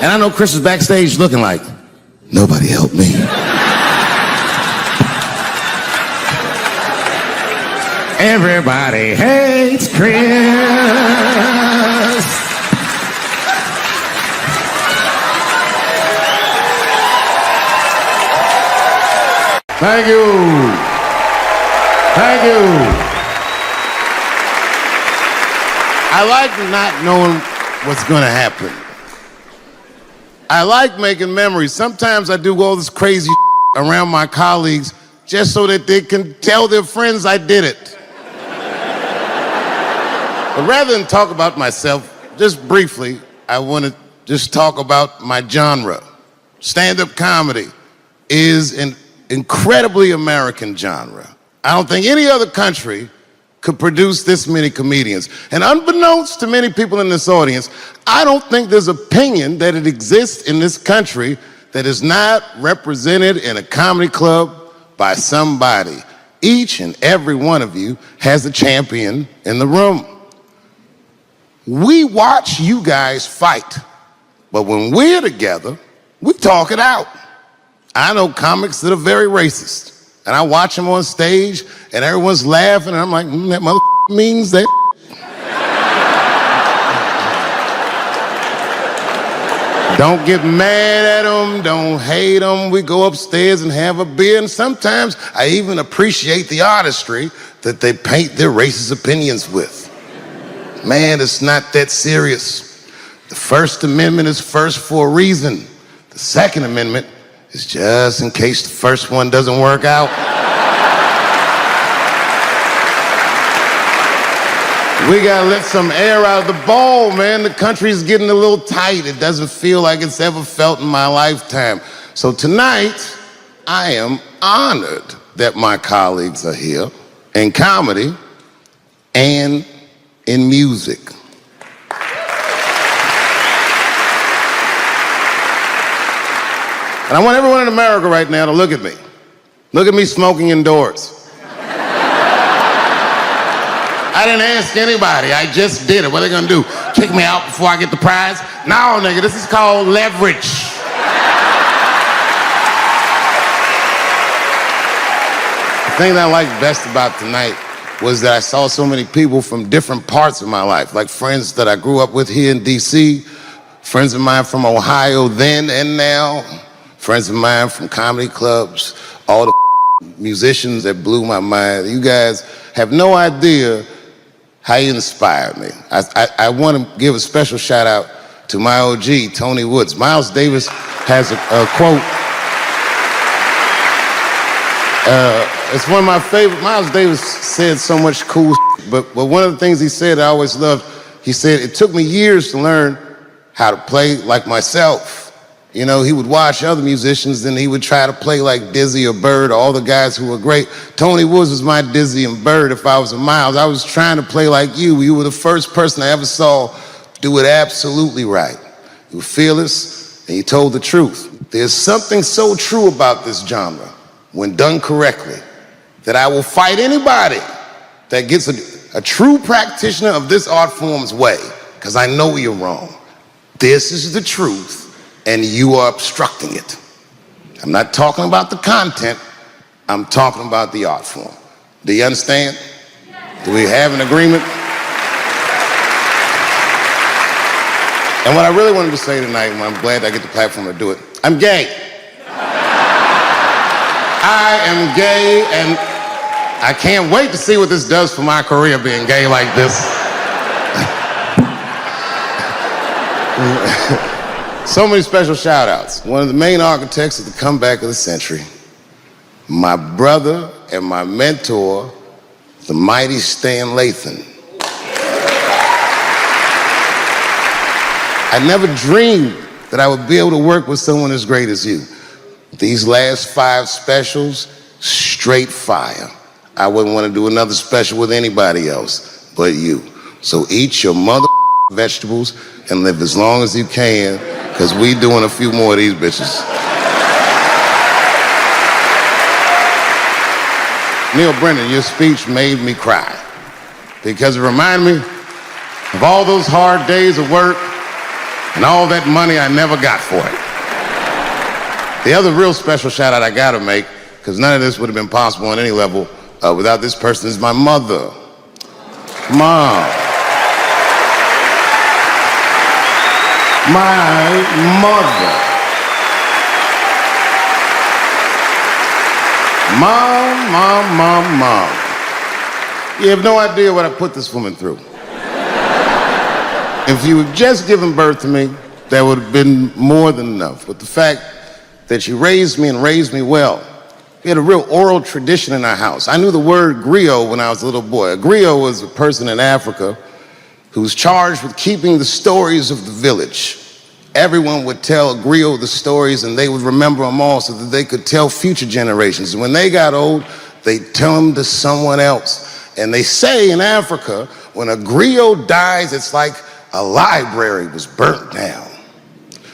And I know Chris was backstage looking like, nobody helped me. Everybody hates Chris. Thank you. Thank you. I like not knowing what's going to happen. I like making memories. Sometimes I do all this crazy around my colleagues just so that they can tell their friends I did it. But rather than talk about myself, just briefly, I want to just talk about my genre. Stand-up comedy is an incredibly American genre. I don't think any other country could produce this many comedians. And unbeknownst to many people in this audience, I don't think there's opinion that it exists in this country that is not represented in a comedy club by somebody. Each and every one of you has a champion in the room. We watch you guys fight, but when we're together, we talk it out. I know comics that are very racist, and I watch them on stage, and everyone's laughing, and I'm like, that mother means that. Don't get mad at them, don't hate them. We go upstairs and have a beer, and sometimes I even appreciate the artistry that they paint their racist opinions with. Man, it's not that serious. The First Amendment is first for a reason. The Second Amendment is just in case the first one doesn't work out. We gotta let some air out of the ball, man. The country's getting a little tight. It doesn't feel like it's ever felt in my lifetime. So tonight, I am honored that my colleagues are here in comedy and in music. And I want everyone in America right now to look at me. Look at me smoking indoors. I didn't ask anybody, I just did it. What are they gonna do? Kick me out before I get the prize? No, nigga, this is called leverage. The thing that I liked best about tonight was that I saw so many people from different parts of my life, like friends that I grew up with here in DC, friends of mine from Ohio then and now, friends of mine from comedy clubs, all the musicians that blew my mind. You guys have no idea how you inspired me. I want to give a special shout out to my OG, Tony Woods. Miles Davis has a quote. It's one of my favorite. Miles Davis said so much cool shit, but one of the things he said I always loved, he said, it took me years to learn how to play like myself. You know, he would watch other musicians and he would try to play like Dizzy or Bird or all the guys who were great. Tony Woods was my Dizzy and Bird if I was a Miles. I was trying to play like you. You were the first person I ever saw do it absolutely right. You were fearless and you told the truth. There's something so true about this genre, when done correctly, that I will fight anybody that gets a true practitioner of this art form's way, because I know you're wrong. This is the truth, and you are obstructing it. I'm not talking about the content, I'm talking about the art form. Do you understand? Do we have an agreement? And what I really wanted to say tonight, and I'm glad I get the platform to do it, I'm gay. I am gay, and I can't wait to see what this does for my career, being gay like this. So many special shout outs. One of the main architects of the comeback of the century, my brother and my mentor, the mighty Stan Lathan. I never dreamed that I would be able to work with someone as great as you. These last 5 specials, straight fire. I wouldn't want to do another special with anybody else but you. So eat your mother vegetables and live as long as you can, because we doing a few more of these bitches. Neil Brennan, your speech made me cry, because it reminded me of all those hard days of work and all that money I never got for it. The other real special shout out I gotta make, because none of this would have been possible on any level without this person, is my mother. Mom. My mother. Mom. You have no idea what I put this woman through. If you had just given birth to me, that would have been more than enough. But the fact that she raised me and raised me well. We had a real oral tradition in our house. I knew the word griot when I was a little boy. A griot was a person in Africa who was charged with keeping the stories of the village. Everyone would tell a griot the stories, and they would remember them all so that they could tell future generations. And when they got old, they'd tell them to someone else. And they say in Africa, when a griot dies, it's like a library was burnt down.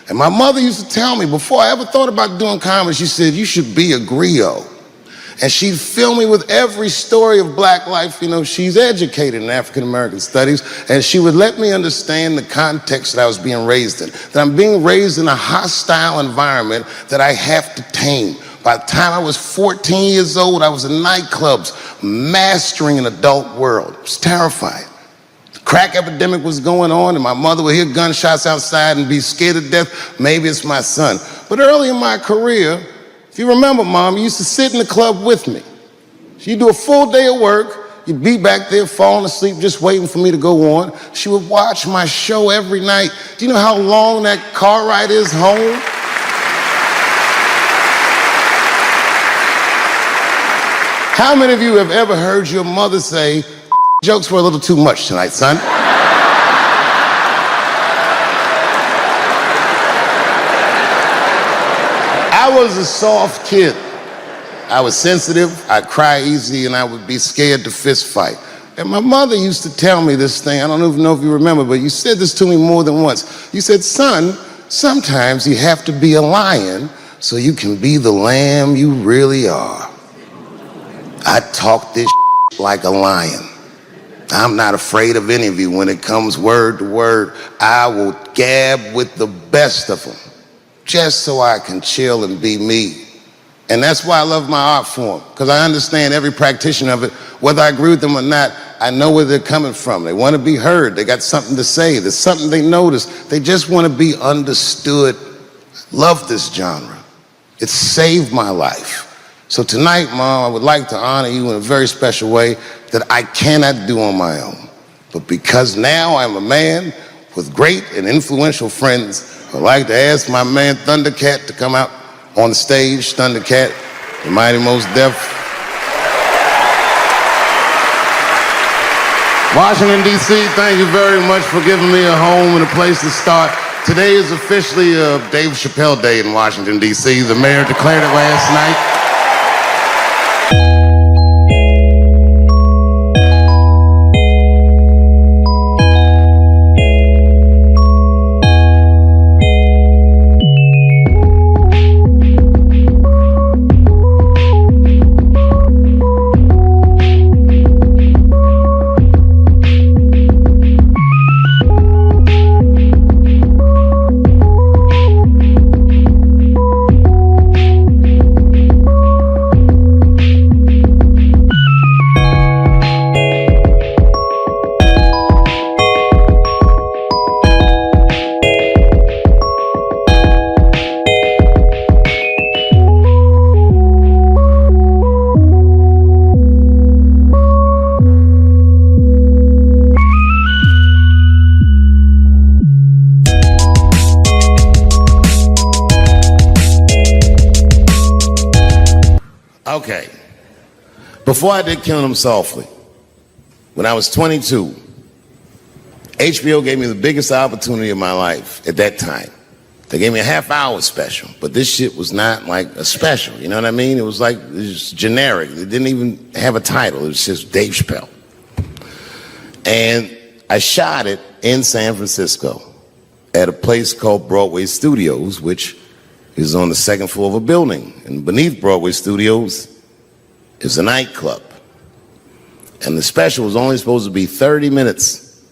And my mother used to tell me, before I ever thought about doing comedy, she said, you should be a griot. And she'd fill me with every story of black life. You know, she's educated in African American studies, and she would let me understand the context that I was being raised in. That I'm being raised in a hostile environment that I have to tame. By the time I was 14 years old, I was in nightclubs, mastering an adult world. It was terrifying. The crack epidemic was going on, and my mother would hear gunshots outside and be scared to death. Maybe it's my son. But early in my career, if you remember, Mom, you used to sit in the club with me. So you do a full day of work, you'd be back there falling asleep just waiting for me to go on. She would watch my show every night. Do you know how long that car ride is home? How many of you have ever heard your mother say, jokes were a little too much tonight, son? I was a soft kid. I was sensitive, I'd cry easy, and I would be scared to fist fight. And my mother used to tell me this thing, I don't even know if you remember, but you said this to me more than once. You said, son, sometimes you have to be a lion so you can be the lamb you really are. I talk this like a lion. I'm not afraid of any of you. When it comes word to word, I will gab with the best of them, just so I can chill and be me. And that's why I love my art form, because I understand every practitioner of it. Whether I agree with them or not, I know where they're coming from. They want to be heard. They got something to say. There's something they notice. They just want to be understood. Love this genre. It saved my life. So tonight, Mom, I would like to honor you in a very special way that I cannot do on my own. But because now I'm a man with great and influential friends, I'd like to ask my man Thundercat to come out on the stage. Thundercat, the Mighty Most Def. Washington, D.C., thank you very much for giving me a home and a place to start. Today is officially Dave Chappelle Day in Washington, D.C. The mayor declared it last night. Okay. Before I did Killing Them Softly, when I was 22, HBO gave me the biggest opportunity of my life at that time. They gave me a half-hour special, but this shit was not like a special, you know what I mean? It was like, it was generic. It didn't even have a title. It was just Dave Chappelle. And I shot it in San Francisco at a place called Broadway Studios, which is on the second floor of a building. And beneath Broadway Studios is a nightclub. And the special was only supposed to be 30 minutes.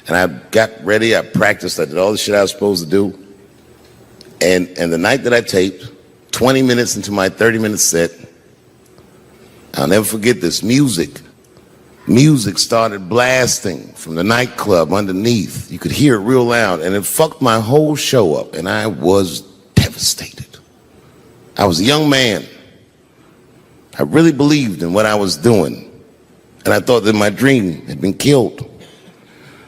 And I got ready, I practiced, I did all the shit I was supposed to do. And the night that I taped, 20 minutes into my 30-minute set, I'll never forget this, music started blasting from the nightclub underneath. You could hear it real loud, and it fucked my whole show up, and I was devastated. I was a young man. I really believed in what I was doing, and I thought that my dream had been killed.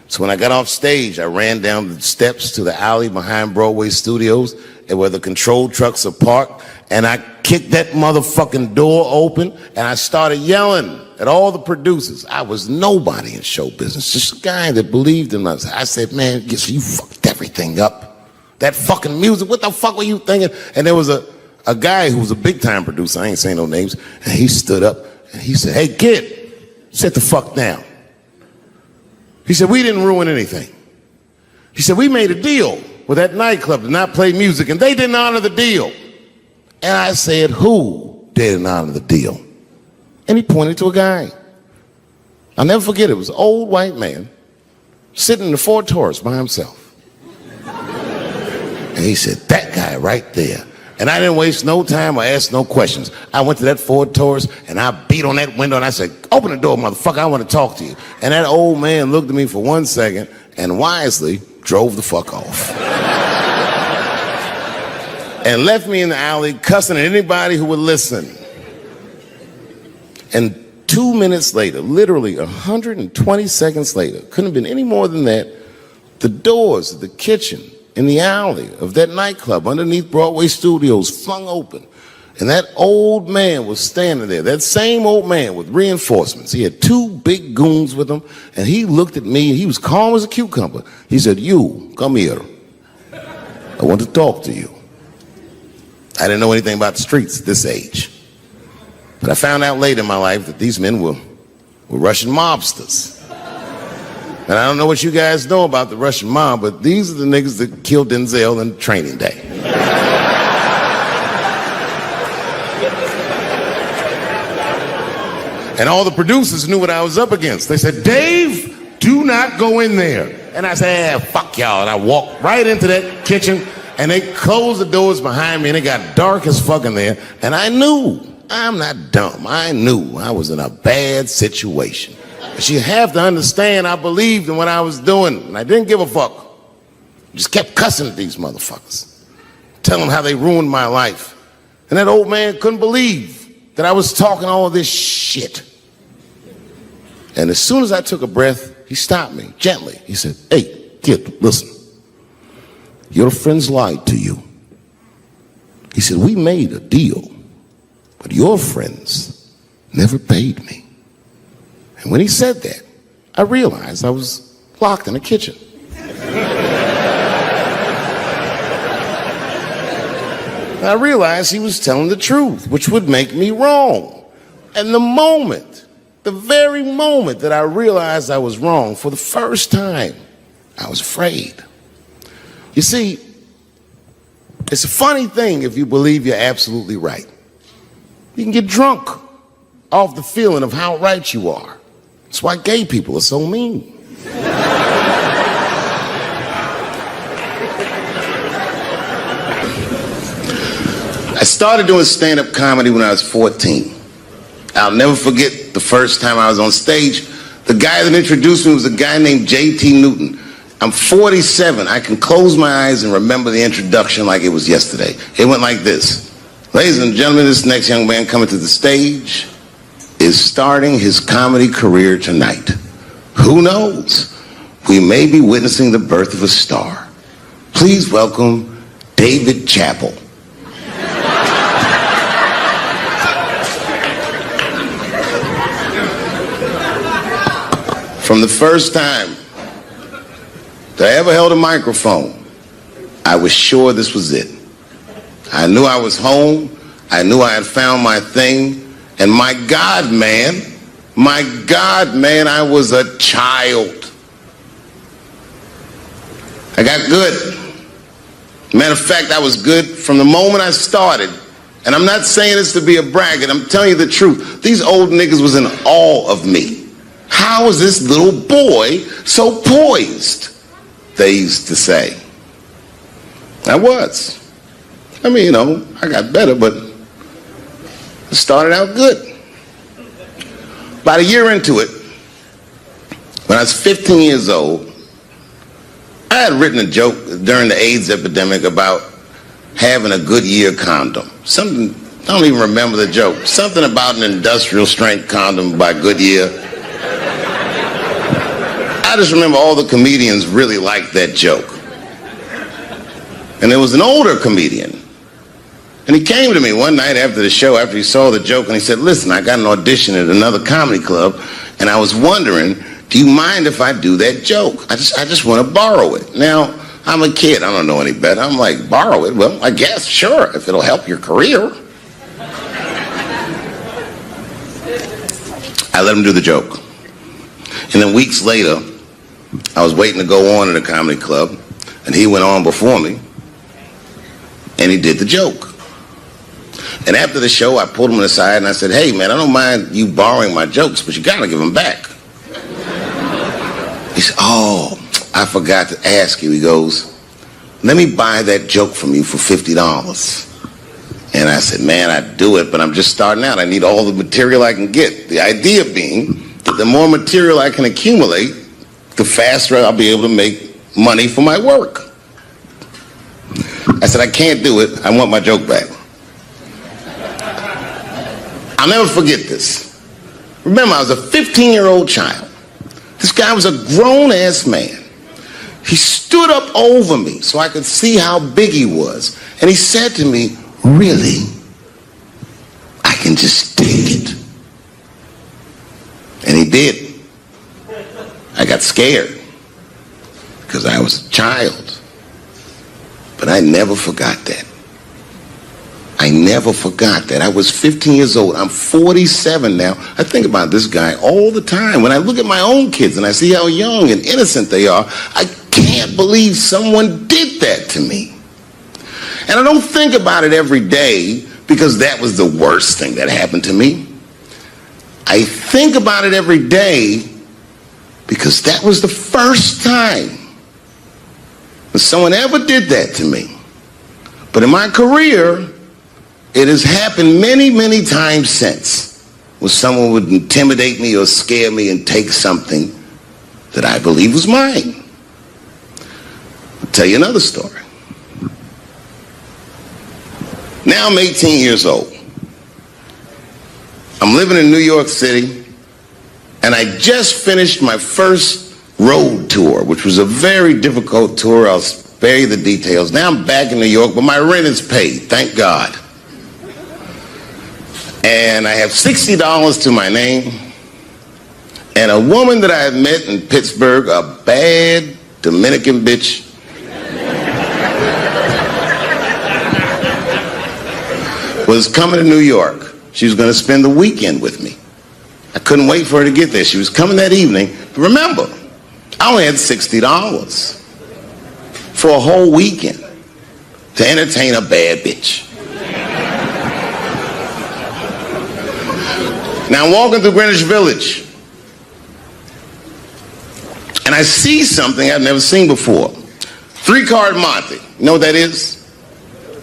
So when I got off stage, I ran down the steps to the alley behind Broadway Studios, and where the control trucks are parked, and I kicked that motherfucking door open, and I started yelling at all the producers. I was nobody in show business, just a guy that believed in myself. I said, man, you fucked everything up. That fucking music, what the fuck were you thinking? And there was a guy who was a big-time producer, I ain't saying no names, and he stood up, and he said, hey, kid, sit the fuck down. He said, we didn't ruin anything. He said, we made a deal with that nightclub to not play music, and they didn't honor the deal. And I said, who didn't honor the deal? And he pointed to a guy. I'll never forget it. It was an old white man sitting in the Ford Taurus by himself. And he said, that guy right there. And I didn't waste no time or ask no questions. I went to that Ford Taurus and I beat on that window and I said, open the door, motherfucker, I want to talk to you. And that old man looked at me for 1 second and wisely drove the fuck off. And left me in the alley cussing at anybody who would listen. And 2 minutes later, literally 120 seconds later, couldn't have been any more than that, the doors of the kitchen in the alley of that nightclub underneath Broadway Studios flung open. And that old man was standing there, that same old man with reinforcements. He had 2 big goons with him, and he looked at me, and he was calm as a cucumber. He said, you, come here. I want to talk to you. I didn't know anything about the streets at this age. But I found out later in my life that these men were Russian mobsters. And I don't know what you guys know about the Russian mob, but these are the niggas that killed Denzel in Training Day. And all the producers knew what I was up against. They said, Dave, do not go in there. And I said, fuck y'all. And I walked right into that kitchen, and they closed the doors behind me, and it got dark as fuck in there. And I knew, I'm not dumb, I knew I was in a bad situation. But you have to understand, I believed in what I was doing, and I didn't give a fuck. Just kept cussing at these motherfuckers, telling them how they ruined my life. And that old man couldn't believe that I was talking all this shit. And as soon as I took a breath, he stopped me gently. He said, hey, kid, listen. Your friends lied to you. He said, we made a deal, but your friends never paid me. And when he said that, I realized I was locked in the kitchen. I realized he was telling the truth, which would make me wrong. And the very moment that I realized I was wrong, for the first time, I was afraid. You see, it's a funny thing if you believe you're absolutely right. You can get drunk off the feeling of how right you are. That's why gay people are so mean. I started doing stand-up comedy when I was 14. I'll never forget the first time I was on stage. The guy that introduced me was a guy named J.T. Newton. I'm 47. I can close my eyes and remember the introduction like it was yesterday. It went like this. Ladies and gentlemen, this next young man coming to the stage is starting his comedy career tonight. Who knows? We may be witnessing the birth of a star. Please welcome Dave Chappelle. From the first time that I ever held a microphone, I was sure this was it. I knew I was home. I knew I had found my thing. And my God, man, I was a child. I got good. Matter of fact, I was good from the moment I started. And I'm not saying this to be a braggart. I'm telling you the truth. These old niggas was in awe of me. How is this little boy so poised? They used to say. I was. I mean, you know, I got better, but it started out good. About a year into it, when I was 15 years old, I had written a joke during the AIDS epidemic about having a Goodyear condom. Something, I don't even remember the joke. Something about an industrial strength condom by Goodyear. I just remember all the comedians really liked that joke. And there was an older comedian And he came to me one night after the show, after he saw the joke, and he said, listen, I got an audition at another comedy club, and I was wondering, do you mind if I do that joke? I just want to borrow it. Now, I'm a kid. I don't know any better. I'm like, borrow it? Well, I guess, sure, if it'll help your career. I let him do the joke. And then weeks later, I was waiting to go on at a comedy club, and he went on before me, and he did the joke. And after the show, I pulled him aside and I said, hey, man, I don't mind you borrowing my jokes, but you got to give them back. He said, oh, I forgot to ask you. He goes, let me buy that joke from you for $50. And I said, man, I'd do it, but I'm just starting out. I need all the material I can get. The idea being that the more material I can accumulate, the faster I'll be able to make money for my work. I said, I can't do it. I want my joke back. I'll never forget this. Remember, I was a 15-year-old child. This guy was a grown-ass man. He stood up over me so I could see how big he was. And he said to me, really? I can just take it. And he did. I got scared because I was a child. But I never forgot that. I never forgot that. I was 15 years old. I'm 47 now. I think about this guy all the time. When I look at my own kids and I see how young and innocent they are, I can't believe someone did that to me. And I don't think about it every day because that was the worst thing that happened to me. I think about it every day because that was the first time that someone ever did that to me. But in my career, it has happened many, many times since when someone would intimidate me or scare me and take something that I believe was mine. I'll tell you another story. Now I'm 18 years old. I'm living in New York City, and I just finished my first road tour, which was a very difficult tour. I'll spare you the details. Now I'm back in New York, but my rent is paid, thank God. And I have $60 to my name, and a woman that I had met in Pittsburgh, a bad Dominican bitch, was coming to New York. She was going to spend the weekend with me. I couldn't wait for her to get there. She was coming that evening. But remember, I only had $60 for a whole weekend to entertain a bad bitch. Now I'm walking through Greenwich Village, and I see something I've never seen before. 3-card Monte. You know what that is?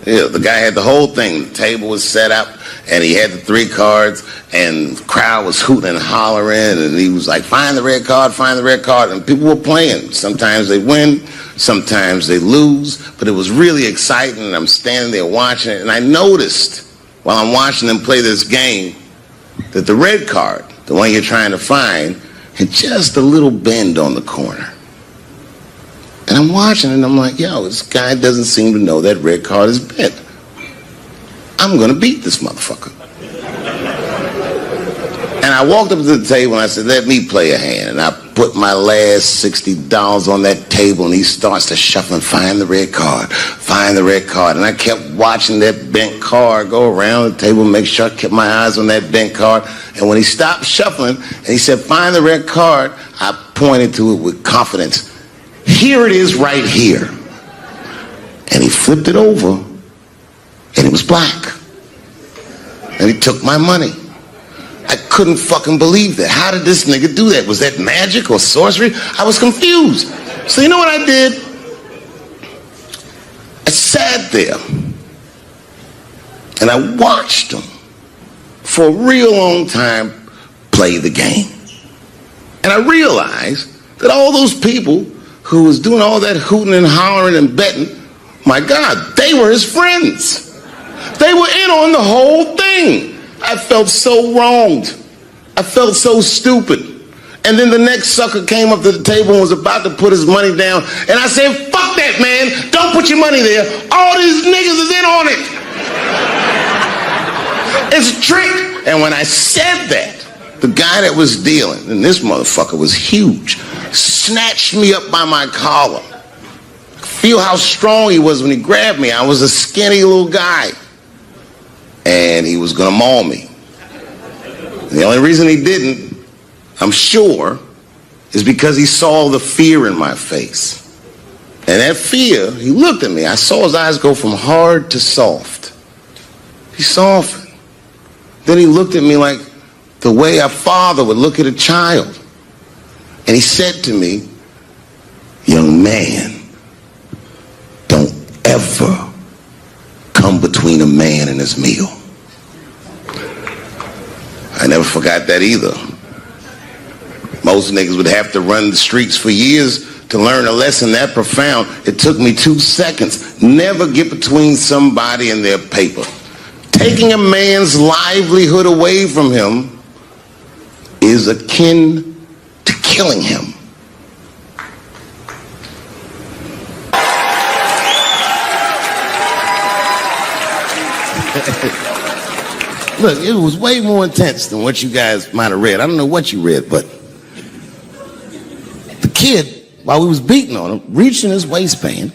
Yeah, the guy had the whole thing. The table was set up, and he had the 3 cards, and the crowd was hooting and hollering, and he was like, find the red card, find the red card, and people were playing. Sometimes they win, sometimes they lose, but it was really exciting, and I'm standing there watching it, and I noticed while I'm watching them play this game that the red card, the one you're trying to find, had just a little bend on the corner. And I'm watching it, and I'm like, yo, this guy doesn't seem to know that red card is bent. I'm going to beat this motherfucker. And I walked up to the table, and I said, let me play a hand. And I put my last $60 on that table, and he starts to shuffle and find the red card, find the red card. And I kept watching that bent card go around the table, make sure I kept my eyes on that bent card. And when he stopped shuffling, and he said, find the red card, I pointed to it with confidence. Here it is right here. And he flipped it over, and it was black. And he took my money. I couldn't fucking believe that. How did this nigga do that? Was that magic or sorcery? I was confused. So you know what I did? I sat there, and I watched him for a real long time play the game. And I realized that all those people who was doing all that hooting and hollering and betting, my God, they were his friends. They were in on the whole thing. I felt so wronged. I felt so stupid. And then the next sucker came up to the table and was about to put his money down. And I said, fuck that, man. Don't put your money there. All these niggas is in on it. It's a trick. And when I said that, the guy that was dealing, and this motherfucker was huge, snatched me up by my collar. Feel how strong he was when he grabbed me. I was a skinny little guy. And he was gonna maul me. And the only reason he didn't, I'm sure, is because he saw the fear in my face. And that fear, he looked at me. I saw his eyes go from hard to soft. He softened. Then he looked at me like the way a father would look at a child. And he said to me, young man, don't ever come between a man and his meal. I never forgot that either. Most niggas would have to run the streets for years to learn a lesson that profound. It took me 2 seconds. Never get between somebody and their paper. Taking a man's livelihood away from him is akin to killing him. Look, it was way more intense than what you guys might have read. I don't know what you read, but the kid, while we was beating on him, reached in his waistband,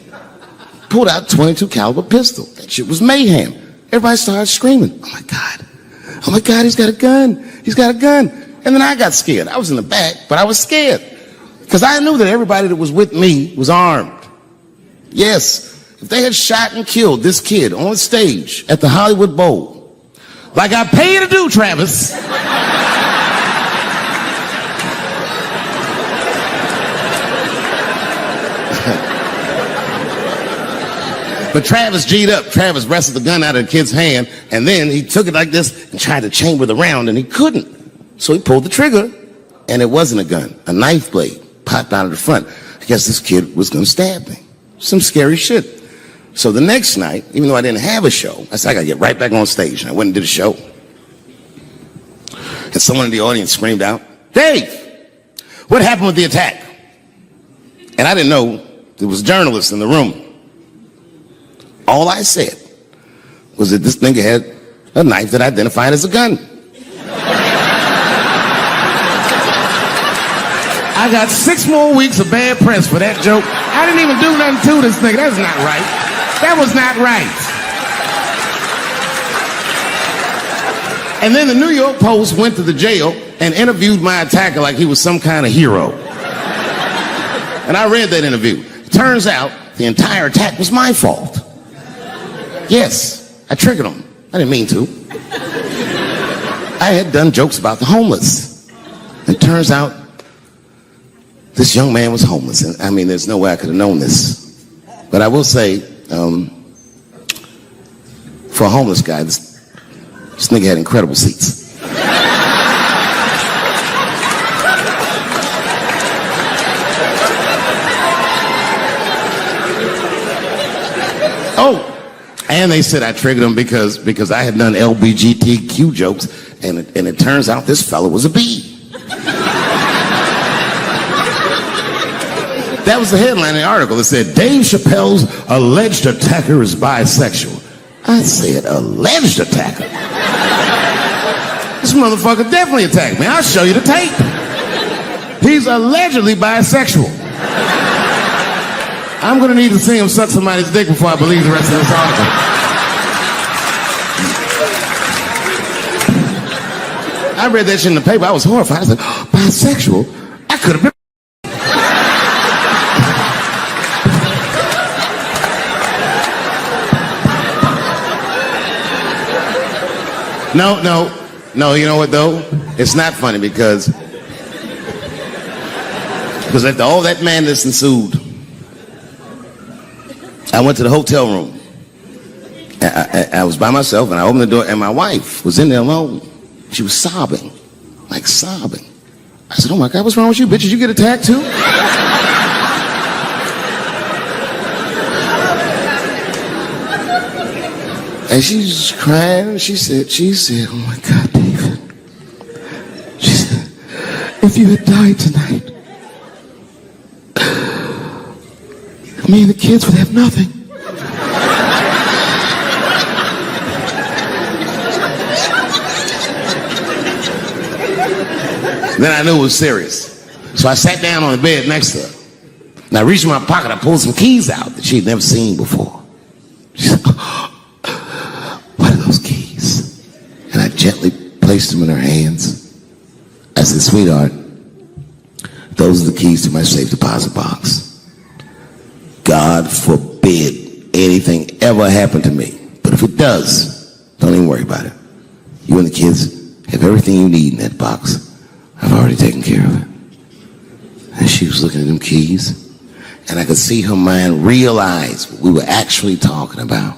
pulled out a .22 caliber pistol. That shit was mayhem. Everybody started screaming, oh my God, he's got a gun, he's got a gun. And then I got scared. I was in the back, but I was scared. Because I knew that everybody that was with me was armed. Yes, if they had shot and killed this kid on stage at the Hollywood Bowl, like I pay you to do, Travis, but Travis G'd up. Travis wrestled the gun out of the kid's hand, and then he took it like this and tried to chamber the round, and he couldn't. So he pulled the trigger, and it wasn't a gun. A knife blade popped out of the front. I guess this kid was going to stab me. Some scary shit. So the next night, even though I didn't have a show, I said, I got to get right back on stage. And I went and did a show. And someone in the audience screamed out, Dave, what happened with the attack? And I didn't know there was journalists in the room. All I said was that this nigga had a knife that identified as a gun. I got 6 more weeks of bad press for that joke. I didn't even do nothing to this nigga. That's not right. That was not right. And then the New York Post went to the jail and interviewed my attacker like he was some kind of hero. And I read that interview. Turns out the entire attack was my fault. Yes, I triggered him. I didn't mean to. I had done jokes about the homeless. It turns out this young man was homeless. And I mean, there's no way I could have known this. But I will say, for a homeless guy, this nigga had incredible seats. Oh, and they said I triggered him because I had done LBGTQ jokes, and it turns out this fella was a bee. That was the headline in the article. It said, Dave Chappelle's alleged attacker is bisexual. I said, alleged attacker? This motherfucker definitely attacked me. I'll show you the tape. He's allegedly bisexual. I'm going to need to see him suck somebody's dick before I believe the rest of this article. I read that shit in the paper. I was horrified. I said, oh, bisexual? I could have been. No, you know what though? It's not funny because after all that madness ensued, I went to the hotel room. I was by myself and I opened the door and my wife was in there alone. She was sobbing, like sobbing. I said, oh my God, what's wrong with you, bitch? Did you get attacked too? And she's crying. She said, oh my God, David. She said, if you had died tonight, me and the kids would have nothing. Then I knew it was serious. So I sat down on the bed next to her. And I reached in my pocket, I pulled some keys out that she'd never seen before. She said, what are those keys? And I gently placed them in her hands. I said, sweetheart, those are the keys to my safe deposit box. God forbid anything ever happen to me. But if it does, don't even worry about it. You and the kids have everything you need in that box. I've already taken care of it. And she was looking at them keys, and I could see her mind realize what we were actually talking about.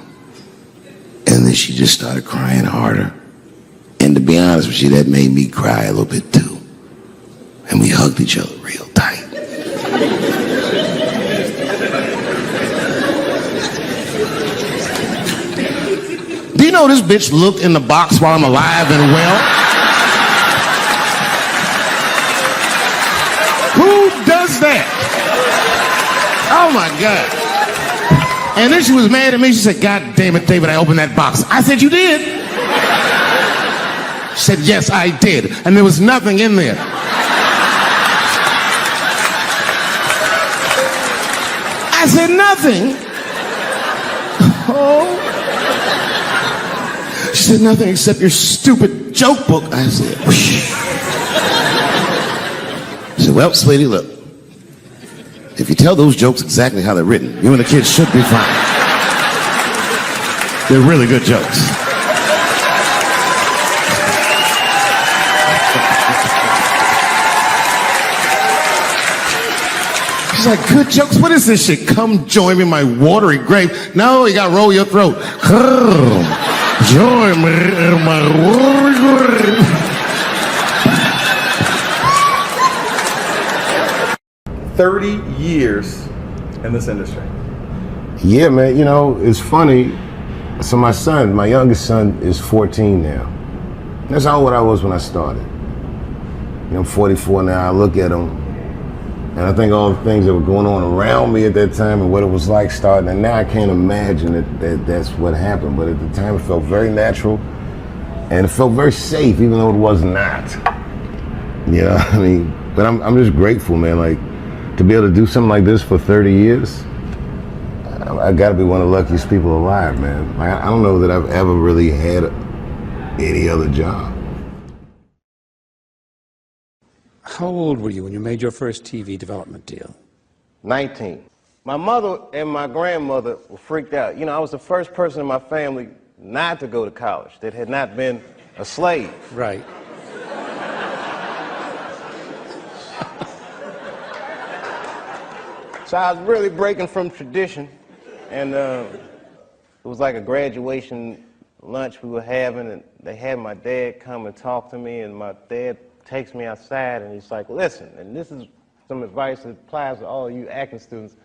And then she just started crying harder. And to be honest with you, that made me cry a little bit too. And we hugged each other real tight. Do you know this bitch looked in the box while I'm alive and well? Who does that? Oh my God. And then she was mad at me. She said, God damn it, David, I opened that box. I said, you did? She said, yes, I did. And there was nothing in there. I said, nothing? Oh. She said, nothing except your stupid joke book. I said, whoosh. I said, well, sweetie, look. If you tell those jokes exactly how they're written, you and the kids should be fine. They're really good jokes. She's like, good jokes? What is this shit? Come join me in my watery grave. No, you gotta roll your throat. Join me in my watery grave. 30 years in this industry. Yeah, man, you know, it's funny. So my son, my youngest son is 14 now. That's how old I was when I started. You know, I'm 44 now. I look at him, and I think all the things that were going on around me at that time and what it was like starting, and now I can't imagine that that's what happened. But at the time, it felt very natural, and it felt very safe, even though it was not. You know, I mean, but I'm just grateful, man. Like, to be able to do something like this for 30 years, I gotta be one of the luckiest people alive, man. Like, I don't know that I've ever really had any other job. How old were you when you made your first TV development deal? 19. My mother and my grandmother were freaked out. You know, I was the first person in my family not to go to college that had not been a slave. Right. So I was really breaking from tradition, and it was like a graduation lunch we were having, and they had my dad come and talk to me, and my dad takes me outside, and he's like, listen, and this is some advice that applies to all you acting students.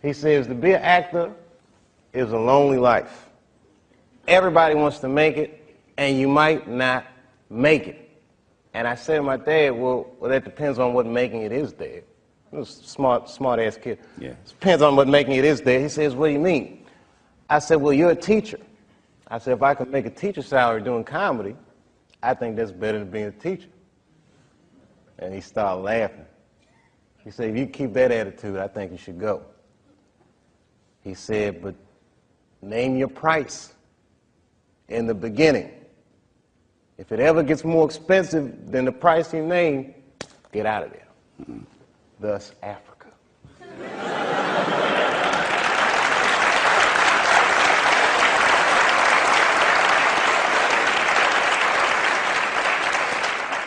He says, to be an actor is a lonely life. Everybody wants to make it, and you might not make it. And I said to my dad, well, that depends on what making it is, Dad. He was a smart-ass kid. Yeah. It depends on what making it is, Dad. He says, what do you mean? I said, well, you're a teacher. I said, if I could make a teacher salary doing comedy, I think that's better than being a teacher. And he started laughing. He said, if you keep that attitude, I think you should go. He said, but name your price in the beginning. If it ever gets more expensive than the price you name, get out of there. Mm-hmm. Thus, Africa.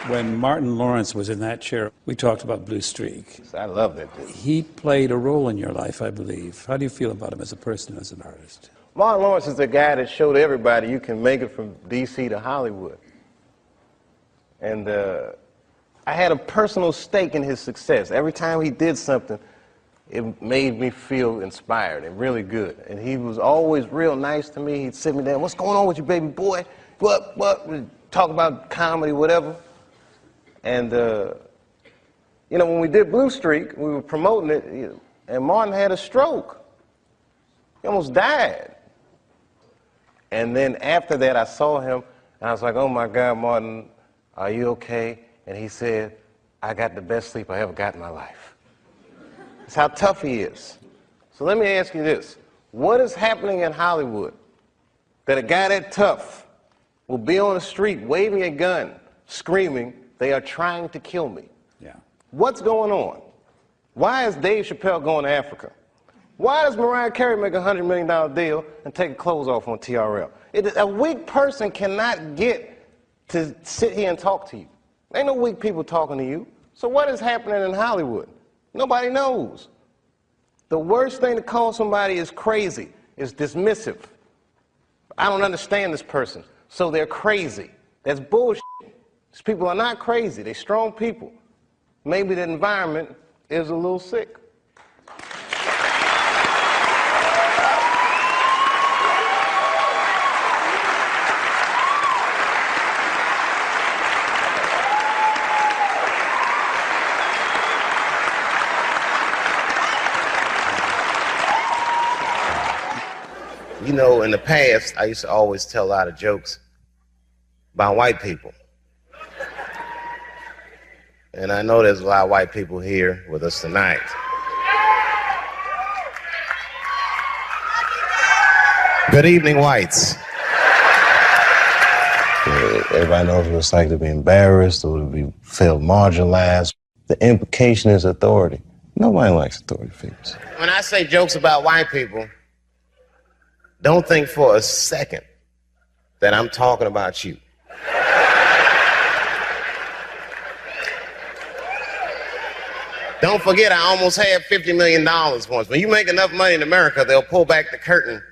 When Martin Lawrence was in that chair, we talked about Blue Streak. I love that dude. He played a role in your life, I believe. How do you feel about him as a person, as an artist? Martin Lawrence is the guy that showed everybody you can make it from D.C. to Hollywood. And I had a personal stake in his success. Every time he did something, it made me feel inspired and really good. And he was always real nice to me. He'd sit me down, what's going on with you, baby boy? What? We'd talk about comedy, whatever. And, you know, when we did Blue Streak, we were promoting it, and Martin had a stroke. He almost died. And then after that, I saw him, and I was like, oh, my God, Martin, are you okay? And he said, I got the best sleep I ever got in my life. That's how tough he is. So let me ask you this. What is happening in Hollywood that a guy that tough will be on the street waving a gun, screaming, "They are trying to kill me"? Yeah. What's going on? Why is Dave Chappelle going to Africa? Why does Mariah Carey make a $100 million deal and take her clothes off on TRL? A weak person cannot get to sit here and talk to you. Ain't no weak people talking to you. So what is happening in Hollywood? Nobody knows. The worst thing to call somebody is crazy, is dismissive. I don't understand this person, so they're crazy. That's bullshit. These people are not crazy. They're strong people. Maybe the environment is a little sick. You know, in the past, I used to always tell a lot of jokes about white people. And I know there's a lot of white people here with us tonight. Good evening, whites. Everybody knows what it's like to be embarrassed or to feel marginalized. The implication is authority. Nobody likes authority figures. When I say jokes about white people, don't think for a second that I'm talking about you. Don't forget, I almost had $50 million once. When you make enough money in America, they'll pull back the curtain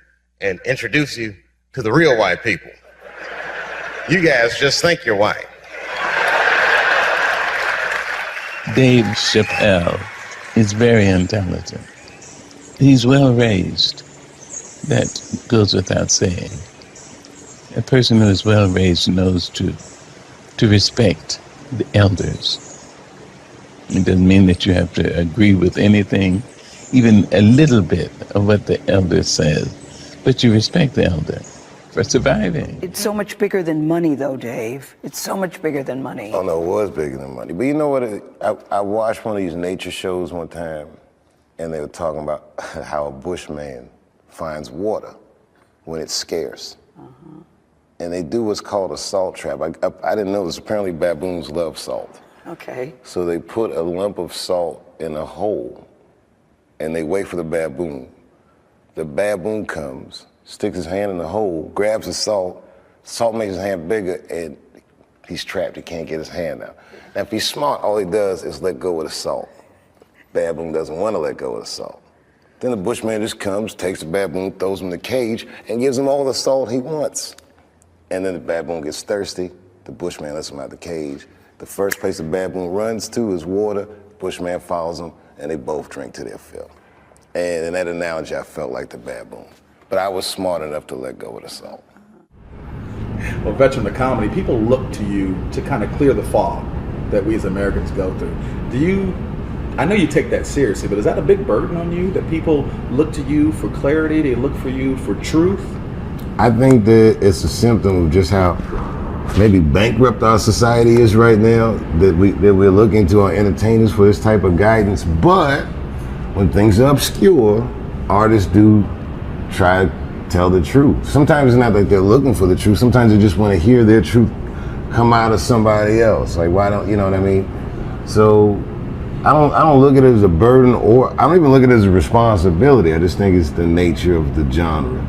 and introduce you to the real white people. You guys just think you're white. Dave Chappelle is very intelligent. He's well raised. That goes without saying. A person who is well raised knows to respect the elders. It doesn't mean that you have to agree with anything, even a little bit of what the elder says, but you respect the elder for surviving. It's so much bigger than money, though, Dave. It's so much bigger than money. Oh, no, it was bigger than money. But you know what? I watched one of these nature shows one time, and they were talking about how a bushman finds water when it's scarce. And they do what's called a salt trap. I didn't know this. Apparently baboons love salt. Okay. So they put a lump of salt in a hole and they wait for the baboon. The baboon comes, sticks his hand in the hole, grabs the salt makes his hand bigger, and he's trapped. He can't get his hand out. Now, if he's smart, all he does is let go of the salt. Baboon doesn't want to let go of the salt. Then the bushman just comes, takes the baboon, throws him in the cage, and gives him all the salt he wants. And then the baboon gets thirsty. The bushman lets him out the cage. The first place the baboon runs to is water. Bushman follows him, and they both drink to their fill. And in that analogy, I felt like the baboon. But I was smart enough to let go of the salt. Well, veteran of comedy, people look to you to kind of clear the fog that we as Americans go through. I know you take that seriously, but is that a big burden on you, that people look to you for clarity, they look for you for truth? I think that it's a symptom of just how maybe bankrupt our society is right now, that we're looking to our entertainers for this type of guidance. But when things are obscure, artists do try to tell the truth. Sometimes it's not that they're looking for the truth. Sometimes they just want to hear their truth come out of somebody else. Like, why don't, you know what I mean? So I don't look at it as a burden, or I don't even look at it as a responsibility. I just think it's the nature of the genre.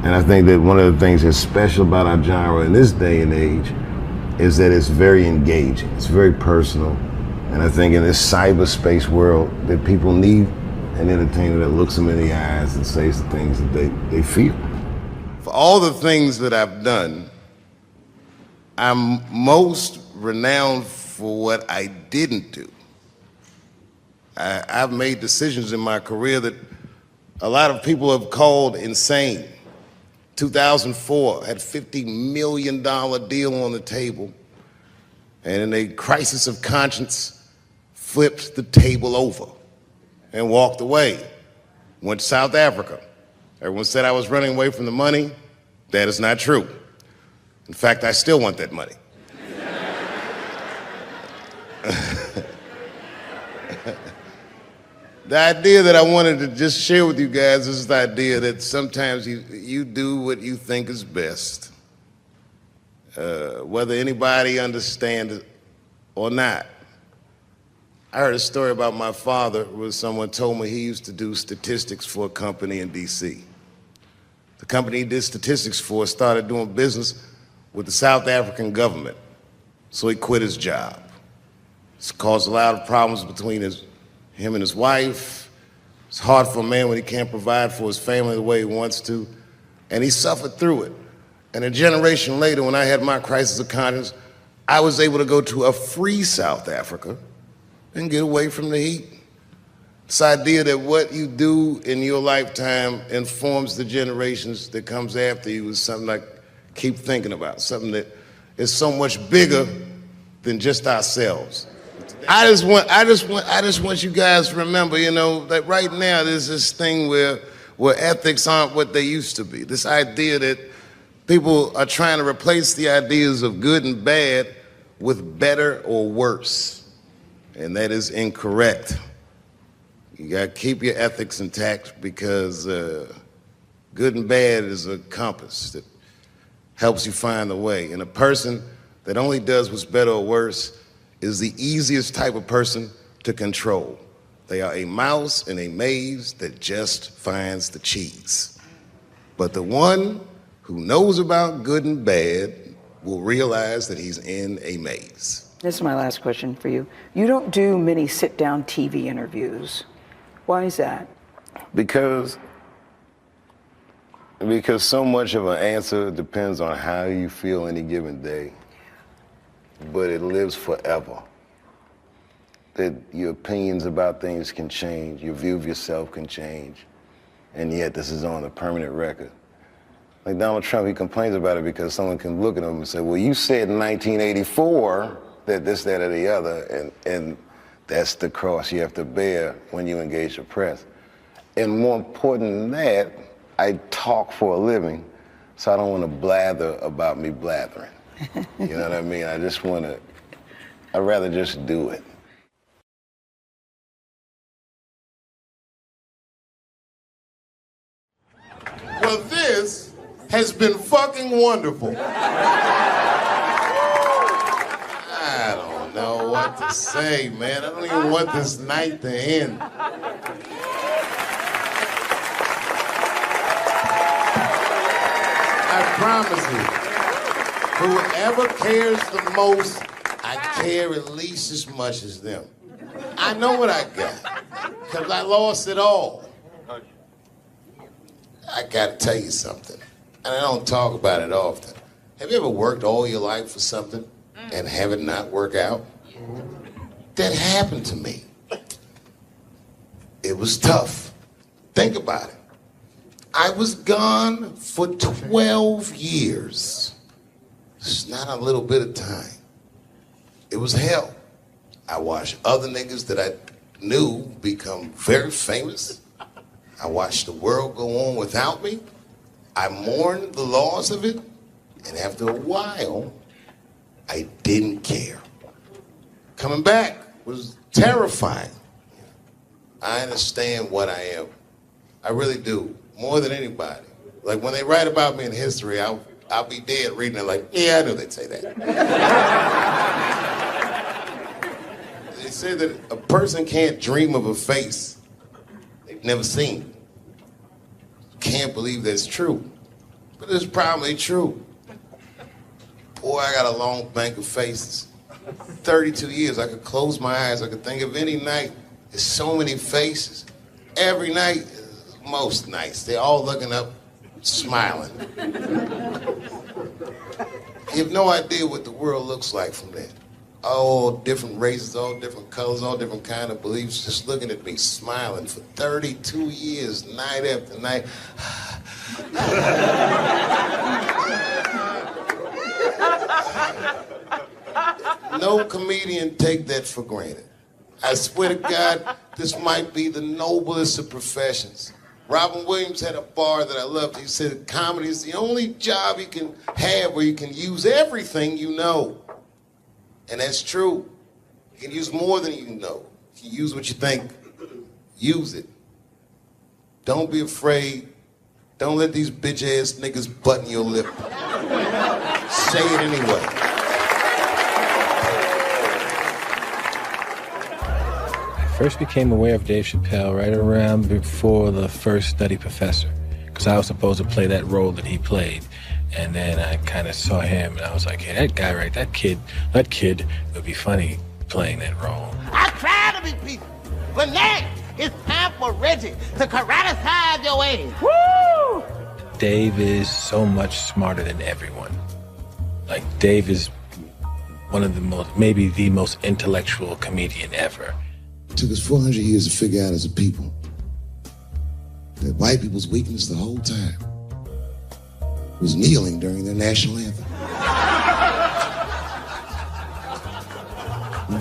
And I think that one of the things that's special about our genre in this day and age is that it's very engaging. It's very personal. And I think in this cyberspace world that people need an entertainer that looks them in the eyes and says the things that they feel. For all the things that I've done, I'm most renowned for what I didn't do. I've made decisions in my career that a lot of people have called insane. 2004, had a $50 million deal on the table, and in a crisis of conscience, flipped the table over and walked away. Went to South Africa. Everyone said I was running away from the money. That is not true. In fact, I still want that money. The idea that I wanted to just share with you guys is the idea that sometimes you do what you think is best. Whether anybody understands it or not. I heard a story about my father where someone told me he used to do statistics for a company in D.C. The company he did statistics for started doing business with the South African government, so he quit his job. It's caused a lot of problems between him and his wife. It's hard for a man when he can't provide for his family the way he wants to, and he suffered through it. And a generation later, when I had my crisis of conscience, I was able to go to a free South Africa and get away from the heat. This idea that what you do in your lifetime informs the generations that comes after you is something I keep thinking about, something that is so much bigger than just ourselves. I just want you guys to remember, you know, that right now there's this thing where ethics aren't what they used to be. This idea that people are trying to replace the ideas of good and bad with better or worse. And that is incorrect. You gotta keep your ethics intact because good and bad is a compass that helps you find the way. And a person that only does what's better or worse is the easiest type of person to control. They are a mouse in a maze that just finds the cheese. But the one who knows about good and bad will realize that he's in a maze. This is my last question for you. You don't do many sit-down TV interviews. Why is that? Because so much of an answer depends on how you feel any given day. But it lives forever. That your opinions about things can change, your view of yourself can change, and yet this is on a permanent record. Like Donald Trump, he complains about it because someone can look at him and say, well, you said in 1984 that this, that, or the other, and that's the cross you have to bear when you engage the press. And more important than that, I talk for a living, so I don't want to blather about me blathering. You know what I mean? I'd rather just do it. Well, this has been fucking wonderful. I don't know what to say, man. I don't even want this night to end. I promise you. Whoever cares the most, I care at least as much as them. I know what I got, because I lost it all. I gotta tell you something, and I don't talk about it often. Have you ever worked all your life for something and have it not work out? That happened to me. It was tough. Think about it. I was gone for 12 years. It's not a little bit of time. It was hell. I watched other niggas that I knew become very famous. I watched the world go on without me. I mourned the loss of it. And after a while, I didn't care. Coming back was terrifying. I understand what I am. I really do, more than anybody. Like when they write about me in history, I'll be dead reading it like, yeah, I knew they'd say that. They say that a person can't dream of a face they've never seen. Can't believe that's true, but it's probably true. Boy, I got a long bank of faces. 32 years, I could close my eyes, I could think of any night. There's so many faces. Every night, most nights, they're all looking up, smiling. You have no idea what the world looks like from there. All different races, all different colors, all different kind of beliefs, just looking at me, smiling for 32 years, night after night. No comedian take that for granted. I swear to God, this might be the noblest of professions. Robin Williams had a bar that I loved. He said, comedy is the only job you can have where you can use everything you know. And that's true. You can use more than you know. If you use what you think, use it. Don't be afraid. Don't let these bitch-ass niggas button your lip. Say it anyway. I first became aware of Dave Chappelle right around before the first Nutty Professor, because I was supposed to play that role that he played. And then I kind of saw him, and I was like, hey, that guy, right, that kid would be funny playing that role. I try to be peaceful, but now it's time for Reggie to karate-size your ass. Woo! Dave is so much smarter than everyone. Like, Dave is one of the most, maybe the most intellectual comedian ever. It took us 400 years to figure out as a people that white people's weakness the whole time was kneeling during their national anthem.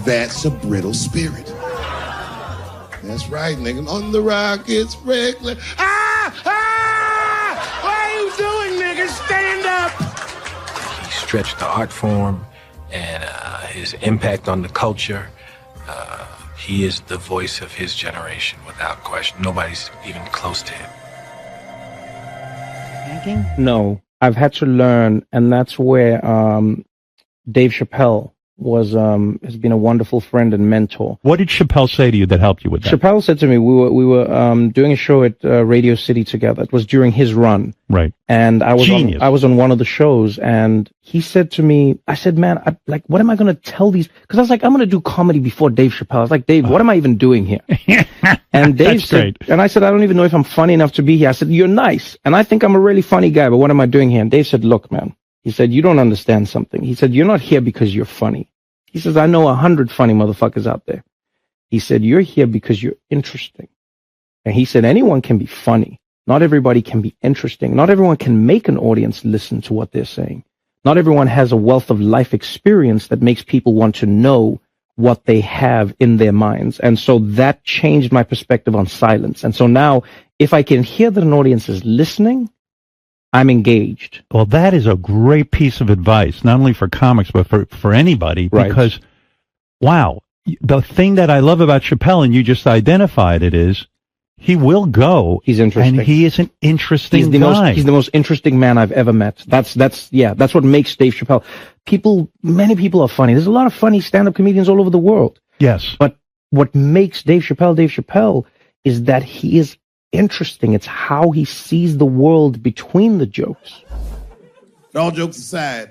That's a brittle spirit. That's right, nigga. On the Rockets, regular. What are you doing, nigga? Stand up! He stretched the art form and his impact on the culture. He is the voice of his generation, without question. Nobody's even close to him. No, I've had to learn, and that's where Dave Chappelle has been a wonderful friend and mentor. What did Chappelle say to you that helped you with that? Chappelle said to me, we were doing a show at Radio City together. It was during his run. Right. And I was on one of the shows, and he said to me, I said, man, what am I going to tell these? Because I was like, I'm going to do comedy before Dave Chappelle. I was like, Dave, what am I even doing here? And Dave said, and I said, I don't even know if I'm funny enough to be here. I said, you're nice, and I think I'm a really funny guy, but what am I doing here? And Dave said, look, man, he said, you don't understand something. He said, you're not here because you're funny. He says, I know 100 funny motherfuckers out there. He said, you're here because you're interesting. And he said, anyone can be funny. Not everybody can be interesting. Not everyone can make an audience listen to what they're saying. Not everyone has a wealth of life experience that makes people want to know what they have in their minds. And so that changed my perspective on silence. And so now, if I can hear that an audience is listening, I'm engaged. Well, that is a great piece of advice, not only for comics, but for anybody, because, wow, the thing that I love about Chappelle, and you just identified it, is he will go. He's interesting. And he is an interesting guy. He's the most interesting man I've ever met. That's what makes Dave Chappelle. Many people are funny. There's a lot of funny stand-up comedians all over the world. Yes. But what makes Dave Chappelle is that he is interesting. It's how he sees the world between the jokes. But all jokes aside,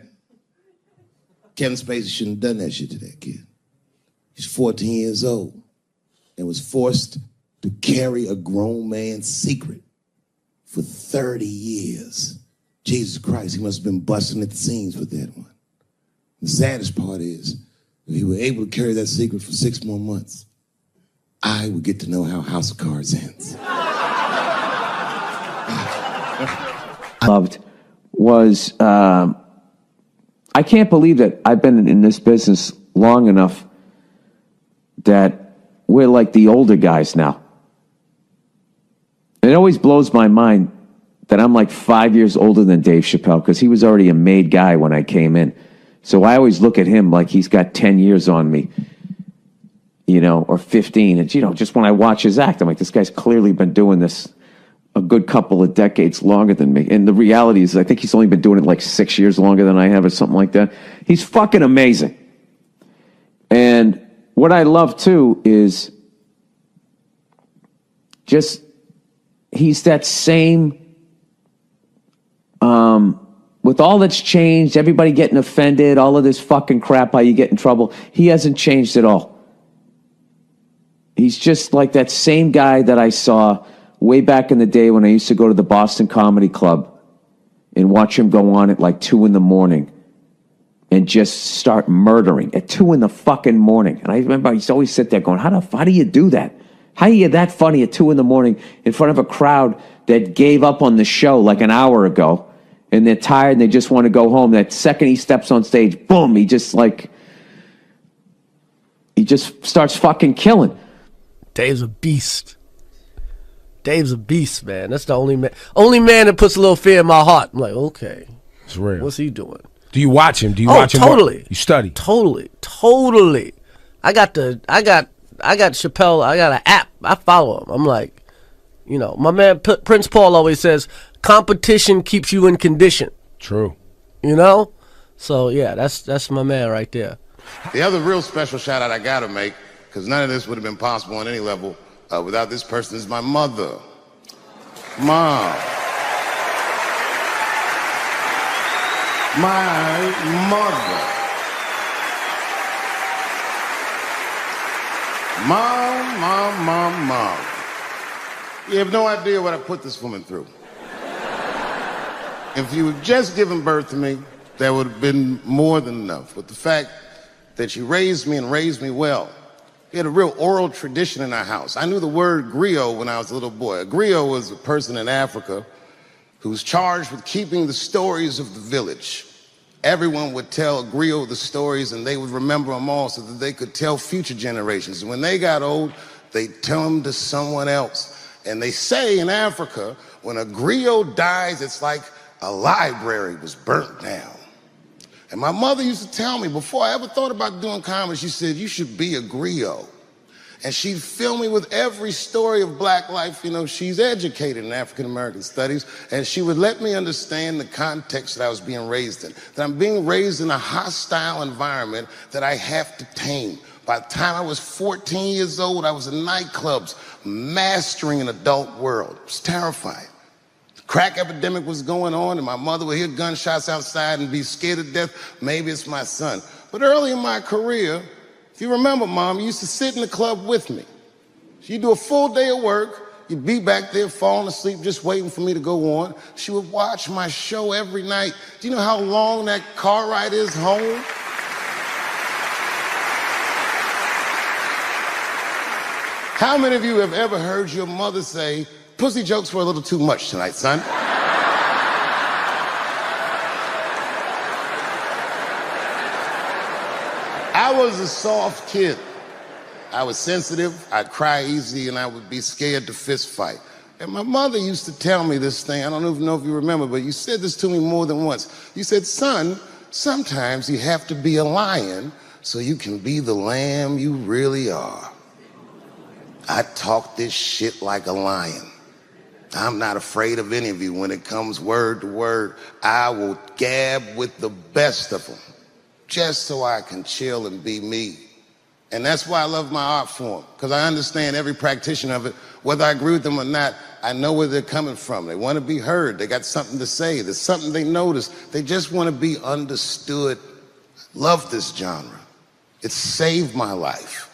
Kevin Spacey shouldn't have done that shit to that kid. He's 14 years old and was forced to carry a grown man's secret for 30 years. Jesus Christ, he must have been busting at the seams with that one. The saddest part is, if he were able to carry that secret for 6 more months, I would get to know how House of Cards ends. Loved was, I can't believe that I've been in this business long enough that we're like the older guys now. It always blows my mind that I'm like 5 years older than Dave Chappelle, because he was already a made guy when I came in. So I always look at him like he's got 10 years on me, or 15. And, just when I watch his act, I'm like, this guy's clearly been doing this a good couple of decades longer than me. And the reality is, I think he's only been doing it like 6 years longer than I have, or something like that. He's fucking amazing. And what I love too is just, he's that same, with all that's changed, everybody getting offended, all of this fucking crap, how you get in trouble, he hasn't changed at all. He's just like that same guy that I saw way back in the day when I used to go to the Boston Comedy Club and watch him go on at like 2 a.m. and just start murdering at 2 a.m. And I remember I used to always sit there going, how do you do that? How are you that funny at 2 a.m. in front of a crowd that gave up on the show like an hour ago, and they're tired and they just want to go home? That second he steps on stage, boom, he just starts fucking killing. Dave's a beast. Dave's a beast, man. That's the only man that puts a little fear in my heart. I'm like, okay, it's real. What's he doing? Do you watch him? Do you watch him? Totally. You study? Totally. I got Chappelle. I got an app. I follow him. I'm like, you know, my man Prince Paul always says, competition keeps you in condition. True. You know? So yeah, that's my man right there. The other real special shout out I gotta make, because none of this would have been possible on any level without this person, is my mother. Mom. My mother. Mom. You have no idea what I put this woman through. If you had just given birth to me, that would have been more than enough. But the fact that she raised me and raised me well, we had a real oral tradition in our house. I knew the word griot when I was a little boy. A griot was a person in Africa who's charged with keeping the stories of the village. Everyone would tell a griot the stories, and they would remember them all so that they could tell future generations. And when they got old, they'd tell them to someone else. And they say in Africa, when a griot dies, it's like a library was burnt down. And my mother used to tell me, before I ever thought about doing comedy, she said, you should be a griot. And she'd fill me with every story of black life. You know, she's educated in African American studies, and she would let me understand the context that I was being raised in. That I'm being raised in a hostile environment that I have to tame. By the time I was 14 years old, I was in nightclubs, mastering an adult world. It was terrifying. The crack epidemic was going on, and my mother would hear gunshots outside and be scared to death. Maybe it's my son. But early in my career, if you remember, Mom, you used to sit in the club with me. She'd do a full day of work. You'd be back there falling asleep, just waiting for me to go on. She would watch my show every night. Do you know how long that car ride is home? How many of you have ever heard your mother say, pussy jokes were a little too much tonight, son? I was a soft kid. I was sensitive, I'd cry easy, and I would be scared to fist fight. And my mother used to tell me this thing, I don't even know if you remember, but you said this to me more than once. You said, son, sometimes you have to be a lion so you can be the lamb you really are. I talk this shit like a lion. I'm not afraid of any of you. When it comes word to word, I will gab with the best of them, just so I can chill and be me. And that's why I love my art form, because I understand every practitioner of it. Whether I agree with them or not, I know where they're coming from. They want to be heard. They got something to say. There's something they notice. They just want to be understood. Love this genre. It saved my life.